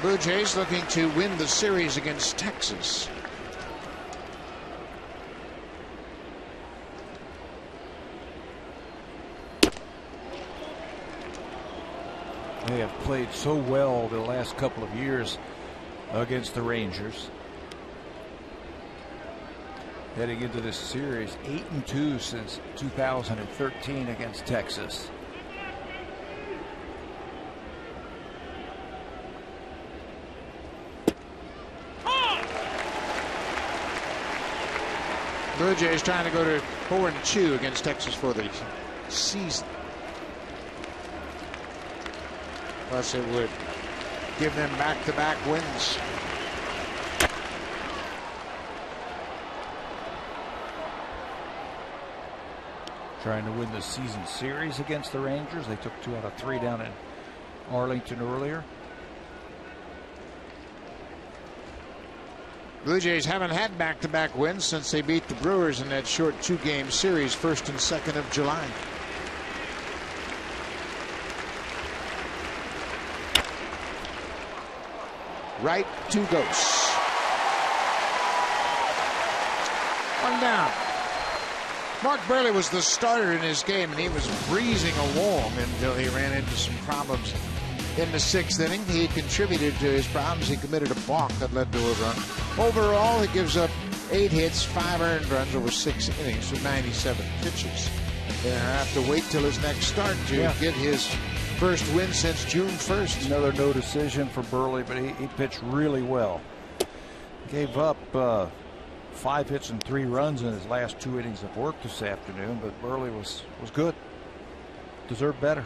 Blue Jays looking to win the series against Texas. They have played so well the last couple of years against the Rangers. Heading into this series, 8-2 since 2013 against Texas. Blue Jays trying to go to 4-2 against Texas for the season. Plus it would give them back-to-back wins. Trying to win the season series against the Rangers. They took 2 out of 3 down in Arlington earlier. Blue Jays haven't had back-to-back wins since they beat the Brewers in that short 2-game series, 1st and 2nd of July. Right to Ghost. 1 down. Mark Burley was the starter in his game, and he was breezing along until he ran into some problems in the 6th inning. He contributed to his problems. He committed a balk that led to a run. Overall, he gives up 8 hits, 5 earned runs over 6 innings with 97 pitches. He'll have to wait till his next start to get his first win since June 1st. Another no decision for Burley, but he pitched really well. Gave up 5 hits and 3 runs in his last 2 innings of work this afternoon, but Burley was good. Deserved better.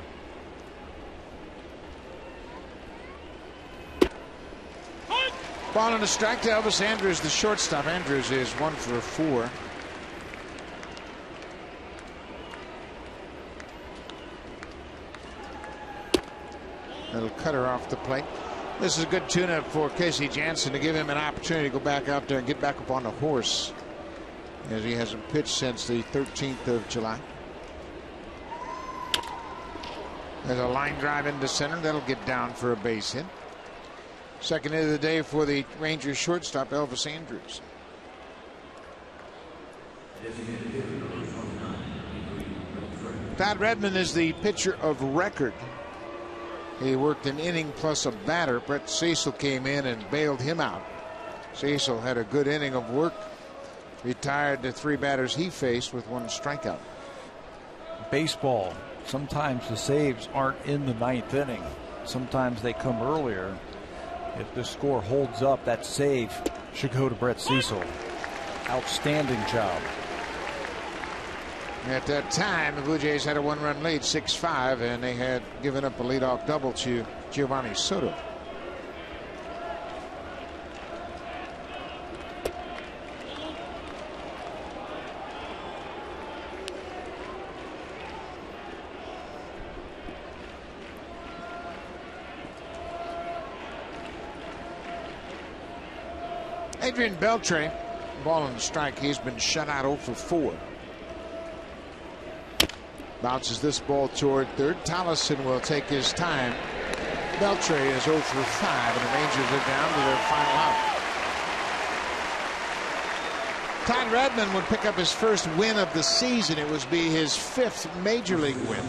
Ball and a strike to Elvis Andrus, the shortstop. Andrus is 1 for 4. Little cutter off the plate. This is a good tune-up for Casey Janssen to give him an opportunity to go back out there and get back up on the horse, as he hasn't pitched since the 13th of July. There's a line drive into center. That'll get down for a base hit. Second hit of the day for the Rangers shortstop, Elvis Andrus. Todd Redmond is the pitcher of record. He worked an inning plus a batter. Brett Cecil came in and bailed him out. Cecil had a good inning of work. Retired the 3 batters he faced with 1 strikeout. Baseball, sometimes the saves aren't in the 9th inning. Sometimes they come earlier. If the score holds up, that save should go to Brett Cecil. Outstanding job. At that time, the Blue Jays had a 1-run lead, 6-5, and they had given up a leadoff double to Giovanni Soto. Adrian Beltre, ball on the strike. He's been shut out 0 for 4. Bounces this ball toward third. Tolleson will take his time. Beltre is 0 for 5, and the Rangers are down to their final out. Todd Redmond would pick up his first win of the season. It would be his 5th major league win.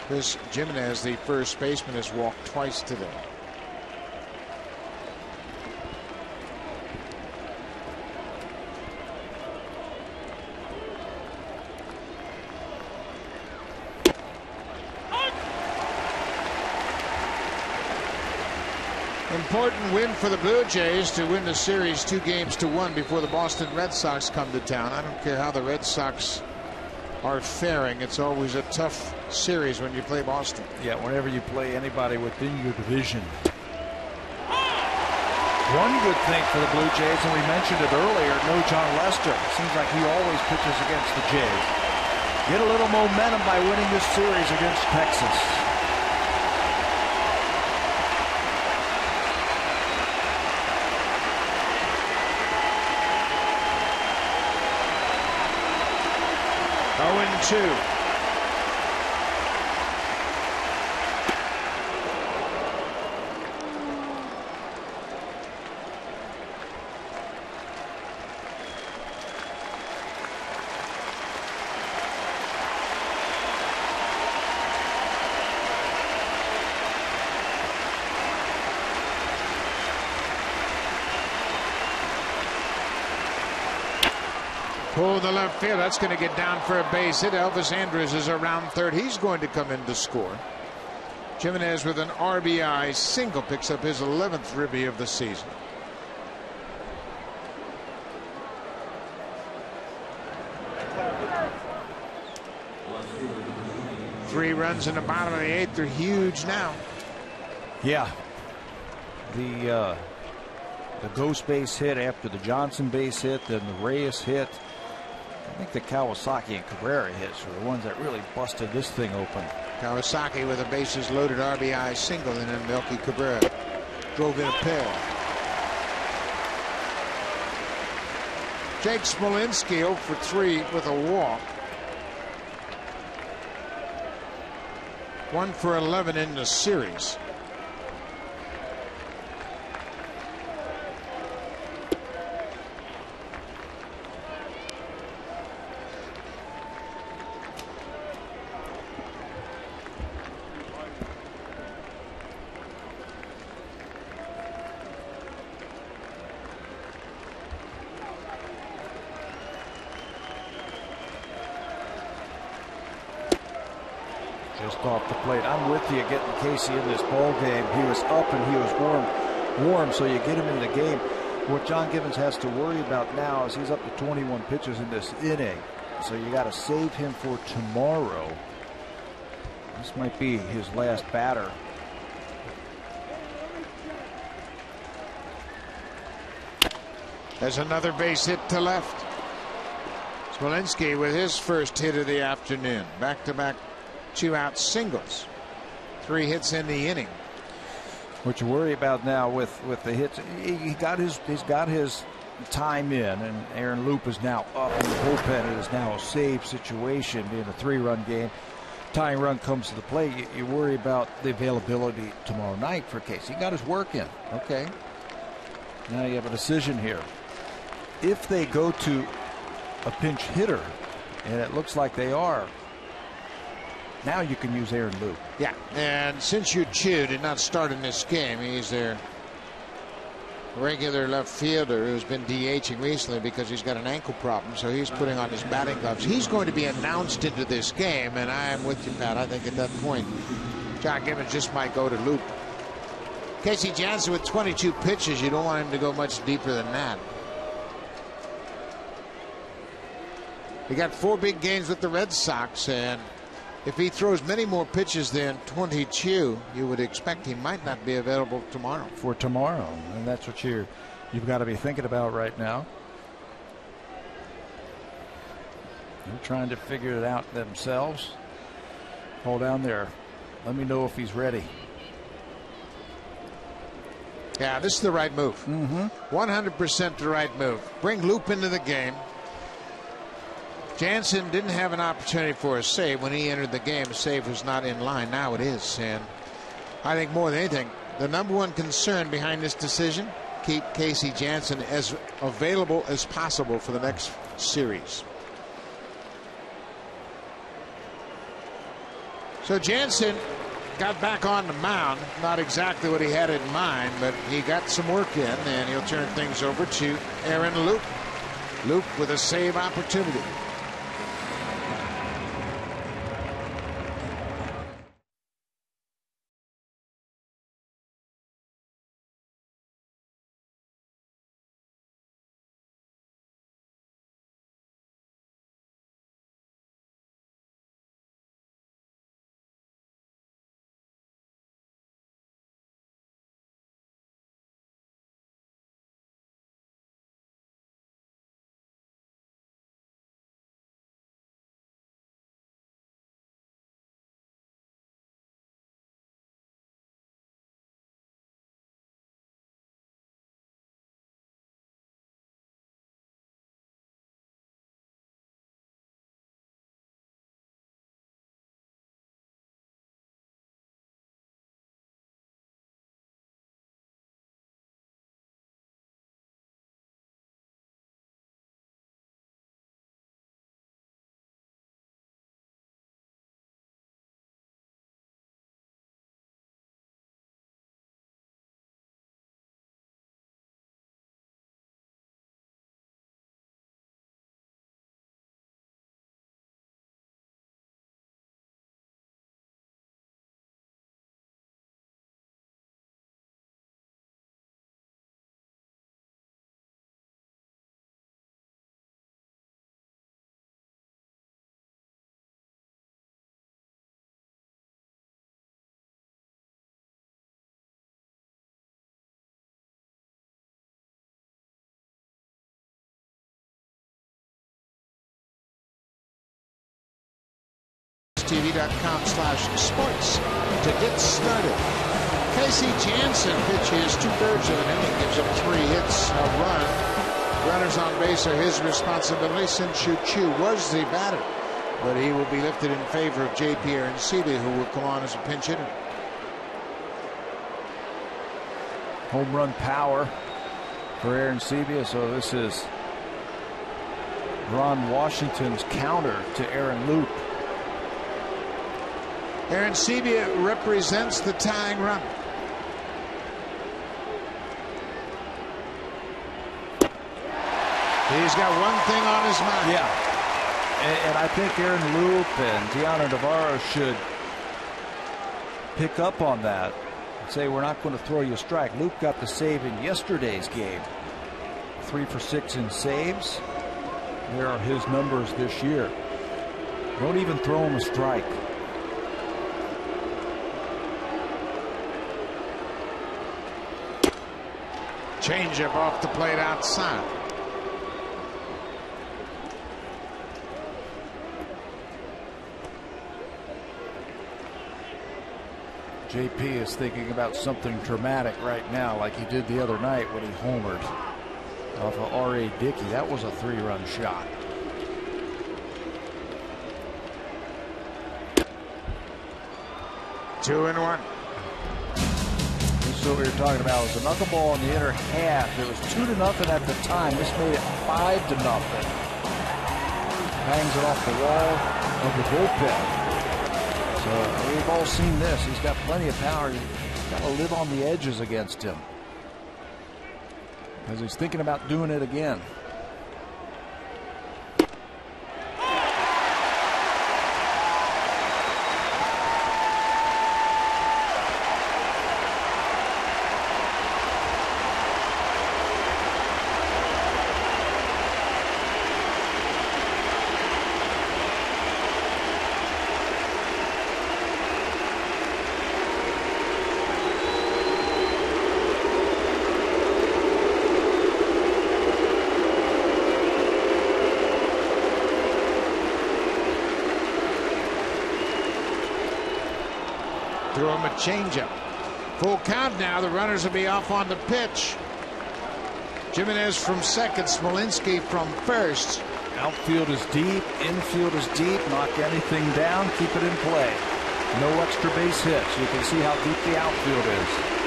Chris Jimenez, the first baseman, has walked twice today. Important win for the Blue Jays to win the series 2-1 before the Boston Red Sox come to town. I don't care how the Red Sox are faring. It's always a tough series when you play Boston. Yeah, whenever you play anybody within your division. One good thing for the Blue Jays, and we mentioned it earlier, no John Lester. Seems like he always pitches against the Jays. Get a little momentum by winning this series against Texas. Two. Pull the left field. That's going to get down for a base hit. Elvis Andrus is around third. He's going to come in to score. Jimenez with an RBI single picks up his 11th ribby of the season. Three runs in the bottom of the 8th are huge now. Yeah. The Ghost base hit after the Johnson base hit, then the Reyes hit. I think the Kawasaki and Cabrera hits were the ones that really busted this thing open. Kawasaki with a bases loaded RBI single, and then Melky Cabrera drove in a pair. Jake Smolinski 0 for 3 with a walk. 1 for 11 in the series. Off the plate. I'm with you getting Casey in this ball game. He was up and he was warm, so you get him in the game. What John Gibbons has to worry about now is he's up to 21 pitches in this inning, so you got to save him for tomorrow. This might be his last batter. There's another base hit to left. Smolinski with his first hit of the afternoon. Back-to-back 2-out singles. 3 hits in the inning. What you worry about now with the hits, he's got his time in, and Aaron Loop is now up in the bullpen. It is now a save situation, being a 3-run game. Tying run comes to the plate. You worry about the availability tomorrow night for Casey. He got his work in. Okay. Now you have a decision here. If they go to a pinch hitter, and it looks like they are, now you can use Aaron Loop. Yeah, and since Chu did not start in this game, he's their regular left fielder who's been DHing recently because he's got an ankle problem, so he's putting on his batting gloves. He's going to be announced into this game, and I am with you, Pat. I think at that point, John Gibbons just might go to Loop. Casey Janssen with 22 pitches, you don't want him to go much deeper than that. He got 4 big games with the Red Sox, and if he throws many more pitches than 22, you would expect he might not be available tomorrow. For tomorrow, and that's what you've got to be thinking about right now. They're trying to figure it out themselves. Hold down there. Let me know if he's ready. Yeah, this is the right move. 100% the right move. Bring Loup into the game. Jansen didn't have an opportunity for a save when he entered the game. A save was not in line. Now it is. And I think more than anything, the number one concern behind this decision, keep Casey Jansen as available as possible for the next series. So Jansen got back on the mound. Not exactly what he had in mind, but he got some work in, and he'll turn things over to Aaron Loup. Loup with a save opportunity. TV.com/sports to get started. Casey Jansen pitches 2/3 of an inning, gives up 3 hits, a run. Runners on base are his responsibility. Sin-Shu Chu was the batter, but he will be lifted in favor of J.P. Arancibia, who will come on as a pinch hitter. Home run power for Arancibia, so this is Ron Washington's counter to Aaron Loup. Arancibia represents the tying run. He's got one thing on his mind. Yeah, and I think Aaron Loup and Deanna Navarro should pick up on that and say, we're not going to throw you a strike. Loup got the save in yesterday's game. 3 for 6 in saves. There are his numbers this year. Don't even throw him a strike. Changeup off the plate outside. JP is thinking about something dramatic right now, like he did the other night when he homered off of R.A. Dickey. That was a 3-run shot. Two and one. This is what we were talking about. It was a knuckleball in the inner half. It was 2-0 at the time. This made it 5-0. Hangs it off the wall of the bullpen. So we've all seen this. He's got plenty of power. He's got to live on the edges against him, because he's thinking about doing it again. Throw him a changeup. Full count now. The runners will be off on the pitch. Jimenez from second, Smolinski from first. Outfield is deep, infield is deep. Knock anything down, keep it in play. No extra base hits. You can see how deep the outfield is.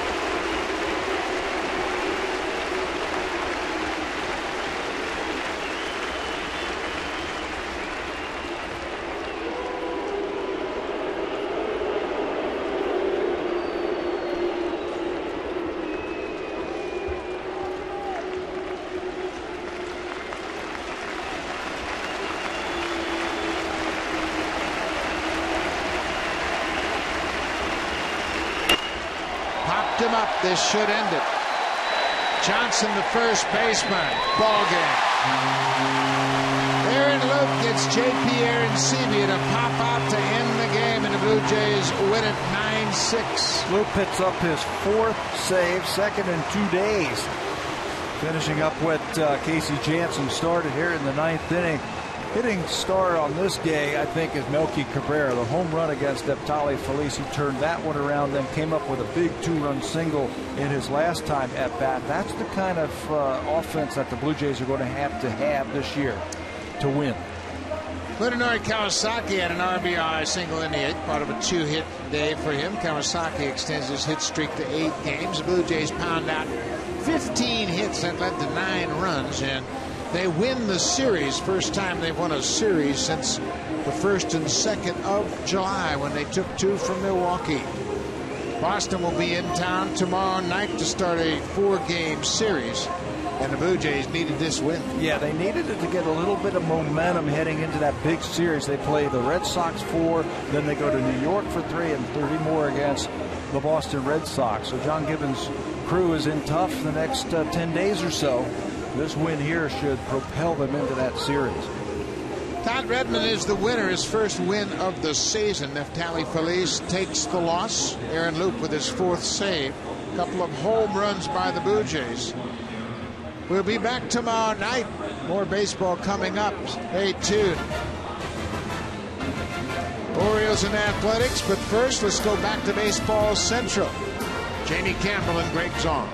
Him up. This should end it. Johnson, the first baseman. Ball game. Aaron Luke gets J.P. Arancibia to pop out to end the game, and the Blue Jays win it 9-6. Luke picks up his 4th save, second in 2 days. Finishing up what Casey Jansen started here in the 9th inning. Hitting star on this day, I think, is Melky Cabrera. The home run against Neftali Feliz. He turned that one around, then came up with a big 2-run single in his last time at bat. That's the kind of offense that the Blue Jays are going to have this year to win. Munenori Kawasaki had an RBI single in the 8th, part of a 2-hit day for him. Kawasaki extends his hit streak to 8 games. The Blue Jays pound out 15 hits that led to 9 runs, and they win the series. First time they've won a series since the 1st and 2nd of July when they took 2 from Milwaukee. Boston will be in town tomorrow night to start a 4-game series, and the Blue Jays needed this win. Yeah, they needed it to get a little bit of momentum heading into that big series. They play the Red Sox 4, then they go to New York for 3, and 30 more against the Boston Red Sox. So John Gibbons' crew is in tough the next 10 days or so. This win here should propel them into that series. Todd Redmond is the winner, his first win of the season. Neftali Feliz takes the loss. Aaron Luke with his 4th save. A couple of home runs by the Blue Jays. We'll be back tomorrow night. More baseball coming up. Stay tuned. Orioles and Athletics, but first let's go back to Baseball Central. Jamie Campbell and Greg Zong.